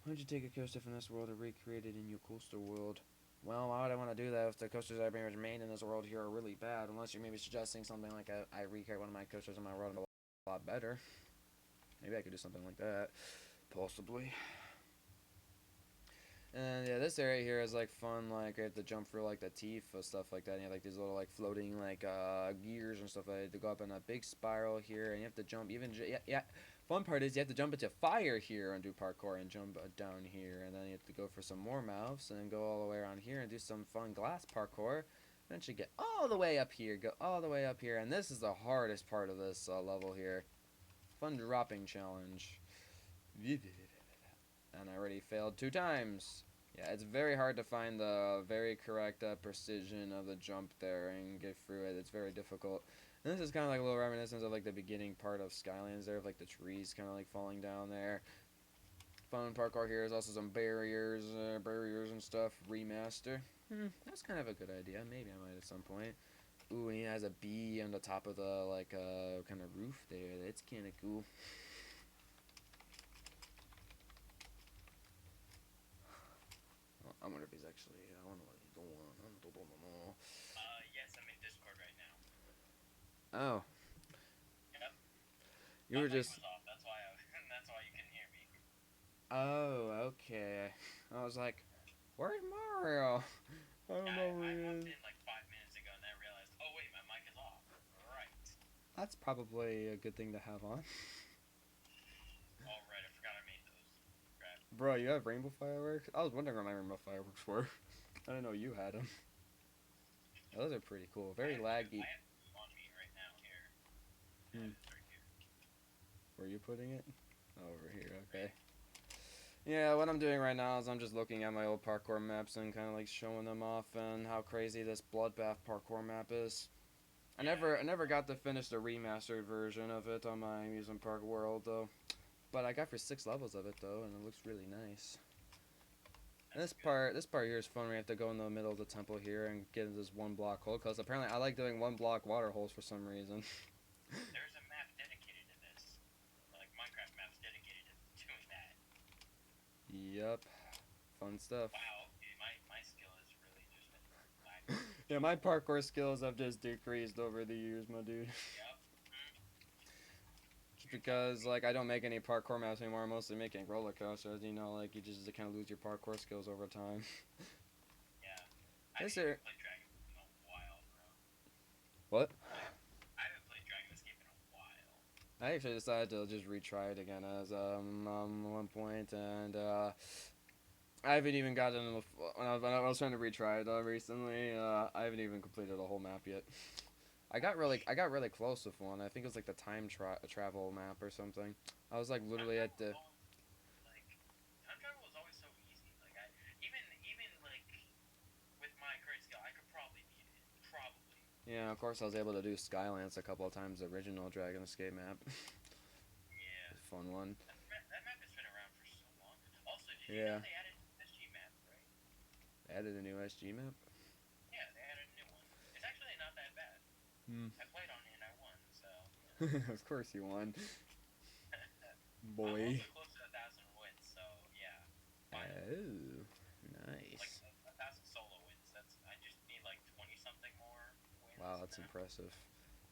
Why don't you take a coaster from this world and recreate it in your coaster world? Well, why would I want to do that if the coasters that I've made in this world here are really bad? Unless you're maybe suggesting something like I recreate one of my coasters in my world a lot better. Maybe I could do something like that. Possibly. And yeah, this area here is fun. You have to jump through the teeth or stuff like that. And you have these little floating gears and stuff like that to go up in a big spiral here, and you have to jump even yeah. Fun part is you have to jump into fire here and do parkour and jump down here, and then you have to go for some more mouths and then go all the way around here and do some fun glass parkour. Eventually get all the way up here, go all the way up here, and this is the hardest part of this level here. Fun dropping challenge. And I already failed 2 times. Yeah, it's very hard to find the very correct precision of the jump there and get through it. It's very difficult. And this is kind of like a little reminiscence of the beginning part of Skylands there, of the trees kind of falling down there. Fun parkour here. There's also some barriers and stuff. Remaster. That's kind of a good idea. Maybe I might at some point. Ooh, and he has a bee on the top of the kind of roof there. That's kind of cool. I wonder if he's actually. I wonder what he's doing. Yes, I'm in Discord right now. Oh. Yep. You were just. Was off. That's why you couldn't hear me. Oh, okay. I was like, where's Mario? I don't know where he is. I in 5 minutes ago and I realized, oh wait, my mic is off. Right. That's probably a good thing to have on. Oh right, I forgot I made those. Crap. Bro, you have rainbow fireworks? I was wondering where my rainbow fireworks were. I didn't know you had them. Those are pretty cool. Very laggy. I have two on me right now here. It's right here. Where are you putting it? Over here, okay. Yeah, what I'm doing right now is I'm just looking at my old parkour maps and kind of showing them off and how crazy this Bloodbath parkour map is. I never got to finish the remastered version of it on my amusement park world though. But I got for 6 levels of it though, and it looks really nice. And this part here is fun. We have to go in the middle of the temple here and get into this 1 block hole, because apparently I like doing 1 block water holes for some reason. There's a map dedicated to this. Minecraft maps dedicated to doing that. Yep. Fun stuff. Wow, okay, my skill is really just lagging. Yeah, my parkour skills have just decreased over the years, my dude. Yep. Just because, I don't make any parkour maps anymore. I'm mostly making roller coasters, you know, you just kind of lose your parkour skills over time. Yeah. I haven't played Dragon in a while, bro. What? I haven't played Dragon Escape in a while. I actually decided to just retry it again as one point, and I haven't even gotten when I was trying to retry it recently. I haven't even completed a whole map yet. I got really close with one. I think it was the time travel map or something. I was literally at the. Time travel was always so easy. Even with my current skill, I could probably beat it. Probably. Yeah, of course I was able to do Skylands a couple of times. The original Dragon Escape map. Yeah. It's a fun one. That map has been around for so long. Also, did you know they added an SG map, right? They added a new SG map? Yeah, they added a new one. It's actually not that bad. I played on it and I won, so. Of course you won. I'm Boy. also close to 1,000 wins, so yeah. Oh, nice. 1,000 solo wins. I just need 20-something more wins. Wow, that's impressive.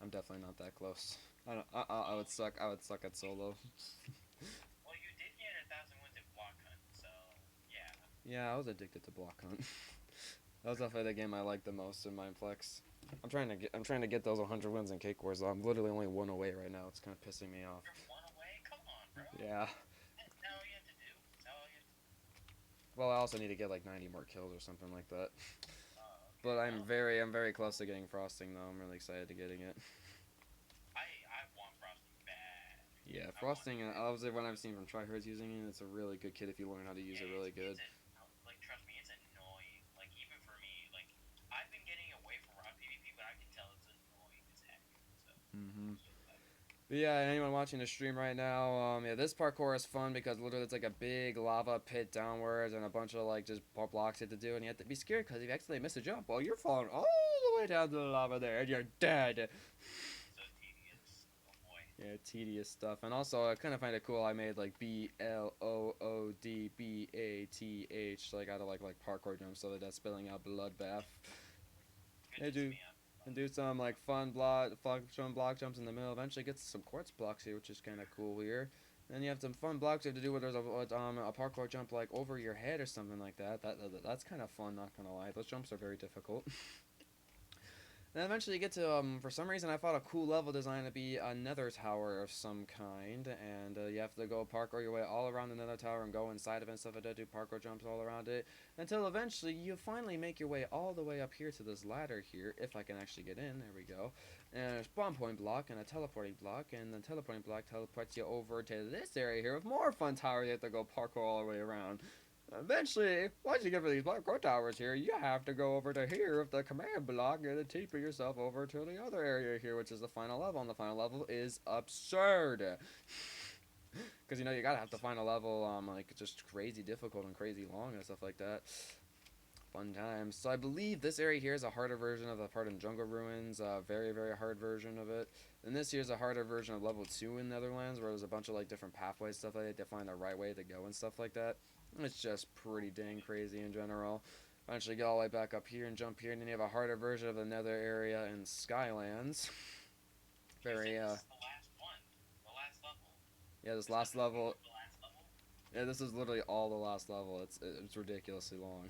I'm definitely not that close. I would suck. I would suck at solo. Well, you did get 1,000 wins at Block Hunt, so yeah. Yeah, I was addicted to Block Hunt. That was definitely the game I liked the most in Mineplex. I'm trying to get those 100 wins in Cake Wars. I'm literally only 1 away right now. It's kind of pissing me off. You're 1 away? Come on, bro. Yeah. That's all you have to do. That's all you have to do. Well, I also need to get 90 more kills or something like that. Oh, But I'm very close to getting frosting though. I'm really excited to getting it. I want frosting bad. Yeah, frosting. Obviously, when I've seen from tryhards using it, it's a really good kit if you learn how to use it really good. Like, trust me, it's annoying. Like, even for me, like, I've been getting away from rock PvP, but I can tell it's annoying as heck. So. But yeah, anyone watching the stream right now, yeah, this parkour is fun because literally it's like a big lava pit downwards and a bunch of like just blocks you have to do, and you have to be scared because if you accidentally miss a jump, well, you're falling all the way down to the lava there and you're dead. So tedious. Oh boy. Yeah, tedious stuff. And also, I kind of find it cool. I made like BLOODBATH like out of like parkour jumps, so that that's spelling out bloodbath. They do. And do some like fun block jumps in the middle. Eventually get some quartz blocks here, which is kind of cool here. Then you have some fun blocks you have to do where there's a parkour jump like over your head or something like that. That's kind of fun, not gonna lie. Those jumps are very difficult. Then eventually you get to, for some reason I thought a cool level design to be a nether tower of some kind, and you have to go parkour your way all around the nether tower and go inside of it and stuff like that, do parkour jumps all around it, until eventually you finally make your way all the way up here to this ladder here, if I can actually get in, there we go, and a spawn point block and a teleporting block, and the teleporting block teleports you over to this area here with more fun towers you have to go parkour all the way around. Eventually, once you get for these parkour towers here, you have to go over to here with the command block and then TP yourself over to the other area here, which is the final level. And the final level is absurd. Because, you know, you gotta have the final level, like, just crazy difficult and crazy long and stuff like that. Fun times. So I believe this area here is a harder version of the part in Jungle Ruins, very hard version of it. And this here is a harder version of level 2 in Netherlands, where there's a bunch of like different pathways, stuff like that, to find the right way to go and stuff like that. It's just pretty dang crazy in general. Eventually get all the way back up here and jump here, and then you have a harder version of the Nether area in Skylands. Very This is the last one. The last level. Yeah, this last level. Yeah, this is literally all the last level. It's ridiculously long.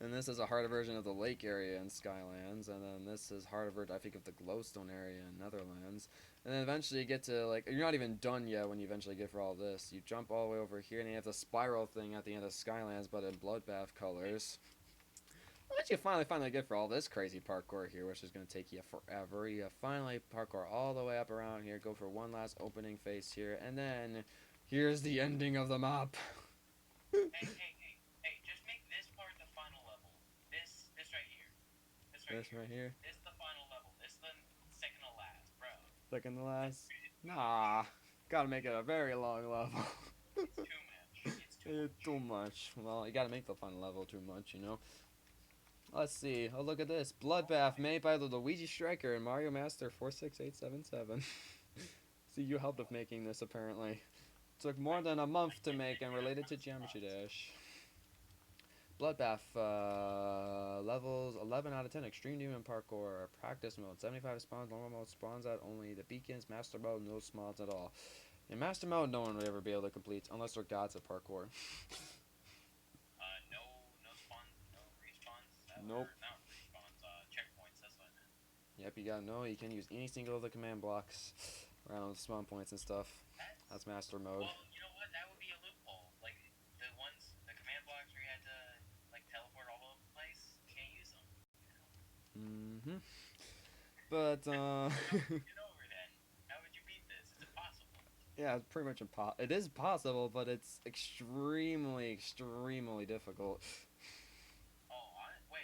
And this is a harder version of the lake area in Skylands, and then this is harder version, I think, of the glowstone area in Netherlands. And then eventually you get to, like, you're not even done yet when you eventually get for all this. You jump all the way over here, and you have the spiral thing at the end of Skylands, but in bloodbath colors. Once you finally get for all this crazy parkour here, which is going to take you forever, you finally parkour all the way up around here, go for one last opening face here, and then here's the ending of the map. Hey, just make this part the final level. This right here. This right here. This the final level. This the second to last, bro. Second to last? Nah. Gotta make it a very long level. It's too much. It's too much. Well, you gotta make the final level too much, you know? Let's see. Oh, look at this. Bloodbath made by the Luigi Striker and Mario Master 46877. See, you helped with making this, apparently. Took more than a month to make and related to Geometry Dash. Bloodbath, levels 11 out of 10, Extreme Demon Parkour, Practice Mode, 75 spawns, Normal Mode spawns out only the beacons, Master Mode, no spawns at all. In Master Mode, no one would ever be able to complete, unless they're gods at parkour. No spawns, no respawns. Nope. Not respawns, checkpoints, that's what I meant. Yep, you gotta know, you can use any single of the command blocks around the spawn points and stuff. That's Master Mode. Well, you know what, that would be a loophole. Like, the command blocks where you had to, like, teleport all over the place, you can't use them. Mm-hmm. But, Get over then. How would you beat this? It's impossible. Yeah, it's pretty much impossible. It is possible, but it's extremely difficult. Oh, wait.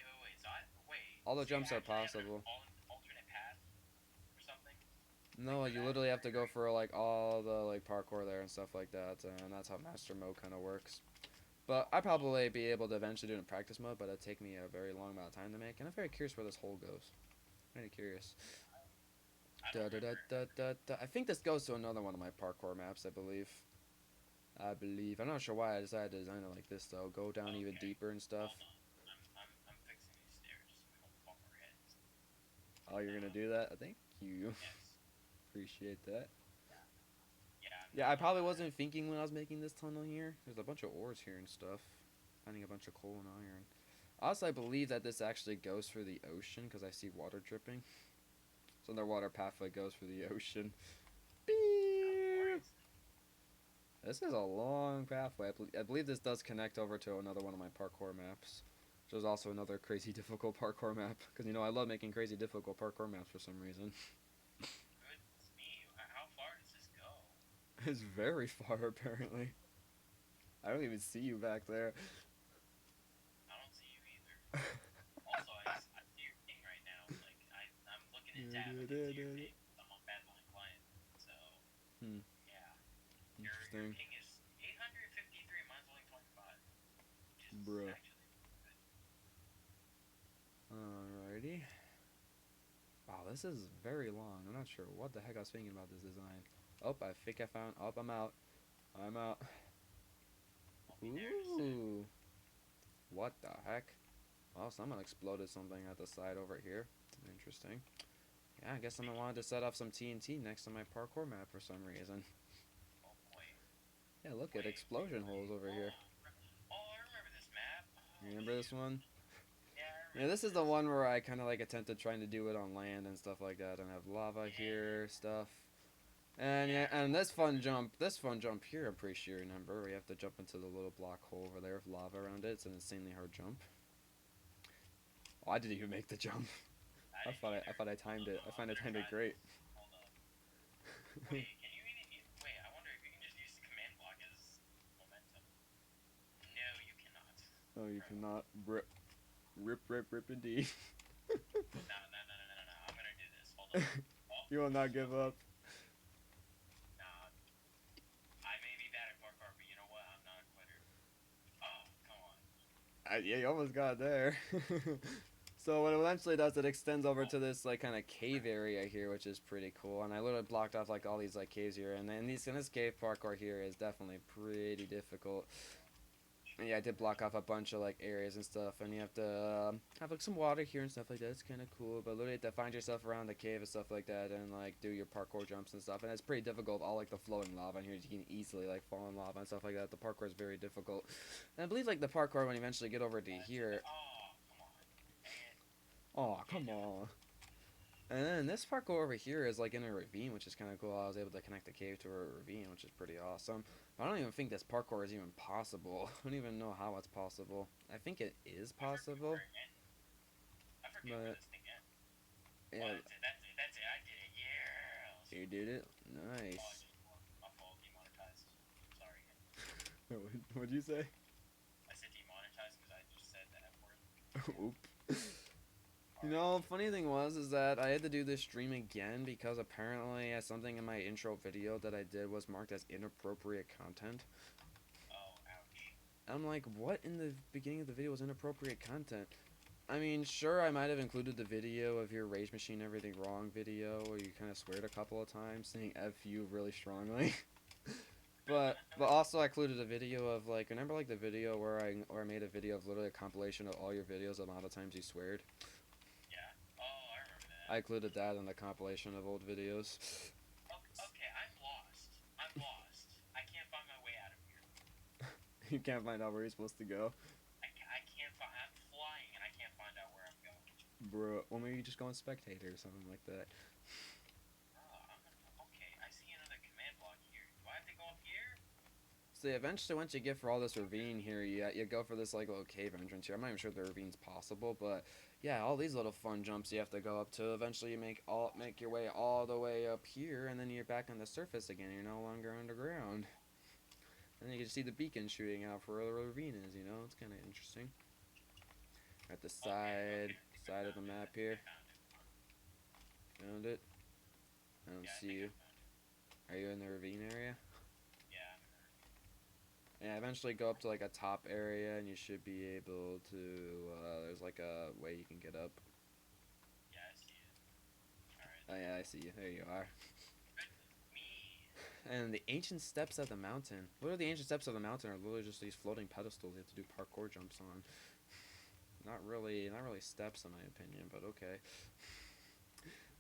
All the jumps are possible. Alternate path or something? No, you literally have to go for like all the like parkour there and stuff like that, and that's how Master Mode kind of works. But I'd probably be able to eventually do it in Practice Mode, but it'd take me a very long amount of time to make, and I'm very curious where this hole goes. Very curious. I think this goes to another one of my parkour maps, I believe. I'm not sure why I decided to design it like this, though. Go down even deeper and stuff. I'm fixing these stairs. We don't bump our heads. Oh, you're gonna do that? Thank you. Yes. Appreciate that. Yeah. Yeah, I probably wasn't thinking when I was making this tunnel here. There's a bunch of ores here and stuff. Finding a bunch of coal and iron. Also, I believe that this actually goes through the ocean because I see water dripping. So the water pathway goes through the ocean. Beep. This is a long pathway. I believe this does connect over to another one of my parkour maps. Which was also another crazy difficult parkour map. Because, you know, I love making crazy difficult parkour maps for some reason. Goodness me, how far does this go? It's very far, apparently. I don't even see you back there. I don't see you either. Also, I see your ping right now. Like, I'm looking at tab and I see your ping. I'm on Badline client, so yeah. Your ping is 853. Mine's only 25, which is Bruh. actually good. Alrighty. Wow, this is very long. I'm not sure what the heck I was thinking about this design. Oh, I think I found. Oh, I'm out. I'm out. Ooh. What the heck? Well, someone exploded something at the side over here. Interesting. Yeah, I guess someone wanted to set off some TNT next to my parkour map for some reason. Oh boy. Yeah, look at explosion holes over here. Oh, I remember this map. You remember this one? Yeah, I remember. Yeah, this is the one where I kind of like attempted trying to do it on land and stuff like that, and have lava here, stuff. And yeah, and this fun jump here, I'm pretty sure you remember, where you have to jump into the little block hole over there with lava around it. It's an insanely hard jump. Oh, I didn't even make the jump. I thought I timed it. I find I timed it great. Hold up. Wait, can you even wait? I wonder if you can just use the command block as momentum. No, you cannot. Oh, you cannot. Rip indeed. No. I'm gonna do this. Hold up. Oh, You will not give up. nah. I may be bad at parkour, but you know what? I'm not a quitter. Oh, come on. Yeah, you almost got there. So what it eventually does, it extends over to this like kind of cave area here, which is pretty cool. And I literally blocked off like all these like caves here, and then this cave parkour here is definitely pretty difficult. And yeah, I did block off a bunch of like areas and stuff, and you have to have like some water here and stuff like that. It's kind of cool, but literally you have to find yourself around the cave and stuff like that, and like do your parkour jumps and stuff. And it's pretty difficult. All like the flowing lava in here, you can easily like fall in lava and stuff like that. The parkour is very difficult. And I believe like the parkour when you eventually get over to here. Oh, come on. And then this parkour over here is like in a ravine, which is kind of cool. I was able to connect the cave to a ravine, which is pretty awesome. I don't even think this parkour is even possible. I don't even know how it's possible. I think it is possible. I forget where this thing ends. Yeah. Oh, that's it. I did it. Yeah. You did it? Nice. My fault. Demonetized. Sorry. What'd you say? I said demonetized because I just said the F word. Oop. You know, funny thing is that I had to do this stream again because apparently something in my intro video that I did was marked as inappropriate content. Oh, ouch. I'm like, what in the beginning of the video was inappropriate content? I mean, sure, I might have included the video of your Rage Machine Everything Wrong video where you kind of sweared a couple of times saying F you really strongly. But also I included a video of like, remember like the video where I made a video of literally a compilation of all your videos, the amount of times you sweared? I included that in the compilation of old videos. Okay, I'm lost. I can't find my way out of here. You can't find out where you're supposed to go? I can't find... I'm flying and I can't find out where I'm going. Bro, well maybe you just go on Spectator or something like that. Okay, I see another command block here. Do I have to go up here? So eventually, once you get for all this ravine here, you go for this like little cave entrance here. I'm not even sure the ravine's possible, but yeah, all these little fun jumps you have to go up to. Eventually, you make your way all the way up here, and then you're back on the surface again. You're no longer underground. And then you can see the beacon shooting out for where the ravine is. You know, it's kind of interesting. At the side of the map here. Found it. I don't see you. Are you in the ravine area? Yeah, eventually go up to like a top area and you should be able to, there's like a way you can get up. Yeah, I see it. Alright. Oh yeah, I see you. There you are. And the ancient steps of the mountain. What are the ancient steps of the mountain? Are literally just these floating pedestals you have to do parkour jumps on. Not really steps in my opinion, but okay.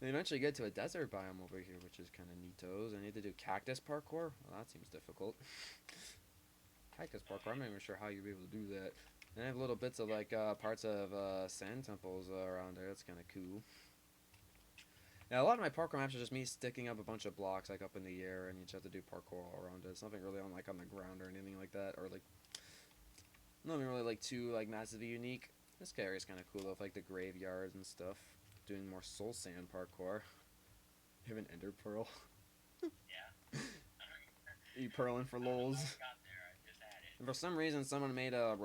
Then eventually get to a desert biome over here, which is kind of neatos. I need to do cactus parkour. Well, that seems difficult. Cactus parkour, I'm not even sure how you'd be able to do that. And I have little bits of like parts of sand temples around there. That's kind of cool. Now a lot of my parkour maps are just me sticking up a bunch of blocks like up in the air, and you just have to do parkour all around it. It's nothing really on the ground or anything like that, or like nothing really like too like massively unique. This area is kind of cool with like the graveyards and stuff. Doing more soul sand parkour. You have an ender pearl. Yeah. You pearling for lols. And for some reason, someone made a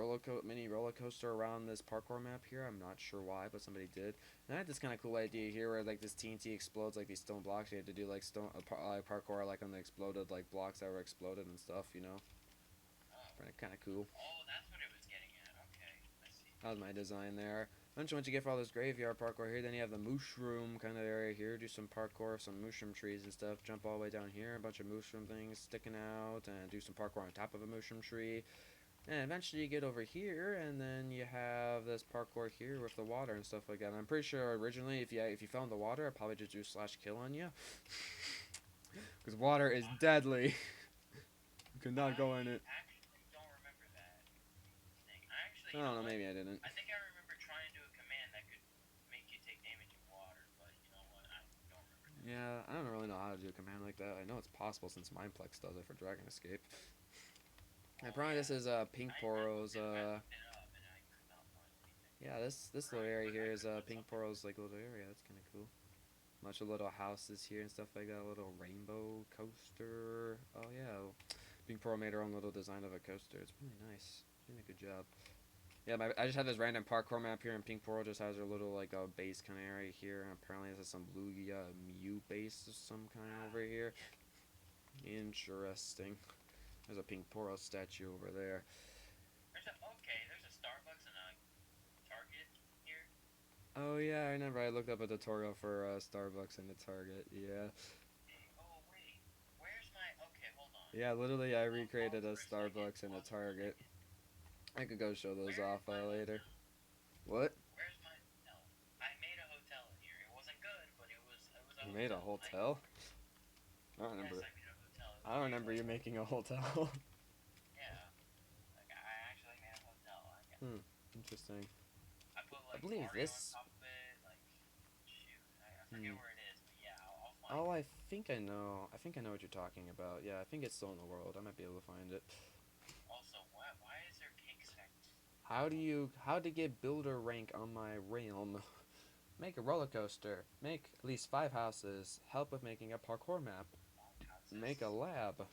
mini roller coaster around this parkour map here. I'm not sure why, but somebody did. And I had this kind of cool idea here where like this TNT explodes like these stone blocks. You had to do like parkour like on the exploded like blocks that were exploded and stuff, you know. Kind of cool. Oh, that's what it was getting at. Okay, I see. That was my design there. Eventually, once you get for all this graveyard parkour here, then you have the mushroom kind of area here. Do some parkour, some mushroom trees and stuff. Jump all the way down here, a bunch of mushroom things sticking out, and do some parkour on top of a mushroom tree. And eventually you get over here, and then you have this parkour here with the water and stuff like that. And I'm pretty sure originally, if you fell in the water, I'd probably just do /kill on you. Because water is deadly. You could not go in it. I don't know, maybe I didn't. I think I remember trying to do a command that could make you take damage in water, but you know what? I don't remember that. Yeah, I don't really know how to do a command like that. I know it's possible since Mindplex does it for Dragon Escape. And probably this is Pink Poro's yeah, this little area here is Pink Poro's like little area. That's kind of cool. Bunch of little houses here and stuff like that. A little rainbow coaster. Oh yeah, Pink Poro made her own little design of a coaster. It's really nice. She's doing a good job. Yeah, I just have this random parkour map here, and Pink Poro just has her little like base kind of area here. And apparently this is some Lugia Mew base of some kind over here. Interesting. There's a Pink Poro statue over there. There's a Starbucks and a Target here. Oh yeah, I remember. I looked up a tutorial for Starbucks and a Target. Yeah. Oh wait, where's my? Okay, hold on. Yeah, literally, I recreated a Starbucks and a Target. I could go show those off later. What? Where's my hotel? I made a hotel in here. It wasn't good, but it was a You made a hotel? I don't remember. Yes, I made a hotel. I don't remember you making a hotel. Yeah. Like, I actually made a hotel. Interesting. I put like I believe Mario this. on top of it. Like, shoot, I forget where it is, but yeah, I'll find Oh, it. I think I know. I think I know what you're talking about. Yeah, I think it's still in the world. I might be able to find it. Also, why is there cake effect? How to get builder rank on my realm? Make a roller coaster. Make at least 5 houses. Help with making a parkour map. Make a lab.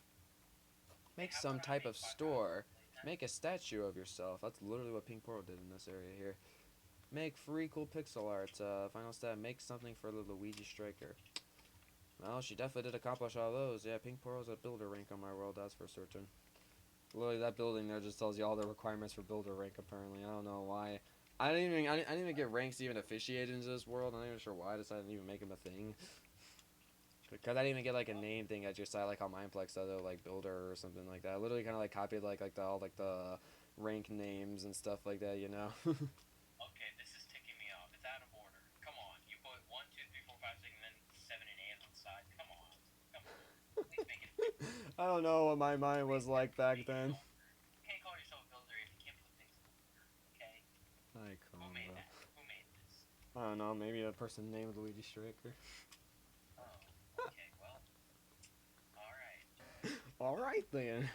Make some type of store. Make a statue of yourself. That's literally what Pink Poro did in this area here. Make free cool pixel art. Final step, make something for the Luigi Striker. Well, she definitely did accomplish all those. Yeah, Pink Poro's a builder rank on my world, that's for certain. Literally, that building there just tells you all the requirements for builder rank, apparently. I don't know why. I didn't even get ranks to even officiate into this world. I'm not even sure why I decided to even make him a thing. Because I didn't even get like a name thing at your side, like how Mindplex does it, like builder or something like that. I literally kind of like copied all the rank names and stuff like that, you know. Okay, this is ticking me off. It's out of order. Come on, you put 1, 2, 3, 4, 5, 6, and then 7 and 8 on the side. Come on, please make it. I don't know what my mind was like back then. You can't call yourself a builder if you can't put things in order. Okay. Who made that? Who made this? I don't know. Maybe a person named Luigi Striker. Okay, well, alright. Alright then.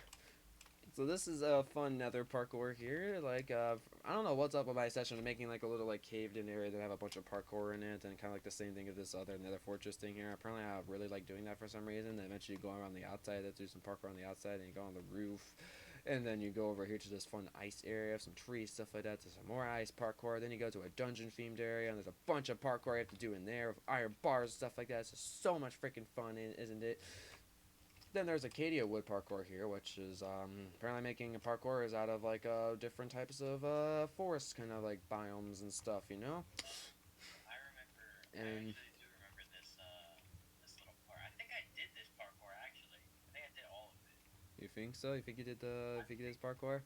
So this is a fun nether parkour here. Like, I don't know what's up with my session of making like a little like caved in area that have a bunch of parkour in it, and kind of like the same thing as this other nether fortress thing here. Apparently I really like doing that for some reason. Then eventually you go around the outside, let's do some parkour on the outside, and you go on the roof. And then you go over here to this fun ice area, some trees, stuff like that, to some more ice parkour. Then you go to a dungeon-themed area, and there's a bunch of parkour you have to do in there with iron bars and stuff like that. It's just so much freaking fun, isn't it? Then there's Acadia Wood parkour here, which is apparently making a parkour is out of like different types of forest kind of like biomes and stuff, you know. I remember. And I actually do remember this little part. I think I did this parkour actually. I think I did all of it. you think so? You think you did this parkour?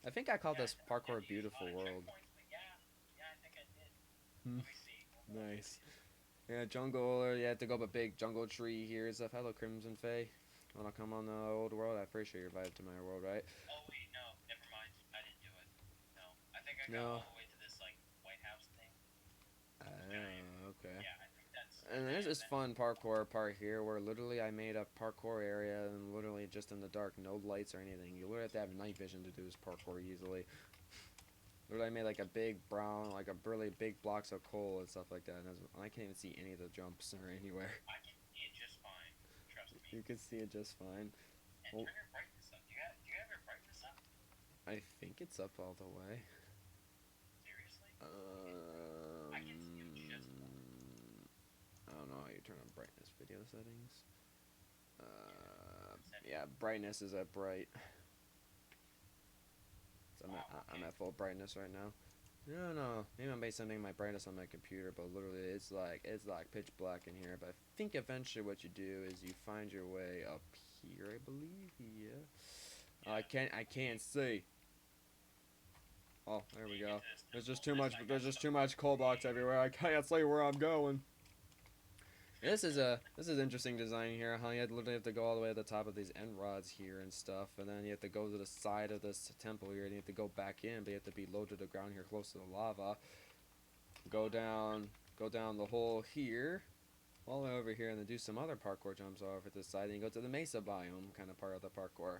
I think I called this parkour Beautiful World. Yeah, I think I did. Hmm. Let me see. Nice. Yeah, jungle. You have to go up a big jungle tree here and stuff. Hello, Crimson Fae. Wanna come on the old world? I'm pretty sure you're invited to my world, right? Oh wait, no, never mind. I didn't do it. No, I think I got all the way to this like White House thing. Okay. Yeah, I think that's. And there's this fun parkour part here where literally I made a parkour area and literally just in the dark, no lights or anything. You literally have to have night vision to do this parkour easily. Literally, I made like a big brown, like a really big blocks of coal and stuff like that. And I can't even see any of the jumps or anywhere. I can see it just fine. Trust me. You can see it just fine. And turn your brightness up. Do you have your brightness up? I think it's up all the way. Seriously? I can see it just fine. I don't know how you turn on brightness video settings. Yeah, brightness is at bright. So I'm at full brightness right now. No, maybe I'm basing my brightness on my computer, but literally it's like pitch black in here. But I think eventually what you do is you find your way up here, I believe. Yeah. I can't see. Oh, there we go. There's just too much coal blocks everywhere. I can't see where I'm going. This is interesting design here. How you literally have to go all the way to the top of these end rods here and stuff, and then you have to go to the side of this temple here, and you have to go back in, but you have to be low to the ground here, close to the lava. Go down the hole here, all the way over here, and then do some other parkour jumps over to the side. And you go to the mesa biome kind of part of the parkour.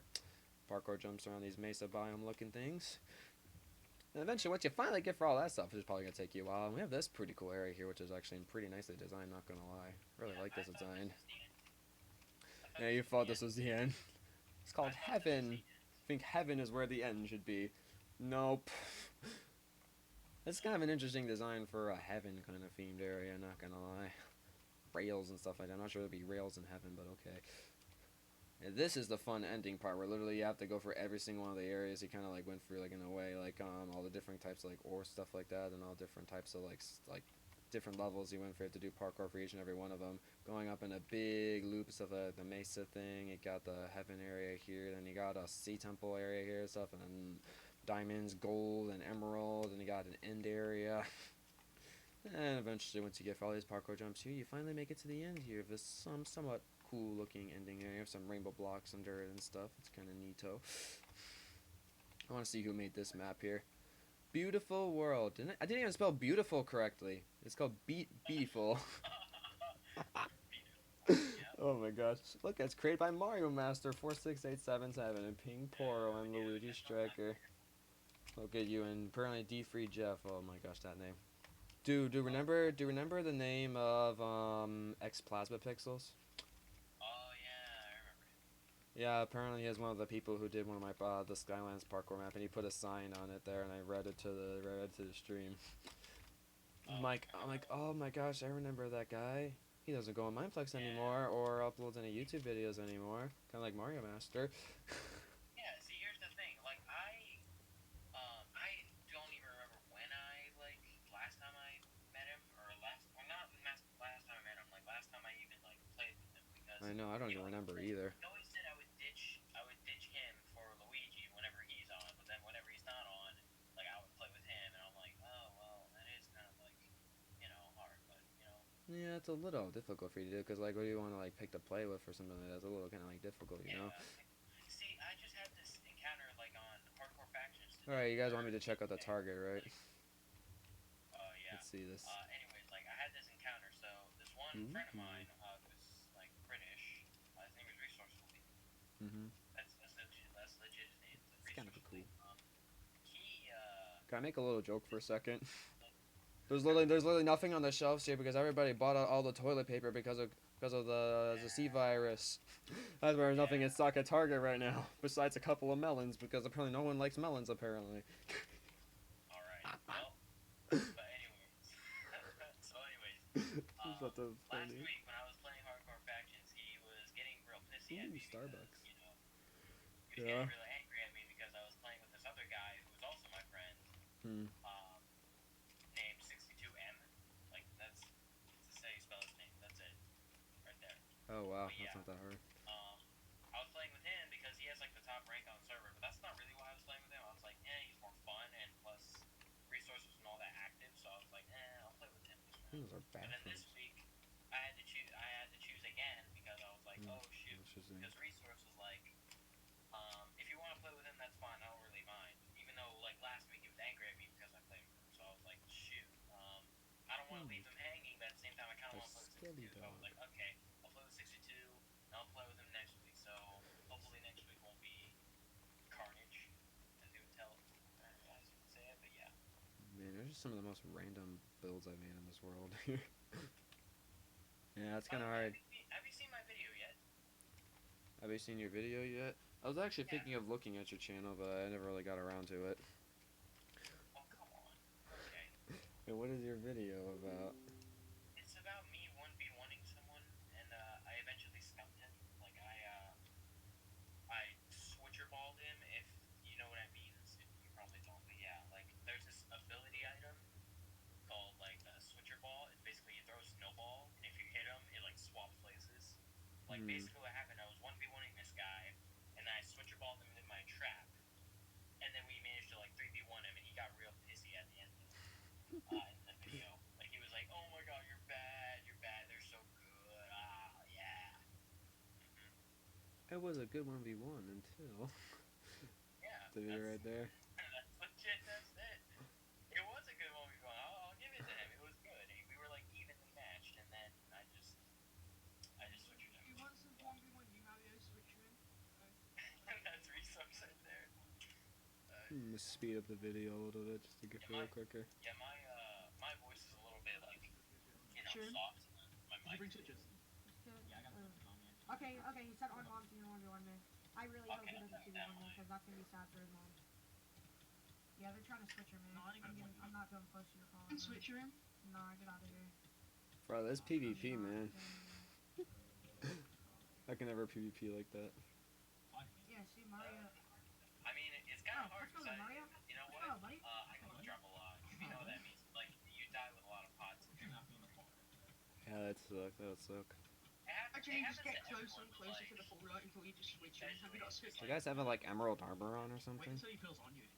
Parkour jumps around these mesa biome looking things. And eventually, what you finally get for all that stuff is probably going to take you a while. And we have this pretty cool area here, which is actually pretty nicely designed, not going to lie. Really like this design. Yeah, you thought this was the end. It's called Heaven. I think Heaven is where the end should be. Nope. It's kind of an interesting design for a Heaven kind of themed area, not going to lie. Rails and stuff like that. I'm not sure there'll be rails in Heaven, but okay. And this is the fun ending part where literally you have to go for every single one of the areas you kind of like went through, like in a way, like all the different types of like ore stuff like that, and all different types of like different levels you went for. You have to do parkour for each and every one of them, going up in a big loops of the mesa thing. You got the Heaven area here, then you got a sea temple area here and stuff, and then diamonds, gold, and emerald, and you got an end area. And eventually, once you get all these parkour jumps here, you finally make it to the end here of this somewhat cool looking ending area. Some rainbow blocks under it and stuff. It's kind of neato. I want to see who made this map here. Beautiful world. I didn't even spell beautiful correctly. It's called beautiful. Oh my gosh. Look, it's created by Mario Master 46877 and Ping Poro and Luigi Striker. Look at you and apparently D3 Jeff. Oh my gosh, that name. Do you remember the name of X Plasma Pixels? Oh yeah, I remember him. Yeah, apparently he is one of the people who did one of my the Skylands parkour map, and he put a sign on it there, and I read it to the stream. I'm like, oh my gosh, I remember that guy. He doesn't go on Mineplex anymore or uploads any YouTube videos anymore. Kind of like Mario Master. Yeah, see, here's the thing. Like, I don't even remember when last time I met him, or last time I met him, like last time I even like played with him, because I know, I don't even remember either. I always said I would ditch him for Luigi whenever he's on, but then whenever he's not on, like I would play with him, and I'm like, oh well, that is kind of like, hard, but Yeah, it's a little difficult for you to do, because, like, what do you want to, like, pick to play with or something like that? It's a little kind of, like, difficult, you know? See, I just had this encounter, like, on Hardcore Factions today. Alright, you guys want me to check out the target, right? Yeah. Let's see this. Anyways, like, I had this encounter, so this one friend of mine, who's, like, British, his name is Resourcefully. That's legit his name. It's kind of cool. He, Can I make a little joke for a second? There's literally nothing on the shelves here because everybody bought out all the toilet paper because of the C virus. That's why there's nothing in stock at Target right now, besides a couple of melons, because apparently no one likes melons apparently. Alright, well, but anyways, last week when I was playing Hardcore Factions, he was getting real pissy at me Starbucks. Because, he was getting really angry at me because I was playing with this other guy who was also my friend. Named 62M. Like, that's how you spell his name. That's it. Right there. Oh wow, But, that's not that hard. I was playing with him because he has like the top rank on the server, but that's not really why I was playing with him. I was like, he's more fun and plus resources and all that active, so I was like, I'll play with him. Those are But then this week I had to choose again because I was like, oh shoot. Because resource was like, if you want to play with him, that's fine, I don't really mind. Even though like last week he was angry at me because I played with him, so I was like, shoot. I don't want to leave him hanging, but at the same time I kind of want to play with 62. So I was like, okay, I'll play with 62, and I'll play with him next week. So hopefully next week won't be carnage, as you would tell, as you would say it. But yeah, They're just some of the most random builds I've made in this world. Yeah, it's kind of hard. Have you seen my video yet? Have you seen your video yet? I was actually thinking of looking at your channel, but I never really got around to it. Oh, come on. Okay. Hey, what is your video about? It's about me 1v1ing someone, and I eventually stumped him. Like, I switcher balled him, if you know what I mean. You probably don't, but yeah, like, there's this ability item called, like, a switcher ball. It's basically you throw a snowball, and if you hit him, it, like, swaps places. Like, basically what happened, I was 1v1ing this guy, and then I switcher balled him in my trap, and then we managed to, like, 3v1 him, and he got real pissy at the end in the video. Like, he was like, oh my god, you're bad, they're so good, yeah. It was a good 1v1 until... Yeah. The video right there. That's legit, that's it. It was a good 1v1, I'll give it to him, it was good. We were, like, evenly matched, and then I just switched him. You want some 1v1, you have your switcher in? That's resource right there. Let's speed up the video a little bit just to get a little quicker. Yeah, my voice is a little bit, like, you know, Sure. soft. My mic. Bring switches. Yeah, I got them on me. Okay, you said on mom's and you want to do 1v1 me. I really hope he doesn't do 1v1 me, because that's going to be sad for his mom. Yeah, they're trying to switcher me. I'm not going close to your phone. Switcher him? Nah, get out of here. Bro, that's PvP, man. I can never PvP like that. Yeah, see, Mario. I mean, it's kind of hard, let's go, because Mario. you know what? Let's go, buddy. I can drop a lot, if you know what that means. Like, you die with a lot of pots. Yeah, that suck. That would suck. Actually, you just get closer and closer to the full right until you just switch him. Have you got switch? Do you guys have like emerald armor on or something? Wait until he feels on you.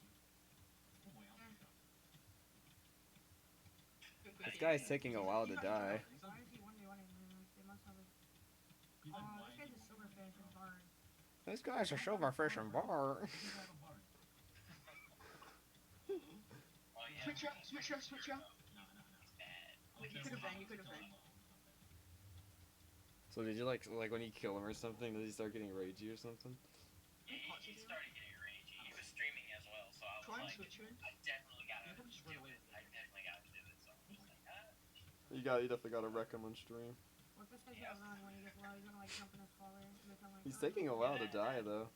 This guy's taking a while to die. Why is he 1v1ing me? They must have a... Oh, this guy's a silverfish and hard. This guy's a silverfish and bar. Switch up. You could have been. So did you like when you kill him or something? Does he start getting ragey or something? He started getting ragey. He was streaming as well, so I was like, I definitely gotta do it. So I was like, You definitely gotta wreck him on stream. What if this guy's gonna run when he gets low? He's gonna like jump in his collar and become like... He's taking a while to die though.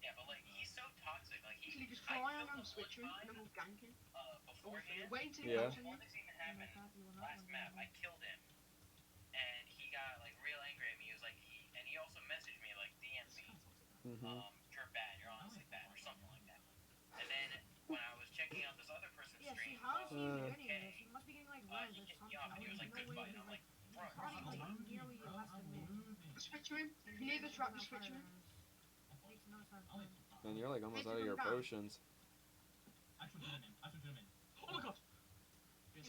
yeah, but like, he's so toxic. Like, Can you just try and switch him and then we'll gank him? Beforehand, Wait until Yeah. before this even happened, last map, I killed him, and he got like real angry at me. He was like, he also messaged me, like DM'd me, you're bad, you're honestly bad, or something like that. And then when I was checking out this other person's stream, how is he even getting this? He must be getting like res he or hit something. me up and he was like, good fight. And I'm like, bro, Probably like nearly less than me. Switch him. You need the trap to switch him. Makes no sense. Man, you're like almost out of your potions. Oh my god!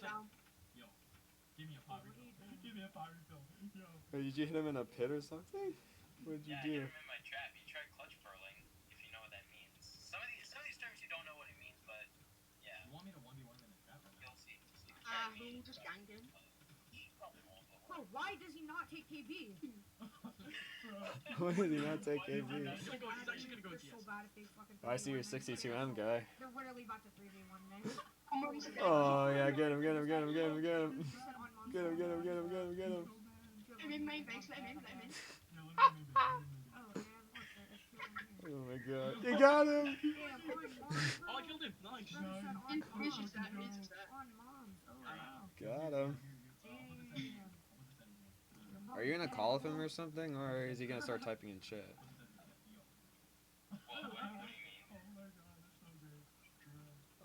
Down. Give me a fire pill. Yo. Wait, did you hit him in a pit or something? What did you do? I hit him in my trap. He tried clutch pearling, if you know what that means. Some of these terms you don't know what it means, but yeah. You want me to 1v1 in the trap? You'll see. We'll just gang him. Bro, why does he not take KB? Why did he not take AB? He's actually gonna go so bad if they fucking... I see your 62M guy. They're literally about to 3v1 me. Oh yeah, get him. Get him. Get him. Let him in main base, let him in. Oh my god. You got him! Oh, I killed him. Nice. Got him. Are you gonna call him or something, or is he gonna start typing in chat?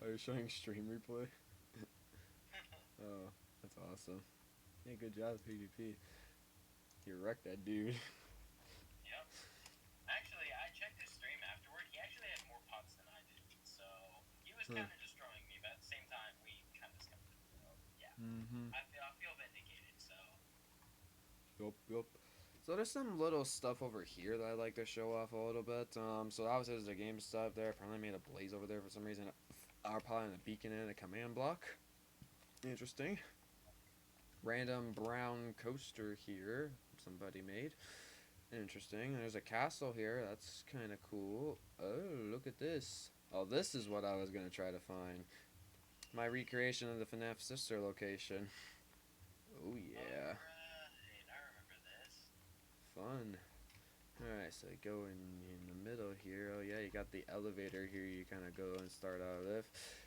Are you showing stream replay? Oh, that's awesome. Yeah, good job, PvP. You wrecked that dude. Yep. Actually, I checked his stream afterward. He actually had more pots than I did, so he was kind of destroying me. But at the same time, we kind of scummed it. So yeah, I feel vindicated. So. Yup. So there's some little stuff over here that I'd like to show off a little bit. So obviously there's the game stuff there. Apparently made a blaze over there for some reason. Probably in a beacon and a command block. Interesting. Random brown coaster here. Somebody made. Interesting. There's a castle here. That's kind of cool. Oh, look at this. Oh, this is what I was going to try to find. my recreation of the FNAF sister location. Oh yeah. Right, I remember this. Fun. Alright, so go in the middle here. Oh yeah, you got the elevator here you kind of go and start out with.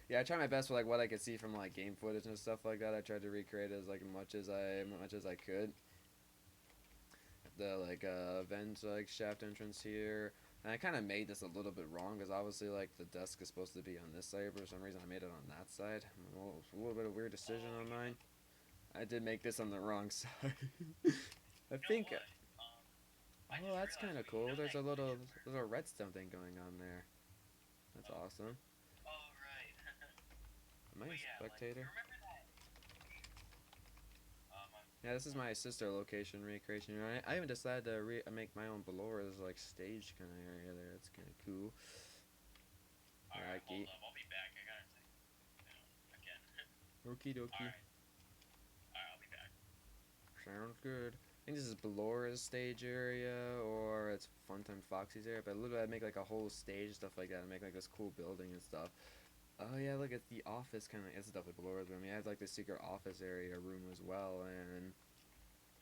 Yeah, I try my best with like what I could see from like game footage and stuff like that. I tried to recreate as like much as I could. The like vent like shaft entrance here. And I kind of made this a little bit wrong because obviously like the desk is supposed to be on this side, but for some reason I made it on that side. Well, it's a little bit of a weird decision on mine. I did make this on the wrong side. I think. Oh, that's kind of cool. There's a little redstone thing going on there. That's awesome. Oh, right. Am I a spectator? Remember that? Yeah, this is my sister location recreation. I even decided to make my own Balora's like stage kind of area there. It's kind of cool. Alright, hold up. I'll be back. I gotta take again. Okie dokie. Alright, I'll be back. Sounds good. I think this is Balora's stage area, or it's Funtime Foxy's area, but literally I'd make like a whole stage, stuff like that, and make like this cool building and stuff. Oh yeah, look at the office kind of, it's definitely Balora's room. Yeah, I have like the secret office area room as well, and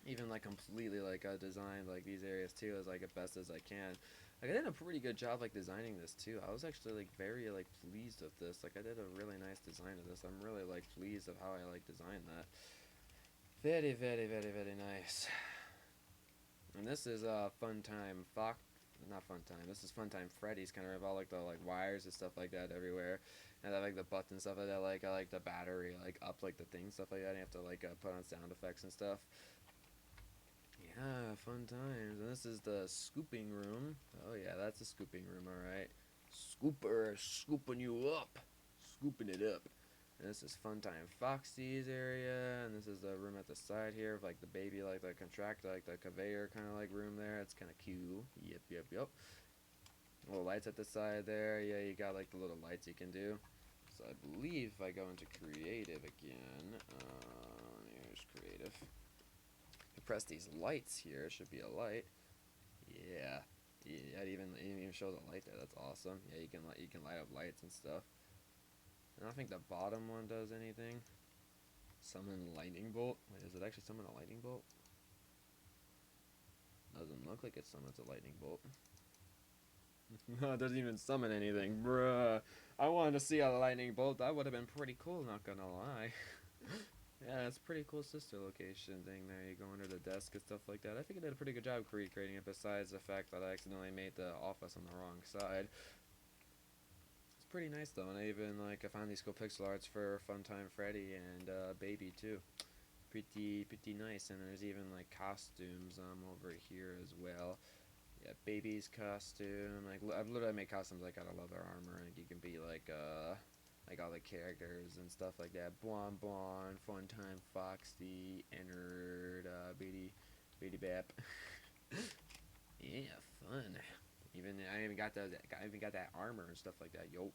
even like completely like designed like these areas too as like as best as I can. Like I did a pretty good job like designing this too. I was actually like very like pleased with this. Like I did a really nice design of this. I'm really like pleased of how I like designed that. Very, very, very, very nice. And this is Funtime Fox, not Funtime. This is Funtime Freddy's kind of have all like the like wires and stuff like that everywhere, and I like the buttons stuff like that. Like I like the battery like up like the thing stuff like that. And you have to like put on sound effects and stuff. Yeah, fun times. And this is the scooping room. Oh yeah, that's a scooping room. All right, scooper scooping you up, scooping it up. And this is Funtime Foxy's area, and this is the room at the side here of like the baby, like the contractor, like the conveyor kind of like room there. It's kind of cute. Yep, yep, yep. Little lights at the side there. Yeah, you got like the little lights you can do. So I believe if I go into creative again, here's creative. You press these lights here. It should be a light. Yeah, yeah. It even shows a light there. That's awesome. Yeah, you can light up lights and stuff. I don't think the bottom one does anything. Summon lightning bolt. Wait, is it actually summon a lightning bolt? Doesn't look like it summons a lightning bolt. No, it doesn't even summon anything, bruh. I wanted to see a lightning bolt. That would have been pretty cool, not gonna lie. Yeah, it's a pretty cool sister location thing there. You go under the desk and stuff like that. I think I did a pretty good job recreating it, besides the fact that I accidentally made the office on the wrong side. Pretty nice though, and I even like I found these cool pixel arts for Funtime Freddy and Baby too. Pretty nice, and there's even like costumes over here as well. Yeah, Baby's costume. Like I've literally made costumes like out of leather armor, and you can be like all the characters and stuff like that. Blonde, Funtime Foxy, Ennard, Beady Bap. Yeah, fun. I even got that armor and stuff like that, yo.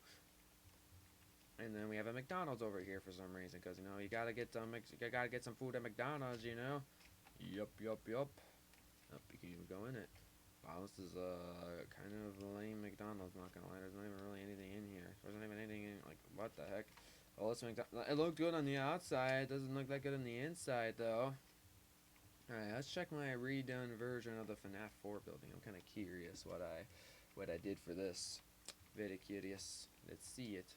And then we have a McDonald's over here for some reason, because you know you gotta get some food at McDonald's, you know. Yup. Oh, you can even go in it. Wow, this is kind of lame McDonald's. Not gonna lie, there's not even really anything in here. There's not even anything in, like, what the heck? Oh, this McDonald's. It looked good on the outside. Doesn't look that good on the inside though. Alright, let's check my redone version of the FNAF 4 building. I'm kind of curious what I did for this. Very curious. Let's see it.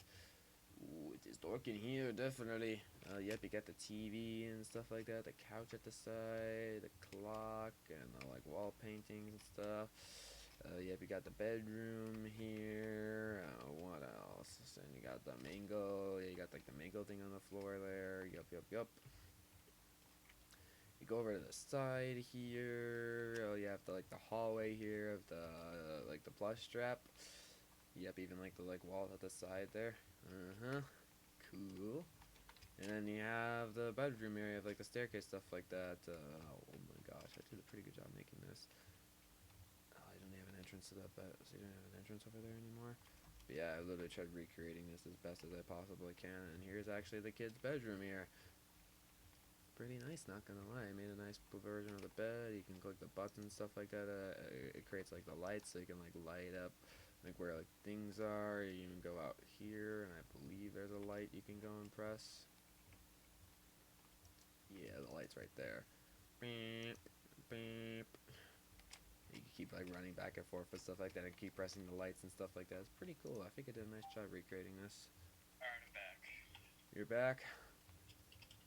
Ooh, it is dark in here, definitely. Yep, you got the TV and stuff like that, the couch at the side, the clock, and the like wall paintings and stuff. Yep, you got the bedroom here. What else? And you got the mango. Yeah, you got like the mango thing on the floor there. Yup. You go over to the side here. Oh, you have the like the hallway here of the like the plush strap. Yep, even like the like walls at the side there. Cool. And then you have the bedroom area of like the staircase, stuff like that. Oh my gosh, I did a pretty good job making this. Oh, I don't have an entrance to that bed, so you don't have an entrance over there anymore. But yeah, I literally tried recreating this as best as I possibly can. And here's actually the kid's bedroom here. Pretty nice, not gonna lie. I made a nice version of the bed. You can click the buttons, stuff like that. It creates like the lights, so you can like light up like where like things are. You can go out here, and I believe there's a light light you can go and press. Yeah, the light's right there. Beep, beep. You can keep like running back and forth and stuff like that and keep pressing the lights and stuff like that. It's pretty cool. I think I did a nice job recreating this. Alright, I'm back. You're back?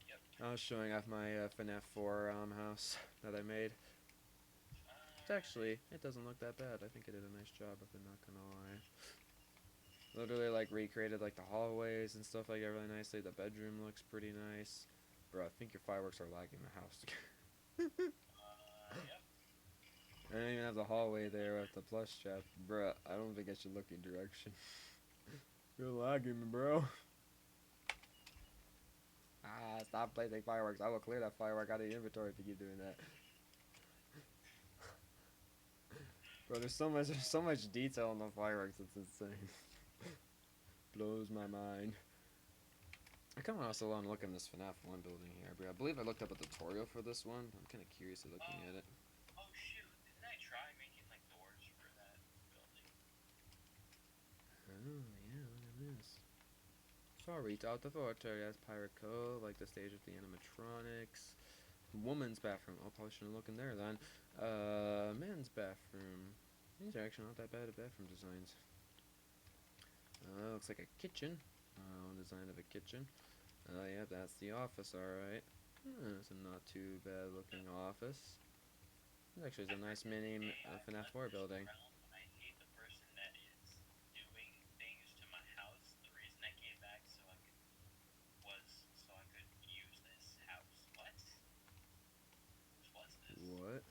Yep. I was showing off my FNAF 4 house that I made. It's actually, it doesn't look that bad. I think I did a nice job of it, not gonna lie. Literally like recreated like the hallways and stuff like that really nicely. The bedroom looks pretty nice. Bro, I think your fireworks are lagging the house. Yep. I don't even have the hallway there with the plus chest. Bruh, I don't think I should look your direction. You're lagging me, bro. Ah, stop placing fireworks. I will clear that firework out of the inventory if you keep doing that. Bro, there's so much detail in the fireworks, it's insane. Blows my mind. I kind of also want to look in this FNAF 1 building here, bro. I believe I looked up a tutorial for this one. I'm kind of curious of looking at it. Oh shoot, didn't I try making like doors for that building? Oh, yeah, look at this. Sorry, it's out the tutorial. That's Pirate Cove, like the stage with the animatronics. Woman's bathroom. Oh, probably shouldn't look in there then. Men's bathroom. These are actually not that bad at bathroom designs. Looks like a kitchen. Design of a kitchen. Yeah, that's the office, alright. It's a not too bad looking office. It actually is a nice mini FNAF 4 building. I hate the person that is doing things to my house. The reason I came back so I could use this house. What? What's this? What?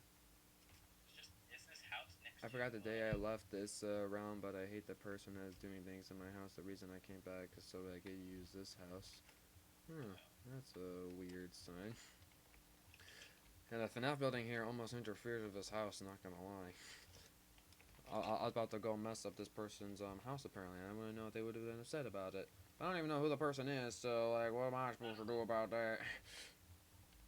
Is this house next I forgot the day I left this realm, but I hate the person that is doing things in my house. The reason I came back is so I could use this house. That's a weird sign. And the FNAF building here almost interferes with this house, not gonna lie. I was about to go mess up this person's house apparently, and I want to know if they would have been upset about it. I don't even know who the person is, so like, what am I supposed to do about that?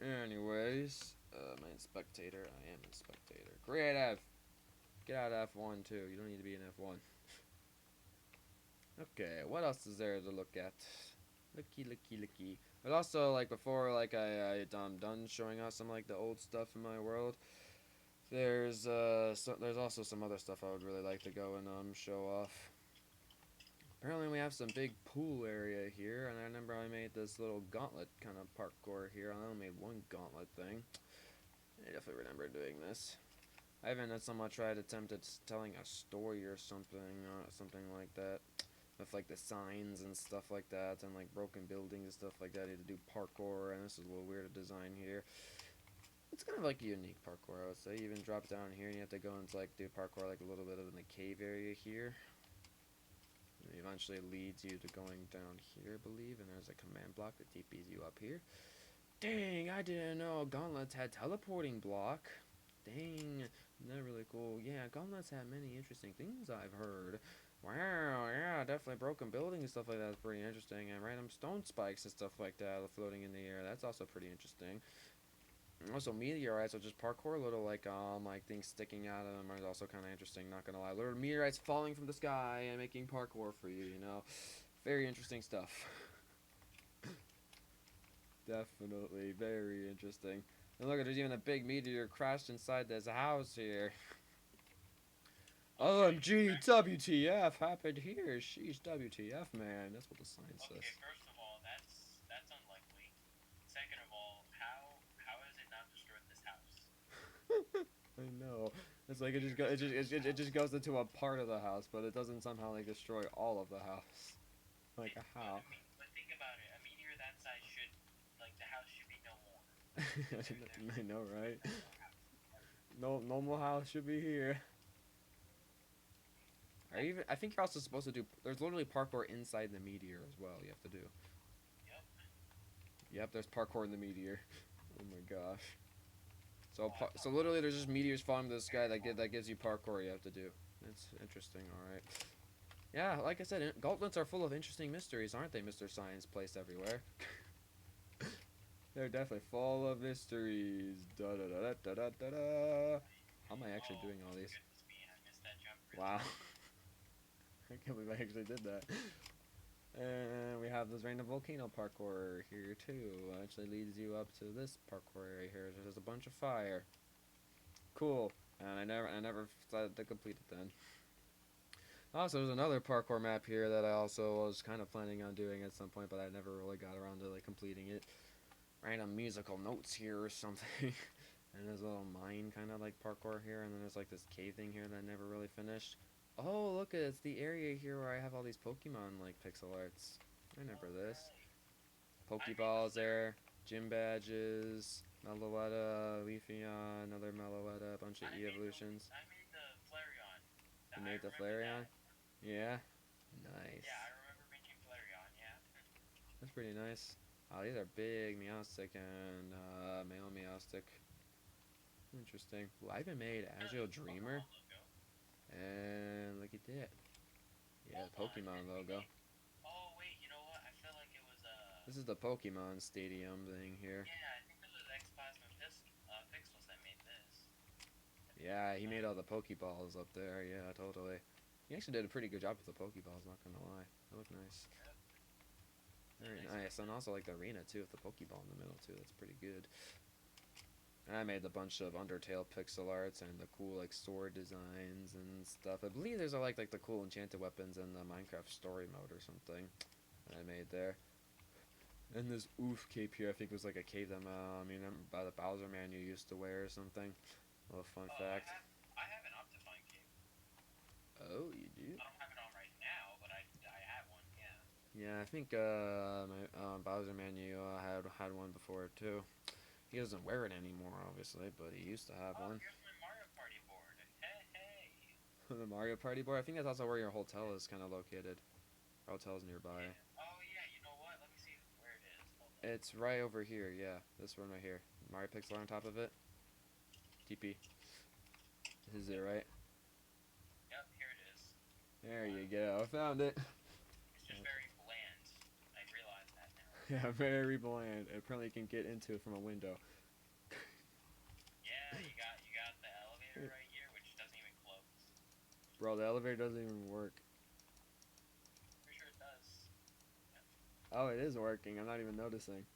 Anyways, main spectator. I am a spectator. Creative. Get out of F1 too. You don't need to be in F1. Okay, what else is there to look at? Looky. But also, like before, like I'm done showing us some like the old stuff in my world. There's also some other stuff I would really like to go and show off. Apparently, we have some big pool area here, and I remember I made this little gauntlet kind of parkour here. I only made one gauntlet thing. I definitely remember doing this. I haven't so much attempted telling a story or something like that. With like the signs and stuff like that, and like broken buildings and stuff like that. You have to do parkour, and this is a little weird design here. It's kind of like a unique parkour, I would say. You even drop down here, and you have to go into like do parkour like a little bit in the cave area here. And it eventually leads you to going down here, I believe, and there's a command block that TPs you up here. Dang, I didn't know gauntlets had teleporting block. Dang, isn't that really cool? Yeah, gauntlets have many interesting things I've heard. Wow, yeah, definitely broken buildings and stuff like that is pretty interesting, and random stone spikes and stuff like that floating in the air. That's also pretty interesting. And also meteorites, or just parkour, little like things sticking out of them are also kind of interesting. Not gonna lie, little meteorites falling from the sky and making parkour for you. You know, very interesting stuff. Definitely very interesting. And look, there's even a big meteor crashed inside this house here. OMG, WTF happened here? Sheesh, WTF, man. That's what the sign says. Okay, first of all, that's unlikely. Second of all, how has it not destroyed this house? I know. It's like it just goes into a part of the house, but it doesn't somehow like destroy all of the house. Like how? But think about it. A meteor that size should, like, the house should be no more. I know, right? No normal house should be here. I think you're also supposed to do. There's literally parkour inside the meteor as well. You have to do. Yep. There's parkour in the meteor. Oh my gosh. So literally, there's just meteors falling to the sky that gives you parkour you have to do. It's interesting. All right. Yeah, like I said, gauntlets are full of interesting mysteries, aren't they, Mr. Science Place everywhere? They're definitely full of mysteries. Da da da da da da da. How am I actually doing all these? Wow. I can't believe I actually did that. And we have this random volcano parkour here too. Actually leads you up to this parkour area here. There's a bunch of fire. Cool. And I never decided to complete it then. Also, there's another parkour map here that I also was kind of planning on doing at some point, but I never really got around to like completing it. Random musical notes here or something. And there's a little mine kind of like parkour here, and then there's like this cave thing here that I never really finished. Oh, look, it's the area here where I have all these Pokemon like pixel arts. I remember this. Pokeballs there, gym badges, Meloetta, Leafeon, another Meloetta, a bunch of E-evolutions. I made the Flareon. You made the Flareon? Yeah? Nice. Yeah, I remember making Flareon, yeah. That's pretty nice. Oh, these are big Meowstic and male Meowstic. Interesting. Well, I even made Agile Dreamer. And look at that. Yeah, Pokemon logo. Oh, wait, you know what? I feel like it was, This is the Pokemon Stadium thing here. yeah, I think this was X-Plasma Pixels that made this. Yeah, he made all the Pokeballs up there. Yeah, totally. He actually did a pretty good job with the Pokeballs, not gonna lie. They look nice. Very nice. And also like the arena too, with the Pokeball in the middle too. That's pretty good. And I made a bunch of Undertale pixel arts and the cool like sword designs and stuff. I believe there's like the cool enchanted weapons in the Minecraft story mode or something that I made there. And this oof cape here, I think was like a cape that by the Bowser man you used to wear or something. A little fun fact. I have an Optifine cape. Oh, you do? I don't have it on right now, but I have one, yeah. Yeah, I think my Bowser man you had one before too. He doesn't wear it anymore, obviously, but he used to have one. Here's my Mario Party board. Hey. The Mario Party board? I think that's also where your hotel is kind of located. Our hotel's nearby. Yeah. Oh, yeah, you know what? Let me see where it is. Hold on. It's right over here, yeah. This one right here. Mario Pixel on top of it. TP. This is it, right? Yep, here it is. There you go. I found it. It's just very bland. I realize that now. Yeah, very bland. Apparently you can get into it from a window. Yeah, you got the elevator right here, which doesn't even close. Bro, the elevator doesn't even work. Pretty sure it does. Yep. Oh, it is working. I'm not even noticing.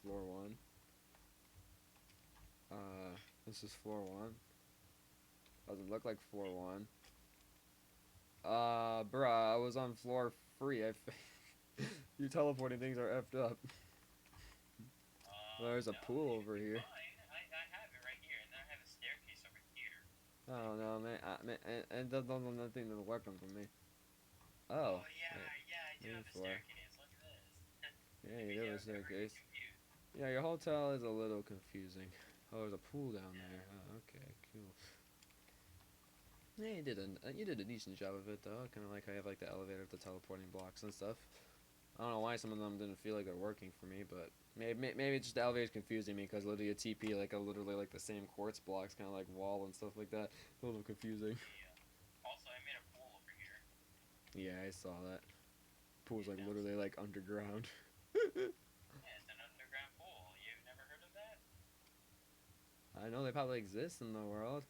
Floor 1. This is floor 1. Doesn't look like floor 1. Bruh, I was on floor 3. You teleporting things are effed up. There's a pool over here. I have it right here, and then I have a staircase over here. Oh no, man! It doesn't nothing to welcome for me. Oh yeah, I do have a staircase. Look at this. Yeah, you do have a staircase. Yeah, your hotel is a little confusing. Oh, there's a pool down there. Oh, okay, cool. Yeah, you did a decent job of it though. Kind of like how you have like the elevator with the teleporting blocks and stuff. I don't know why some of them didn't feel like they're working for me, but maybe it's just the elevator's confusing me because literally a TP literally like the same quartz blocks, kind of like wall and stuff like that. A little confusing. Yeah. Also, I made a pool over here. Yeah, I saw that. Pool's like literally like underground. Yeah, it's an underground pool. You've never heard of that? I know they probably exist in the world.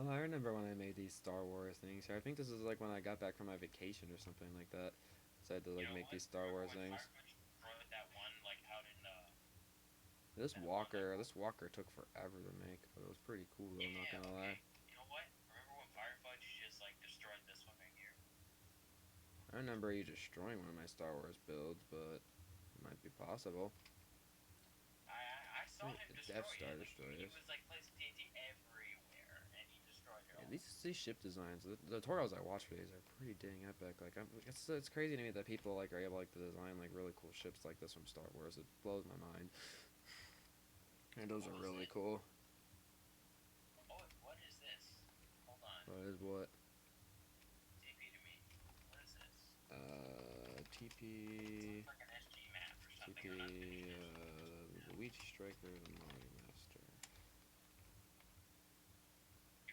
Oh, I remember when I made these Star Wars things here. I think this is like when I got back from my vacation or something like that. Decided to like make these Star Wars things. That one, like, out in, This walker took forever to make, but it was pretty cool though, yeah, not gonna lie. You know what? Remember when Firefudge just, like, destroyed this one right here? I remember you destroying one of my Star Wars builds, but it might be possible. I saw him destroy Death Star it. destroyed He it. was, like, placing TNT everywhere, and he destroyed it all. Yeah, these ship designs, the tutorials I watch for these are pretty dang epic. Like, it's crazy to me that people like are able like to design like really cool ships like this from Star Wars. It blows my mind. And those are really cool. Oh, what is this? Hold on. What is what? TP to me. What is this? TP. It's like an SG map or something. TP. I'm not finished. Luigi Striker, the Mario Master. You could just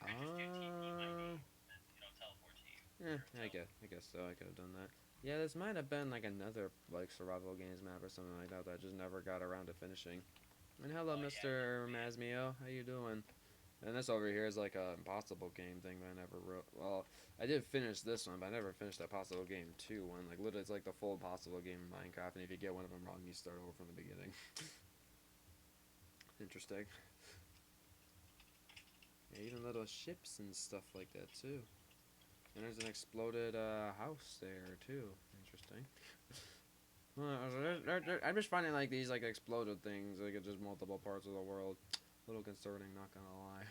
do TP mining, and it'll teleport to you. Yeah, I guess so. I could have done that. Yeah, this might have been like another like survival games map or something like that that I just never got around to finishing. And hello, Mr. Masmio. How you doing? And this over here is like a impossible game thing that I never wrote. Well, I did finish this one, but I never finished that possible game 2 one. Like literally, it's like the full possible game in Minecraft, and if you get one of them wrong, you start over from the beginning. Interesting. Yeah, even little ships and stuff like that too. And there's an exploded house there too. Interesting. I'm just finding like these like exploded things like it's just multiple parts of the world. A little concerning, not gonna lie.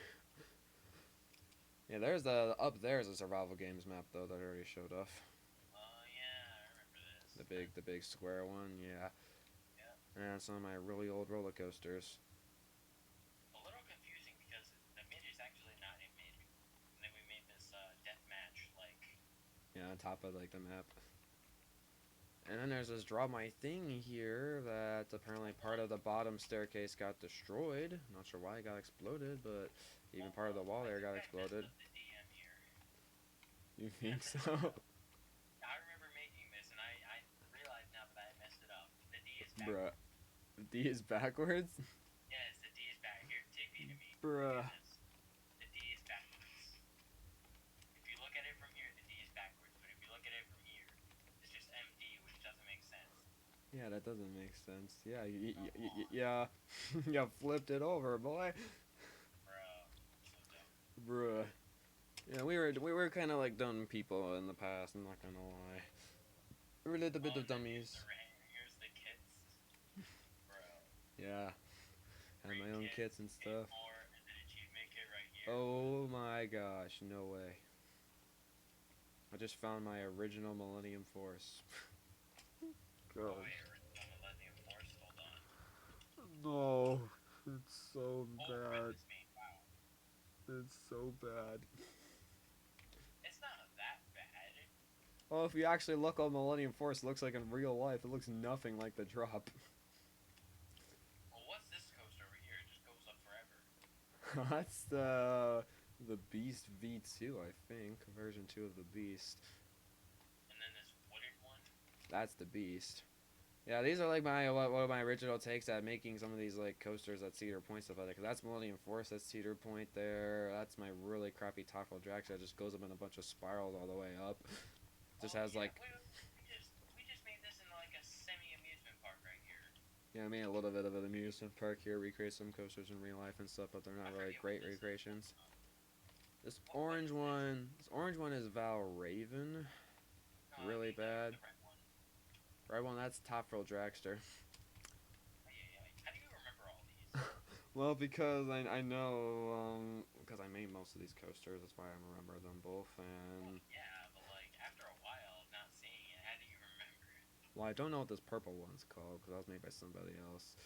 Yeah, there's up there's a survival games map though that I already showed off. Oh yeah, I remember this. The big square one, yeah. And some of my really old roller coasters. A little confusing because the mid is actually not a mid. And then we made this death match like. Yeah, on top of like the map. And then there's this draw my thing here that apparently part of the bottom staircase got destroyed. Not sure why it got exploded, but even part of the wall there got exploded. You think so? I remember making this and I realize now that I messed it up. The D is backwards. Bruh. The D is backwards? Yes, the D is back. Here, take me to me. Bruh. The D is backwards. If you look at it from here, the D is backwards. But if you look at it from here, it's just MD, which doesn't make sense. Yeah, that doesn't make sense. Yeah, yeah. You flipped it over, boy. Bruh. Yeah, we were kind of like dumb people in the past. I'm not gonna lie. We were a little bit of dummies. Here's the kits. Yeah. Had my own kits and stuff. And then achievement kit right here. Oh my gosh, no way. I just found my original Millennium Force. God. Millennium Force, hold on. No, it's so bad. It's so bad. It's not that bad. Well, if you actually look on Millennium Force, it looks like in real life. It looks nothing like the drop. Well, what's this coaster over here? It just goes up forever. That's the Beast V2, I think. Version 2 of the Beast. And then this wooded one? That's the Beast. Yeah, these are like one of my original takes at making some of these like coasters at Cedar Point stuff like that. Cause that's Millennium Force, that's Cedar Point there. That's my really crappy Topple Dragster that just goes up in a bunch of spirals all the way up. Just has like. We just made this in like a semi-amusement park right here. Yeah, I made a little bit of an amusement park here. Recreate some coasters in real life and stuff, but they're not really great recreations. This orange one is Val Raven. Really bad. Right one, that's Top Roll Dragster. How do you remember all these? Well, because I know, because I made most of these coasters, that's why I remember them both, and... Yeah, but like, after a while of not seeing it, how do you remember it? Well, I don't know what this purple one's called, because that was made by somebody else.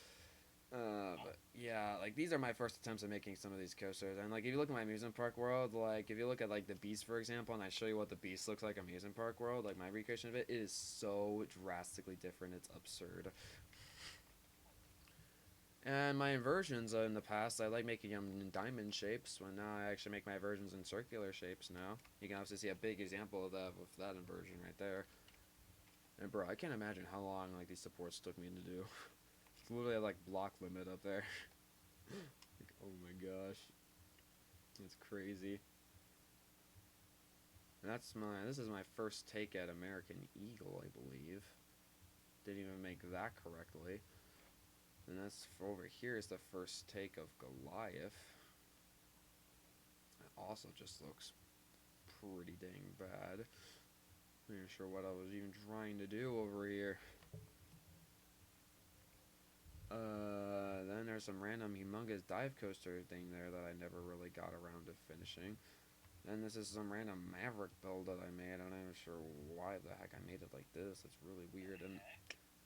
But yeah, like these are my first attempts at making some of these coasters, and like if you look at my amusement park world, like if you look at like the Beast for example, and I show you what the Beast looks like in amusement park world, like my recreation of it is so drastically different, it's absurd. And my inversions in the past, I like making them in diamond shapes, when now I actually make my inversions in circular shapes now. You can obviously see a big example of that with that inversion right there. And bro, I can't imagine how long like these supports took me to do. It's literally like block limit up there. Like, oh my gosh. It's crazy. And this is my first take at American Eagle, I believe. Didn't even make that correctly. And that's over here is the first take of Goliath. It also just looks pretty dang bad. I'm not sure what I was even trying to do over here. Then there's some random humongous dive coaster thing there that I never really got around to finishing. Then this is some random Maverick build that I made. I'm not even sure why the heck I made it like this. It's really weird.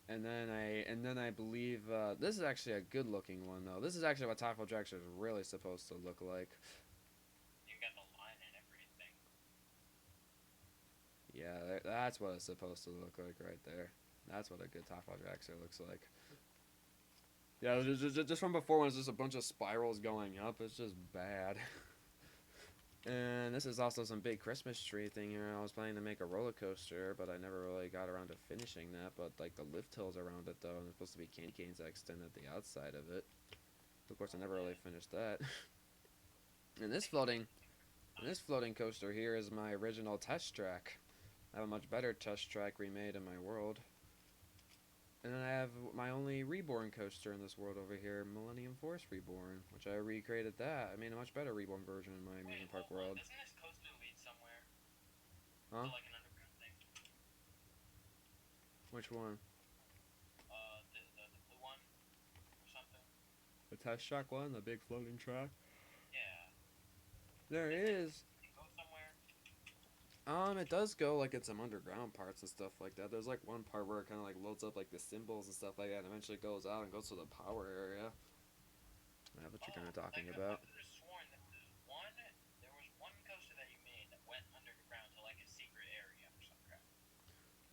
And then I believe this is actually a good looking one though. This is actually what Typhoon Dragster is really supposed to look like. You got the line and everything. Yeah, that's what it's supposed to look like right there. That's what a good Typhoon Dragster looks like. Yeah, just from before when it's just a bunch of spirals going up, it's just bad. And this is also some big Christmas tree thing here. I was planning to make a roller coaster, but I never really got around to finishing that. But like the lift hills around it though, and there's supposed to be candy canes that extend at the outside of it. Of course, I never really finished that. And this floating coaster here is my original test track. I have a much better test track remade in my world. And then I have my only reborn coaster in this world over here, Millennium Force Reborn, which I recreated that. I made a much better reborn version in my amusement park world. Doesn't this coaster lead somewhere? Huh? To like an underground thing? Which one? The blue one? Or something? The test track one? The big floating track? Yeah. There is. It go somewhere? It does go like in some underground parts and stuff like that. There's like one part where it kind of like loads up like the symbols and stuff like that, and eventually goes out and goes to the power area. That's what you're kind of talking about. I could have sworn that there was one coaster that you made that went underground to like a secret area or some crap.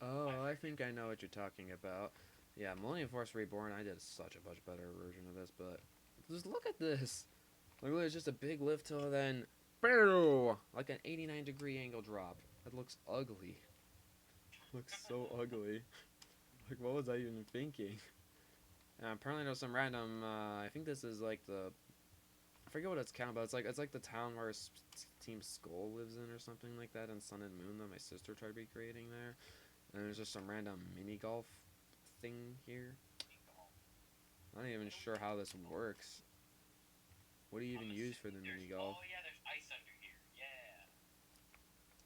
Oh, I think I know what you're talking about. Yeah, Millennium Force Reborn, I did such a much better version of this, but just look at this. Like, it's just a big lift hill, then like an 89-degree angle drop. That looks ugly. Looks so ugly. Like, what was I even thinking? And apparently there's some random, I think this is like I forget what it's called, but it's like the town where Team Skull lives in or something like that in Sun and Moon that my sister tried recreating there. And there's just some random mini golf thing here. I'm not even sure how this works. What do you even use for the mini golf? Oh yeah, there's ice under here. Yeah.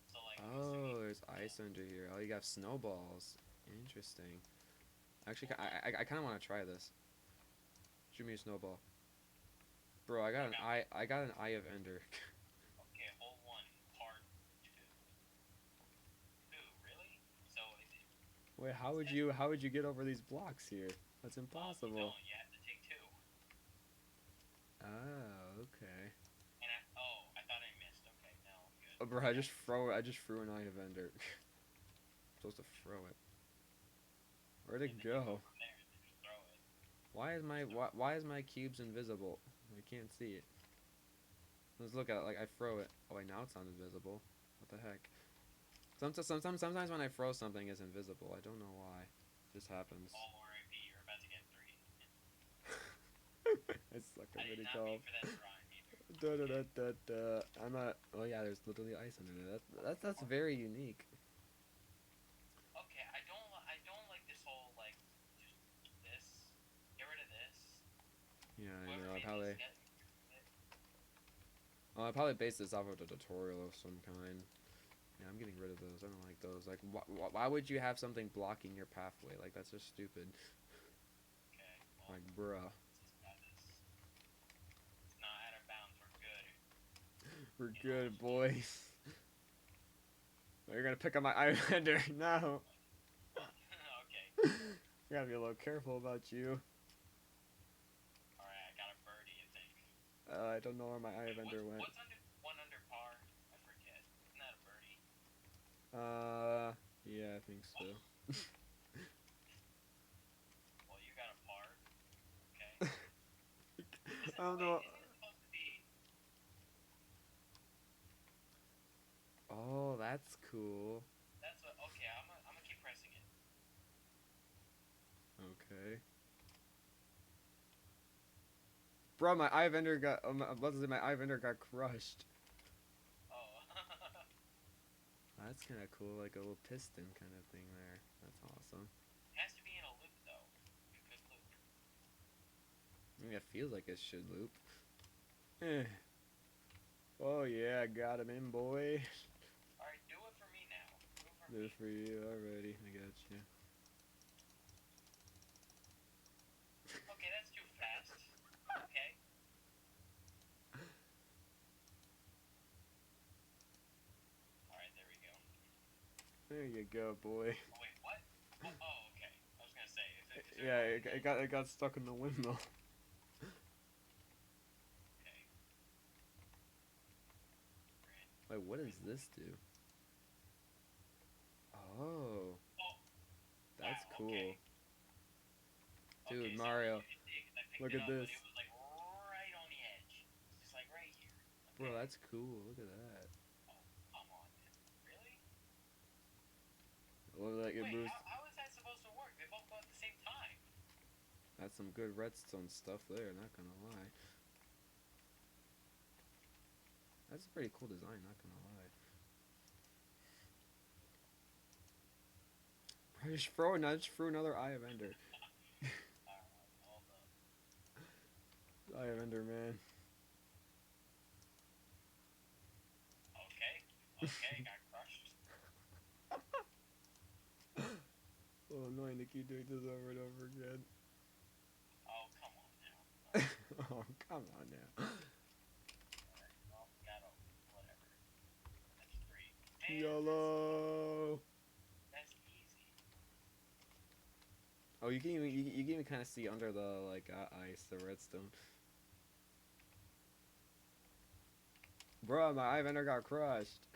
So like. Oh, there's ice under here. Oh, you got snowballs. Interesting. Actually, I kind of want to try this. Shoot me a snowball. Bro, I got an eye of Ender. Okay, hole 1, part 2. 2, really? So Wait, how would you get over these blocks here? That's impossible. You have to take 2. Oh, okay. And I thought I missed. Okay, no, good. Oh, bro, I just threw an eye of Ender. I'm supposed to throw it. Where'd it go? Why is my cubes invisible? I can't see it. Let's look at it. Like, I throw it. Oh wait, now it's not invisible. What the heck? Sometimes when I throw something, it's invisible. I don't know why. It just happens. Oh, RIP, you're about to get 3. I suck at I did mini not golf. mean for that to rhyme either. I'm not. Oh yeah, there's literally ice under there. That's very unique. Okay, I don't like this whole like just this. Get rid of this. Yeah, I Whoever know. made these, I probably based this off of a tutorial of some kind. Yeah, I'm getting rid of those. I don't like those. Like, why would you have something blocking your pathway? Like, that's just stupid. Okay, well, Like, bruh. It's not out of bounds. We're good. We're good, boys. You're gonna pick up my Islander. No. Okay. I gotta be a little careful about you. Alright, I got a birdie, I think. I don't know where my Islander went. What's one under par? I forget. Isn't that a birdie? Yeah, I think so. Well, you got a par. Okay. I don't know. Isn't it supposed to be? Oh, that's cool. Okay, I'm gonna keep pressing it. Okay. Bro, my Ivender got. I'm about to say my Ivender got crushed. Oh. That's kind of cool, like a little piston kind of thing there. That's awesome. It has to be in a loop, though. A good loop. I mean, it feels like it should loop. Eh. Oh yeah, got him in, boy. Alright, do it for me now. Do it for you already. I got you. Okay, that's too fast. Okay. Alright, there we go. There you go, boy. Oh, wait, what? Oh, okay. I was gonna say, is Yeah, it got stuck in the windmill. Okay. Wait, what does this do? Oh. That's Wow, cool. okay. Dude, Okay, so Mario, I picked look it at up, this. But it was like right on the edge. Just like right here. Okay. Bro, that's cool. Look at that. Oh, come on, man. Really? Look like it Wait, moves. how is that supposed to work? They both go at the same time. That's some good redstone stuff there, not gonna lie. That's a pretty cool design, not gonna lie. Just throw another Eye of Ender. Eye of Ender, man. Okay, got crushed. Oh, annoying to keep doing this over and over again. Oh, come on now. Oh, come on now. Alright, well, got over. Whatever. That's 3. Man, YOLO! that's easy. Oh, you can even kind of see under the like ice, the redstone. Bro, my Eye of Ender got crushed.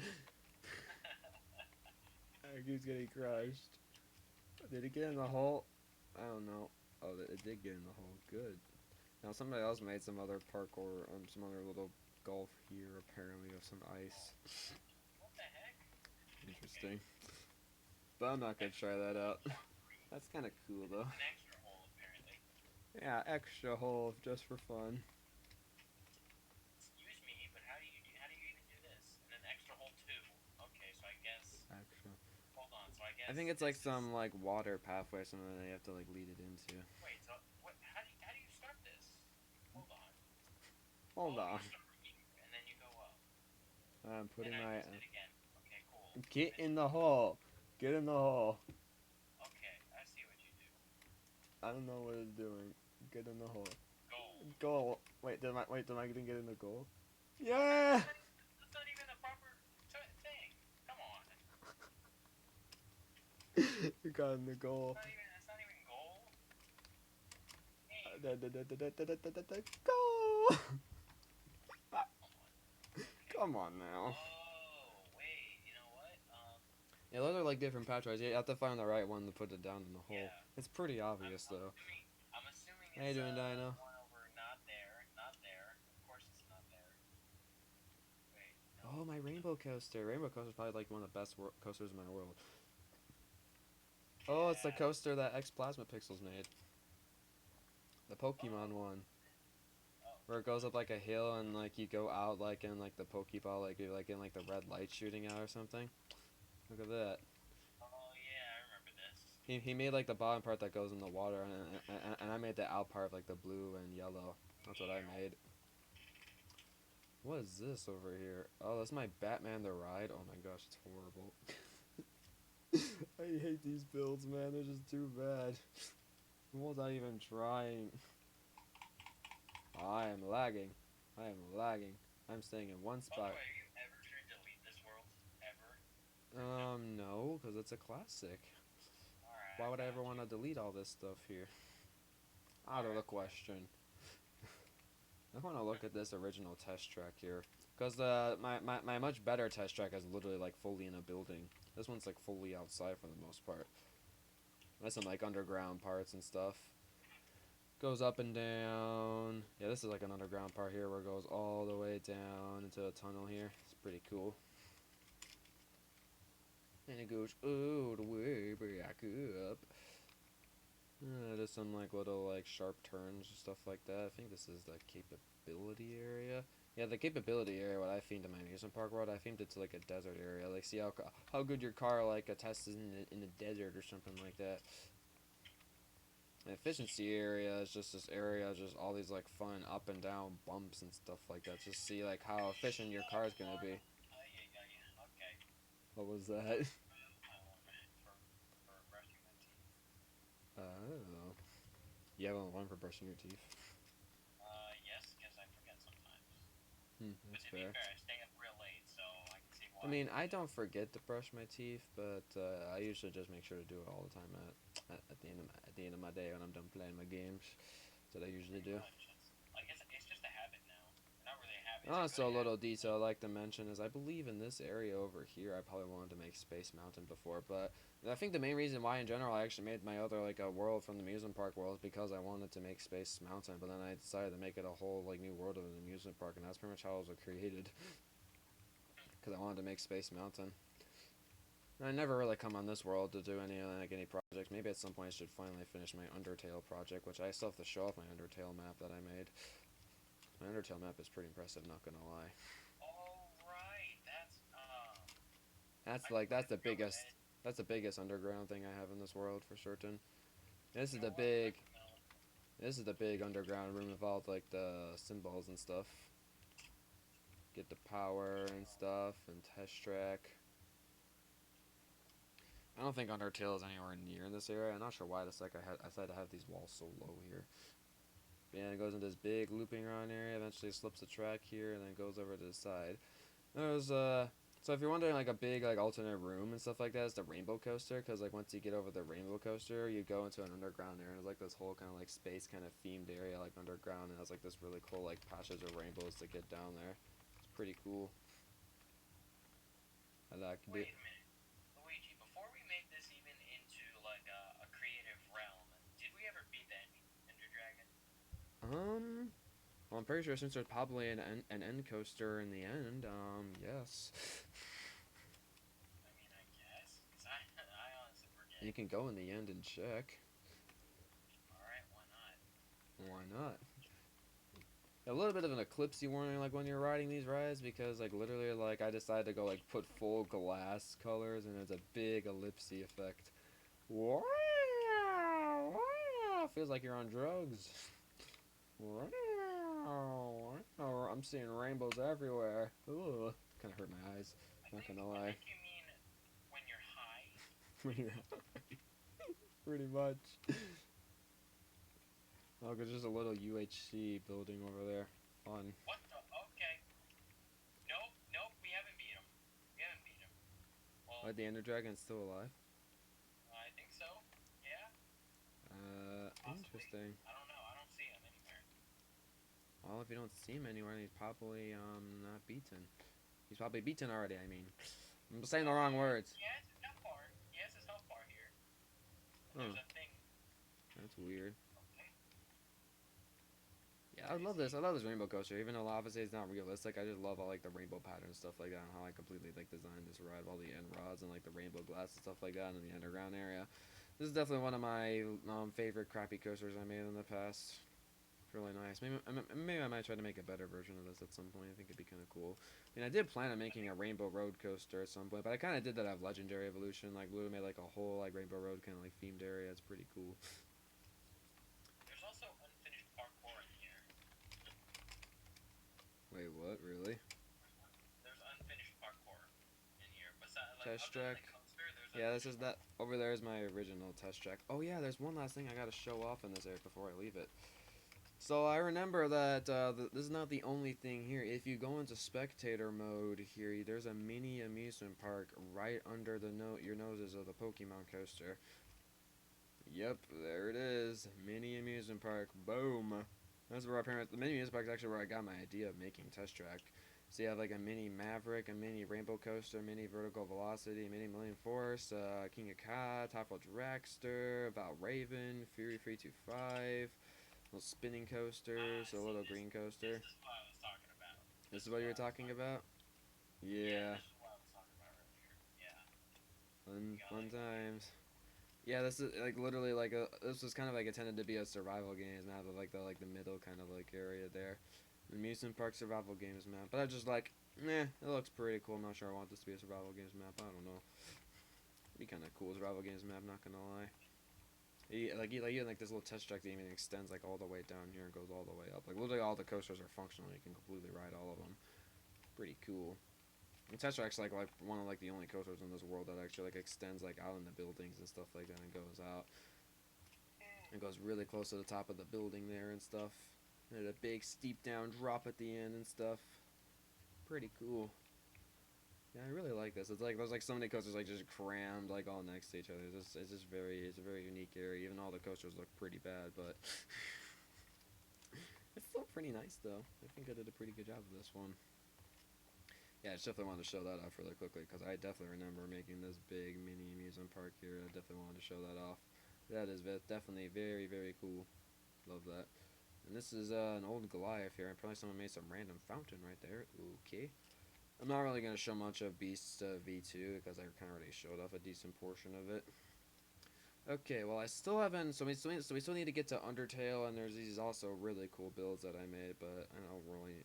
It keeps getting crushed. Did it get in the hole? I don't know. Oh, it did get in the hole. Good. Now somebody else made some other parkour, some other little gulf here apparently of some ice. What the heck? Interesting. But I'm not gonna try that out. That's kind of cool though. An extra hole, apparently. Yeah, extra hole just for fun. Excuse me, but how do you even do this? And an extra hole too. Okay, so I guess. Extra. Hold on, so I guess. I think it's like some like water pathway, something that you have to like lead it into. Wait, so what? How do you start this? Hold on. Hold on. And then you go up. I'm putting and my. I missed it again. Okay, cool. Get in the hole. Get in the hole. Okay, I see what you do. I don't know what it's doing. Get in the hole. Goal. Goal. Wait, did I didn't get in the goal? Yeah. That's not even a proper thing. Come on. You got in the goal. That's not even goal. Goal. Come on now. Oh, wait, you know what? Yeah, those are like different patchworks. You have to find the right one to put it down in the hole. Yeah. It's pretty obvious though. I'm assuming How you doing, Dino? one over not there. Of course it's not there. Wait, no. Oh, my rainbow coaster. Rainbow coaster is probably like one of the best coasters in my world. Oh, it's the coaster that X Plasma Pixels made. The Pokemon one. Where it goes up like a hill and like you go out like in like the Pokeball, like you're like in like the red light shooting out or something. Look at that. Oh yeah, I remember this. He made like the bottom part that goes in the water, and I made the out part of like the blue and yellow. That's what I made. What is this over here? Oh, that's my Batman the Ride. Oh my gosh, it's horrible. I hate these builds, man. They're just too bad. What was I even trying? I am lagging. I am lagging. I'm staying in one By the spot. way, have you ever tried to delete this world? Ever? No, because it's a classic. Alright. Why would I ever want to delete all this stuff here? Out of the question. I want to look at this original test track here. Because my much better test track is literally like fully in a building. This one's like fully outside for the most part. There's some like underground parts and stuff. Goes up and down. Yeah, this is like an underground part here where it goes all the way down into a tunnel here. It's pretty cool. And it goes all the way back up. There's some like little like sharp turns and stuff like that. I think this is the capability area. Yeah, the capability area, what I themed in my amusement park world, I themed it to like a desert area. Like see how good your car like attests in the desert or something like that. The efficiency area is just this area, just all these like fun up and down bumps and stuff like that. Just see like how efficient your car is gonna be. Okay. What was that? For brushing my teeth. Oh. You have one for brushing your teeth? Yes, because I forget sometimes. But That's to fair. be fair, I stay up real late, so I can see why. I mean, I don't forget to brush my teeth, but I usually just make sure to do it all the time at the end of my day when I'm done playing my games. That's what I usually do. Like it's just a habit now. Not really a habit. Also, a little detail I'd like to mention is I believe in this area over here I probably wanted to make Space Mountain before, but I think the main reason why in general I actually made my other like a world from the amusement park world is because I wanted to make Space Mountain, but then I decided to make it a whole like new world of an amusement park, and that's pretty much how it was created. Because I wanted to make Space Mountain. And I never really come on this world to do any projects. Maybe at some point I should finally finish my Undertale project, which I still have to show off my Undertale map that I made. My Undertale map is pretty impressive, not gonna lie. Oh That's the biggest underground thing I have in this world for certain. This is the big underground room with all like the symbols and stuff. Get the power and stuff and test track. I don't think Undertale is anywhere near in this area. I'm not sure why I decided to have these walls so low here. But yeah, it goes into this big looping around area. Eventually slips the track here and then goes over to the side. There's so if you're wondering like a big like alternate room and stuff like that, it's the rainbow coaster. Because like once you get over the rainbow coaster, you go into an underground area. And it's like this whole kind of like space kind of themed area like underground, and it has like this really cool like passage of rainbows to get down there. It's pretty cool. I like it. Wait a minute, Luigi. Before we make this even into like a creative realm, did we ever beat the Ender Dragon? Well, I'm pretty sure since there's probably an end coaster in the end, yes. I mean, I guess. 'Cause I honestly forget. You can go in the end and check. Alright, why not? Why not? A little bit of an eclipse warning, like when you're riding these rides, because like literally, like I decided to go like put full glass colors, and it's a big ellipsy effect. Wow! Wow! Feels like you're on drugs. Wow! I'm seeing rainbows everywhere. Ugh. Kind of hurt my eyes. Not gonna lie. I think you mean when you're high. When you're high. Pretty much. Oh, there's just a little UHC building over there. Fun. What the? Okay. Nope, we haven't beat him. Well, What, the Ender Dragon's still alive? I think so. Yeah. Possibly. Interesting. I don't know. I don't see him anywhere. Well, if you don't see him anywhere, he's probably, not beaten. He's probably beaten already, I mean. I'm saying the wrong words. He has his health bar. He has his health bar here. Oh. There's a thing. That's weird. Okay. Yeah, I love this. I love this rainbow coaster. Even though obviously it's not realistic, I just love all like the rainbow pattern stuff like that, and how I completely like designed this ride, all the end rods and like the rainbow glass and stuff like that in the underground area. This is definitely one of my favorite crappy coasters I made in the past. Really nice. Maybe I might try to make a better version of this at some point. I think it'd be kind of cool. I mean, I did plan on making a Rainbow Road coaster at some point, but I kind of did that out of Legendary Evolution. Like, literally made like a whole like Rainbow Road kind of like themed area. It's pretty cool. There's also unfinished parkour in here. Wait, what? Really? There's unfinished parkour in here. Besides, like, Test track. Yeah, this is that. Over there is my original test track. Oh yeah, there's one last thing I gotta show off in this area before I leave it. So I remember that this is not the only thing here. If you go into spectator mode here, there's a mini amusement park right under your noses of the Pokemon coaster. Yep, there it is. Mini amusement park. Boom. That's where the mini amusement park is actually where I got my idea of making test track. So you have like a mini Maverick, a mini Rainbow Coaster, mini Vertical Velocity, mini Millennium Force, King of Ka, Top Roll Dragster, Val Raven, Fury 325. Little spinning coasters, a little green coaster. This is what I was talking about. This is what you were talking about? Yeah. This is what I was talking about earlier. Yeah. Fun times. Yeah, this is like literally like this was kind of like intended to be a survival games map of like the middle kind of like area there. Amusement park survival games map. But I just like, it looks pretty cool. I'm not sure I want this to be a survival games map. I don't know. It'd be kind of cool survival games map, not gonna lie. Like this little test track that even extends like all the way down here and goes all the way up. Like literally all the coasters are functional. You can completely ride all of them. Pretty cool. And test track's like one of like the only coasters in this world that actually like extends like out in the buildings and stuff like that and goes out. It goes really close to the top of the building there and stuff. And a big steep down drop at the end and stuff. Pretty cool. Yeah, I really like this. It's like there's like so many coasters like just crammed like all next to each other. It's a very unique area. Even all the coasters look pretty bad, but it's still pretty nice though. I think I did a pretty good job of this one. Yeah, I just definitely wanted to show that off really quickly because I definitely remember making this big mini amusement park here. I definitely wanted to show that off. That is definitely very cool. Love that. And this is an old Goliath here. Probably someone made some random fountain right there. Okay. I'm not really going to show much of Beast V2 because I kind of already showed off a decent portion of it. Okay, well I still haven't, so we still need to get to Undertale, and there's these also really cool builds that I made, but I don't really,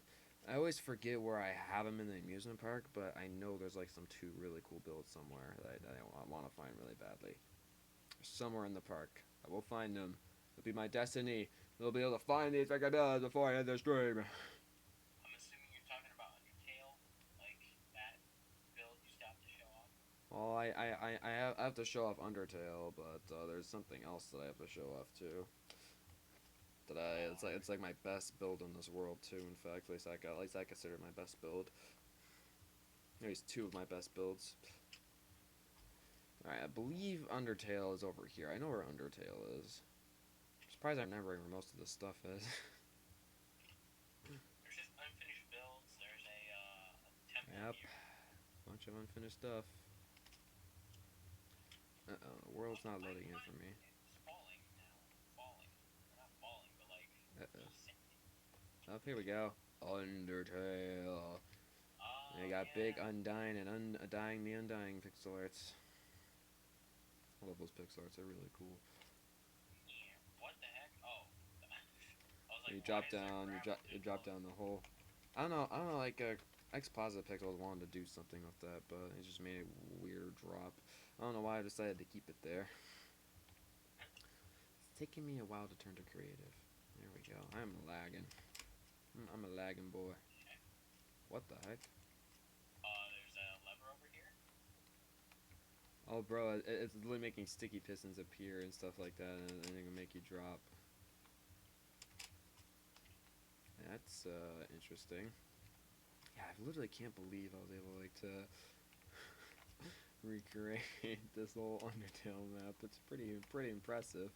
I always forget where I have them in the amusement park, but I know there's like some two really cool builds somewhere that I want to find really badly. Somewhere in the park. I will find them. It'll be my destiny. We'll be able to find these like I did before I end this stream. I'm assuming you're talking about Undertale, like that build you still have to show off. Well, I have to show off Undertale, but there's something else that I have to show off too. It's like my best build in this world too. In fact, at least I consider it my best build. There's two of my best builds. Alright, I believe Undertale is over here. I know where Undertale is. I'm surprised I'm remembering where most of this stuff is. There's just unfinished builds. There's a temple Yep. here. Bunch of unfinished stuff. Uh-oh, the world's not loading in for me. It's falling now. Falling. Not falling, but like Uh-oh. Oh, here we go. Undertale. They got big Undying and Undying the Undying pixel arts. I love those pixel arts, they're really cool. Yeah, what the heck? Oh. I was like, You drop down, you drop down the hole. I don't know, like, Xposited Pixels wanted to do something with that, but it just made a weird drop. I don't know why I decided to keep it there. It's taking me a while to turn to creative. There we go. I'm lagging. I'm a lagging boy. What the heck? There's a lever over here. Oh, bro, it's literally making sticky pistons appear and stuff like that, and it can make you drop. That's interesting. Yeah, I literally can't believe I was able like to recreate this whole Undertale map. It's pretty impressive.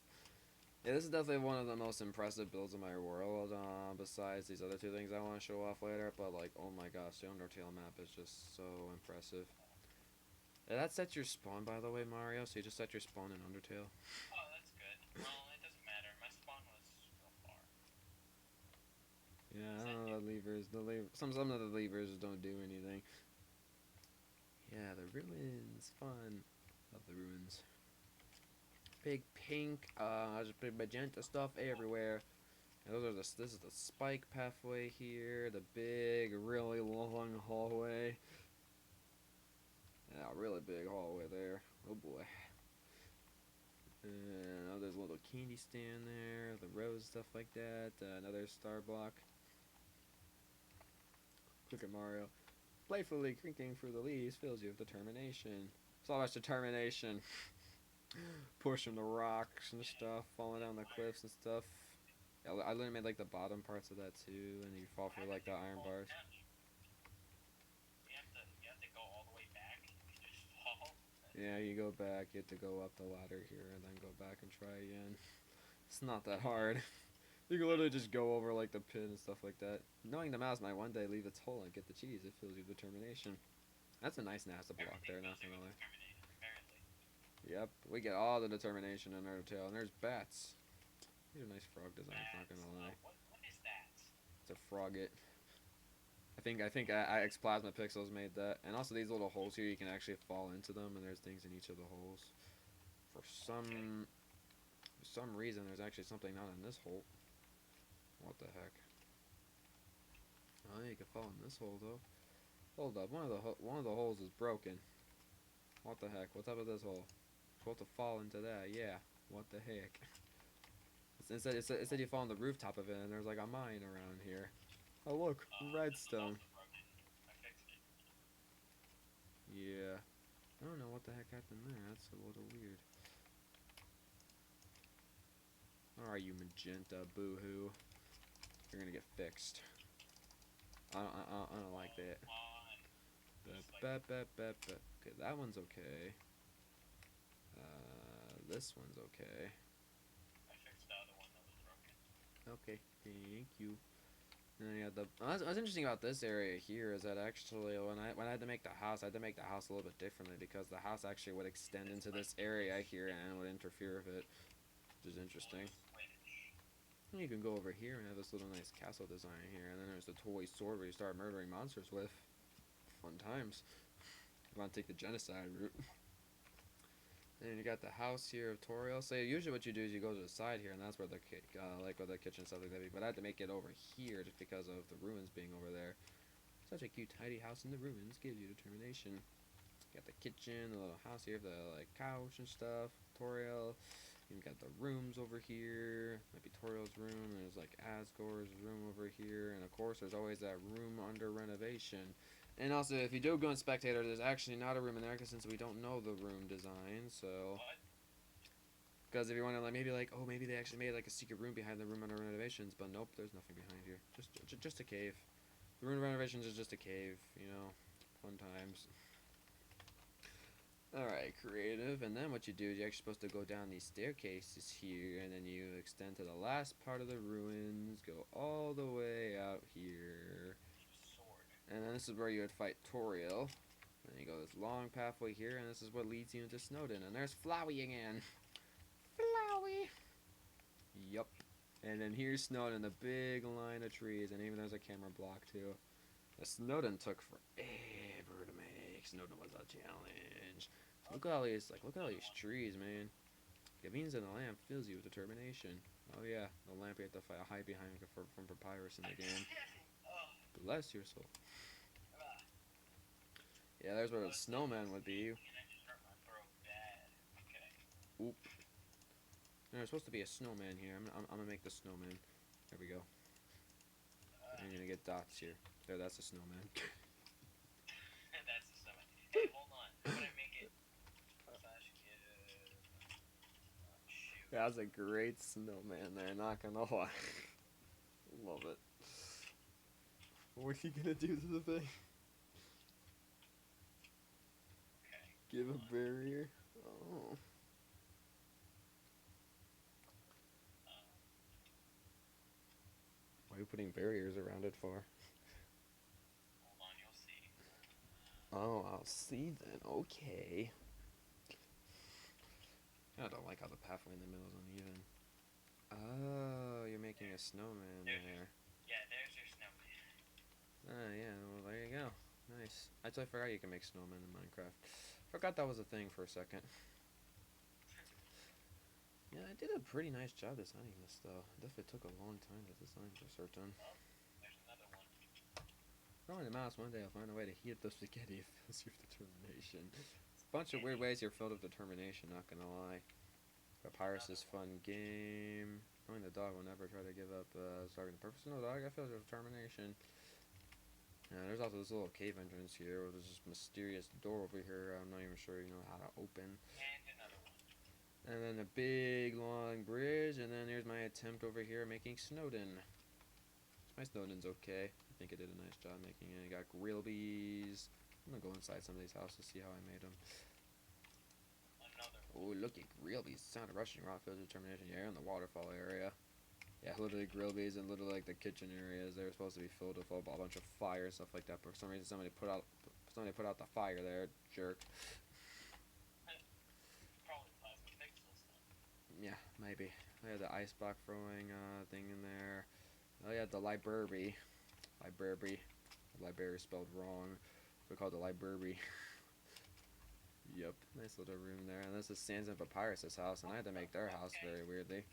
Yeah, this is definitely one of the most impressive builds in my world, besides these other two things I want to show off later, but like, oh my gosh, the Undertale map is just so impressive. Yeah, that sets your spawn, by the way, Mario, so you just set your spawn in Undertale. Oh, that's good. Well, it doesn't matter. My spawn was real far. Yeah, I don't know, some of the levers don't do anything. Yeah, the ruins, fun. Love the ruins. Big pink, just big magenta stuff everywhere. And this is the spike pathway here, the big, really long hallway. Yeah, really big hallway there. Oh boy. And oh, there's a little candy stand there, the rose, stuff like that. Another star block. Look at Mario. Playfully crinking through the leaves fills you with determination. So much determination. Pushing the rocks and stuff, falling down the cliffs and stuff. Yeah, I literally made like the bottom parts of that too, and you fall through like the iron bars. You have to go all the way back. You just fall. Yeah, you go back, you have to go up the ladder here, and then go back and try again. It's not that hard. You can literally just go over like the pit and stuff like that. Knowing the mouse might one day leave its hole and get the cheese, it fills you with determination. That's a nice NASA block there, not gonna lie. Yep, we get all the determination in Undertale, and there's bats. These are nice frog designs, not gonna lie. What is that? It's a frogget. I think X Plasma Pixels made that, and also these little holes here, you can actually fall into them, and there's things in each of the holes. For some reason, there's actually something not in this hole. What the heck? Oh, you can fall in this hole though. Hold up, one of the holes is broken. What the heck? What's up with this hole? Supposed to fall into that, yeah. What the heck? It said you fall on the rooftop of it, and there's like a mine around here. Oh look, redstone. Yeah. I don't know what the heck happened there. That's a little weird. Alright, you magenta boo-hoo. You're gonna get fixed. I don't like that. Okay, that one's okay. This one's okay. I fixed the other one that was broken. Okay, thank you. And then you have what's interesting about this area here is that actually when I had to make the house, I had to make the house a little bit differently because the house actually would extend into this area here and would interfere with it, which is interesting. And you can go over here and have this little nice castle design here, and then there's the toy sword where you start murdering monsters with. Fun times. You want to take the genocide route. And you got the house here of Toriel. So usually what you do is you go to the side here, and that's where the like where the kitchen and stuff like that be. But I had to make it over here just because of the ruins being over there. Such a cute, tidy house in the ruins gives you determination. You got the kitchen, the little house here, the like couch and stuff. Toriel. You got the rooms over here. Might be Toriel's room. There's like Asgore's room over here, and of course there's always that room under renovation. And also, if you do go in Spectator, there's actually not a room in there since we don't know the room design. So, because if you want to like maybe like oh maybe they actually made like a secret room behind the room under renovations, but nope, there's nothing behind here. Just a cave. The room renovations is just a cave. You know, fun times. Alright, creative, and then what you do is you're actually supposed to go down these staircases here, and then you extend to the last part of the ruins, go all the way out here, and then this is where you would fight Toriel. Then you go this long pathway here, and this is what leads you into Snowdin, and there's Flowey again. Flowey! Yup. And then here's Snowdin, the big line of trees, and even there's a camera block too. The Snowdin took forever to make. Snowdin was a challenge. Look at all these, trees, man. It means that the lamp fills you with determination. Oh yeah, the lamp you have to hide behind from Papyrus in the game. Bless your soul. Yeah, there's where the snowman would be. Oop. There's supposed to be a snowman here. I'm gonna make the snowman. There we go. I'm gonna get dots here. There, that's a snowman. That's the stomach. Hey, hold on. I'm gonna make it. That's a great snowman there, not gonna lie. Love it. What are you gonna do to the thing? Okay. Give a barrier? Oh. Why are you putting barriers around it for? Hold on, you'll see. Oh, I'll see then. Okay. I don't like how the pathway in the middle is uneven. Oh, you're making a snowman there. Yeah, there's your snowman. Ah, yeah, well, there you go. Nice. I totally forgot you can make snowmen in Minecraft. Forgot that was a thing for a second. Yeah, I did a pretty nice job designing this, though. It definitely took a long time to design for certain. Oh, there's another one. Throwing the mouse, one day I'll find a way to heat up the spaghetti if fills you with determination. It's a bunch of weird ways you're filled with determination, not gonna lie. Papyrus is fun game. Knowing the dog will never try to give up starting the purpose of no dog, I feel your determination. There's also this little cave entrance here with this mysterious door over here I'm not even sure you know how to open. And another one. And then a big long bridge, and then here's my attempt over here making Snowdin. My Snowdin's okay. I think I did a nice job making it. I got Grilbies. I'm gonna go inside some of these houses, see how I made them. Oh, look at Grilbies. Sound of rushing raw field determination. Yeah, in the waterfall area. Yeah, literally Grilbies and literally like the kitchen areas. They're supposed to be filled with a bunch of fire and stuff like that. But for some reason, somebody put out the fire there. Jerk. Probably plasma pixels. Yeah, maybe. I had the ice block throwing thing in there. Oh yeah, the library. Library spelled wrong. We call it the library. Yep, nice little room there. And this is Sans and Papyrus' house, and I had to make their house very weirdly.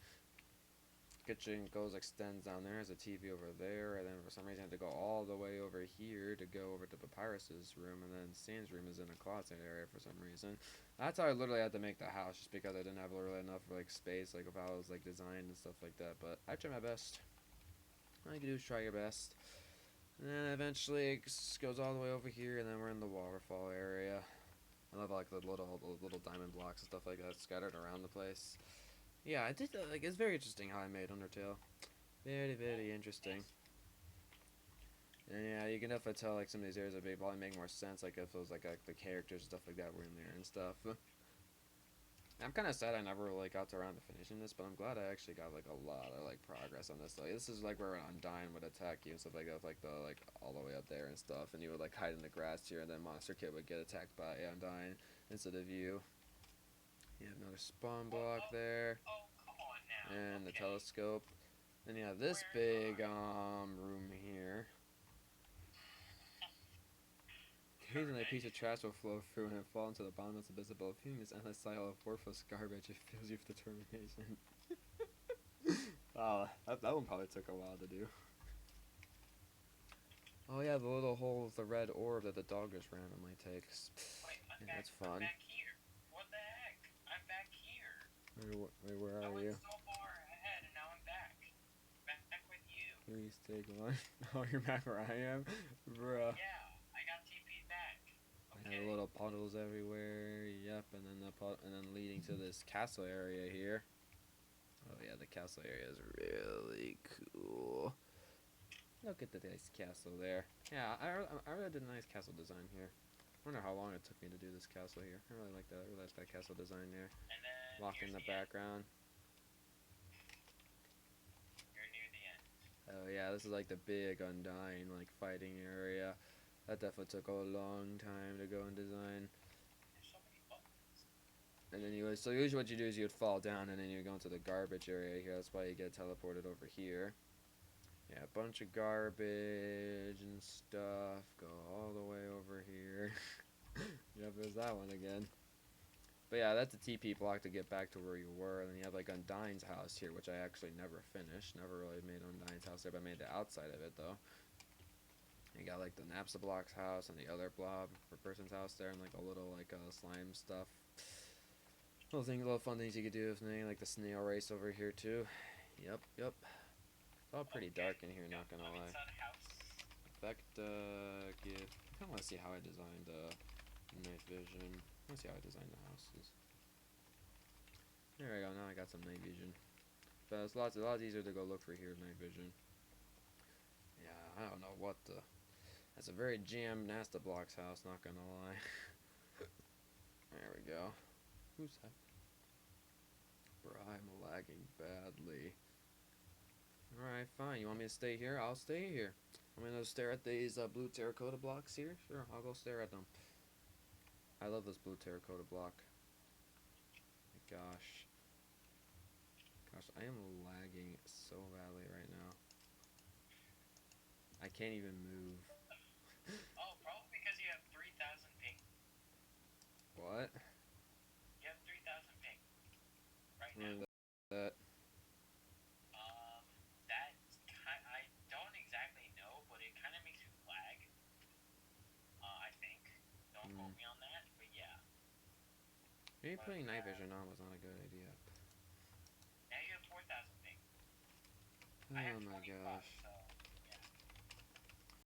Kitchen extends down there, has a TV over there, and then for some reason I had to go all the way over here to go over to Papyrus' room, and then Sans' room is in a closet area for some reason. That's how I literally had to make the house, just because I didn't have really enough like space, like of how it was like designed and stuff like that. But I tried my best. All you can do is try your best. And then eventually it goes all the way over here, and then we're in the waterfall area. I love like the little diamond blocks and stuff like that scattered around the place. Yeah, I did like it's very interesting how I made Undertale. Very interesting. And yeah, you can definitely tell like some of these areas would probably make more sense like if it was like the characters and stuff like that were in there and stuff. I'm kind of sad I never like got around to finishing this, but I'm glad I actually got like a lot of like progress on this. Like this is like where Undyne would attack you and stuff like that, with, like the all the way up there and stuff, and you would like hide in the grass here, and then Monster Kid would get attacked by Undyne instead of you. You have another spawn block there, and the telescope. Then you have this big room here. Occasionally a piece of trash will flow through and fall into the bottomless abyss below. Viewing this endless cycle of worthless garbage, it fills you with determination. Wow, that one probably took a while to do. Oh yeah, the little hole with the red orb that the dog just randomly takes. Wait, Yeah, that's fun. I'm back here. What the heck? I'm back here. Wait, where I are went you? so far ahead and now I'm back. Back with you. Please take one. Oh, you're back where I am? Bruh. Yeah, I got TP'd back. I have little puddles everywhere. Yep, and then leading to this castle area here. Oh yeah, the castle area is really cool. Look at the nice castle there. Yeah, I really did a nice castle design here. I wonder how long it took me to do this castle here. I really like that. I really like that castle design there. Lock in the background. You're near the end. Oh yeah, this is like the big Undying like fighting area. That definitely took a long time to go and design. There's so many buttons. And then so usually what you do is you would fall down and then you go into the garbage area here. That's why you get teleported over here. Yeah, a bunch of garbage and stuff. Go all the way over here. Yep, there's that one again. But yeah, that's a TP block to get back to where you were. And then you have like Undyne's house here, which I actually never finished. Never really made Undyne's house there, but I made the outside of it though. You got like the Napsa Block's house and the other blob for person's house there, and like a little like slime stuff. Little fun things you could do with me, like the snail race over here too. Yep. It's all pretty dark in here, not gonna lie. Effect give. I kinda wanna see how I designed night vision. I wanna see how I designed the houses. There we go, now I got some night vision. But it's a lot easier to go look for here night vision. Yeah, I don't know what the. That's a very jammed Nasta Block's house, not gonna lie. There we go. Who's that? Bro, I'm lagging badly. Alright, fine. You want me to stay here? I'll stay here. I'm gonna stare at these blue terracotta blocks here. Sure, I'll go stare at them. I love this blue terracotta block. My gosh. Gosh, I am lagging so badly right now. I can't even move. Oh, probably because you have 3,000 ping. What? You have 3,000 ping. Right now. That. I don't exactly know, but it kind of makes you lag. I think. Don't quote me on that, but yeah. Maybe putting night vision on was not a good idea. Now you have 4,000 ping. Oh my gosh. So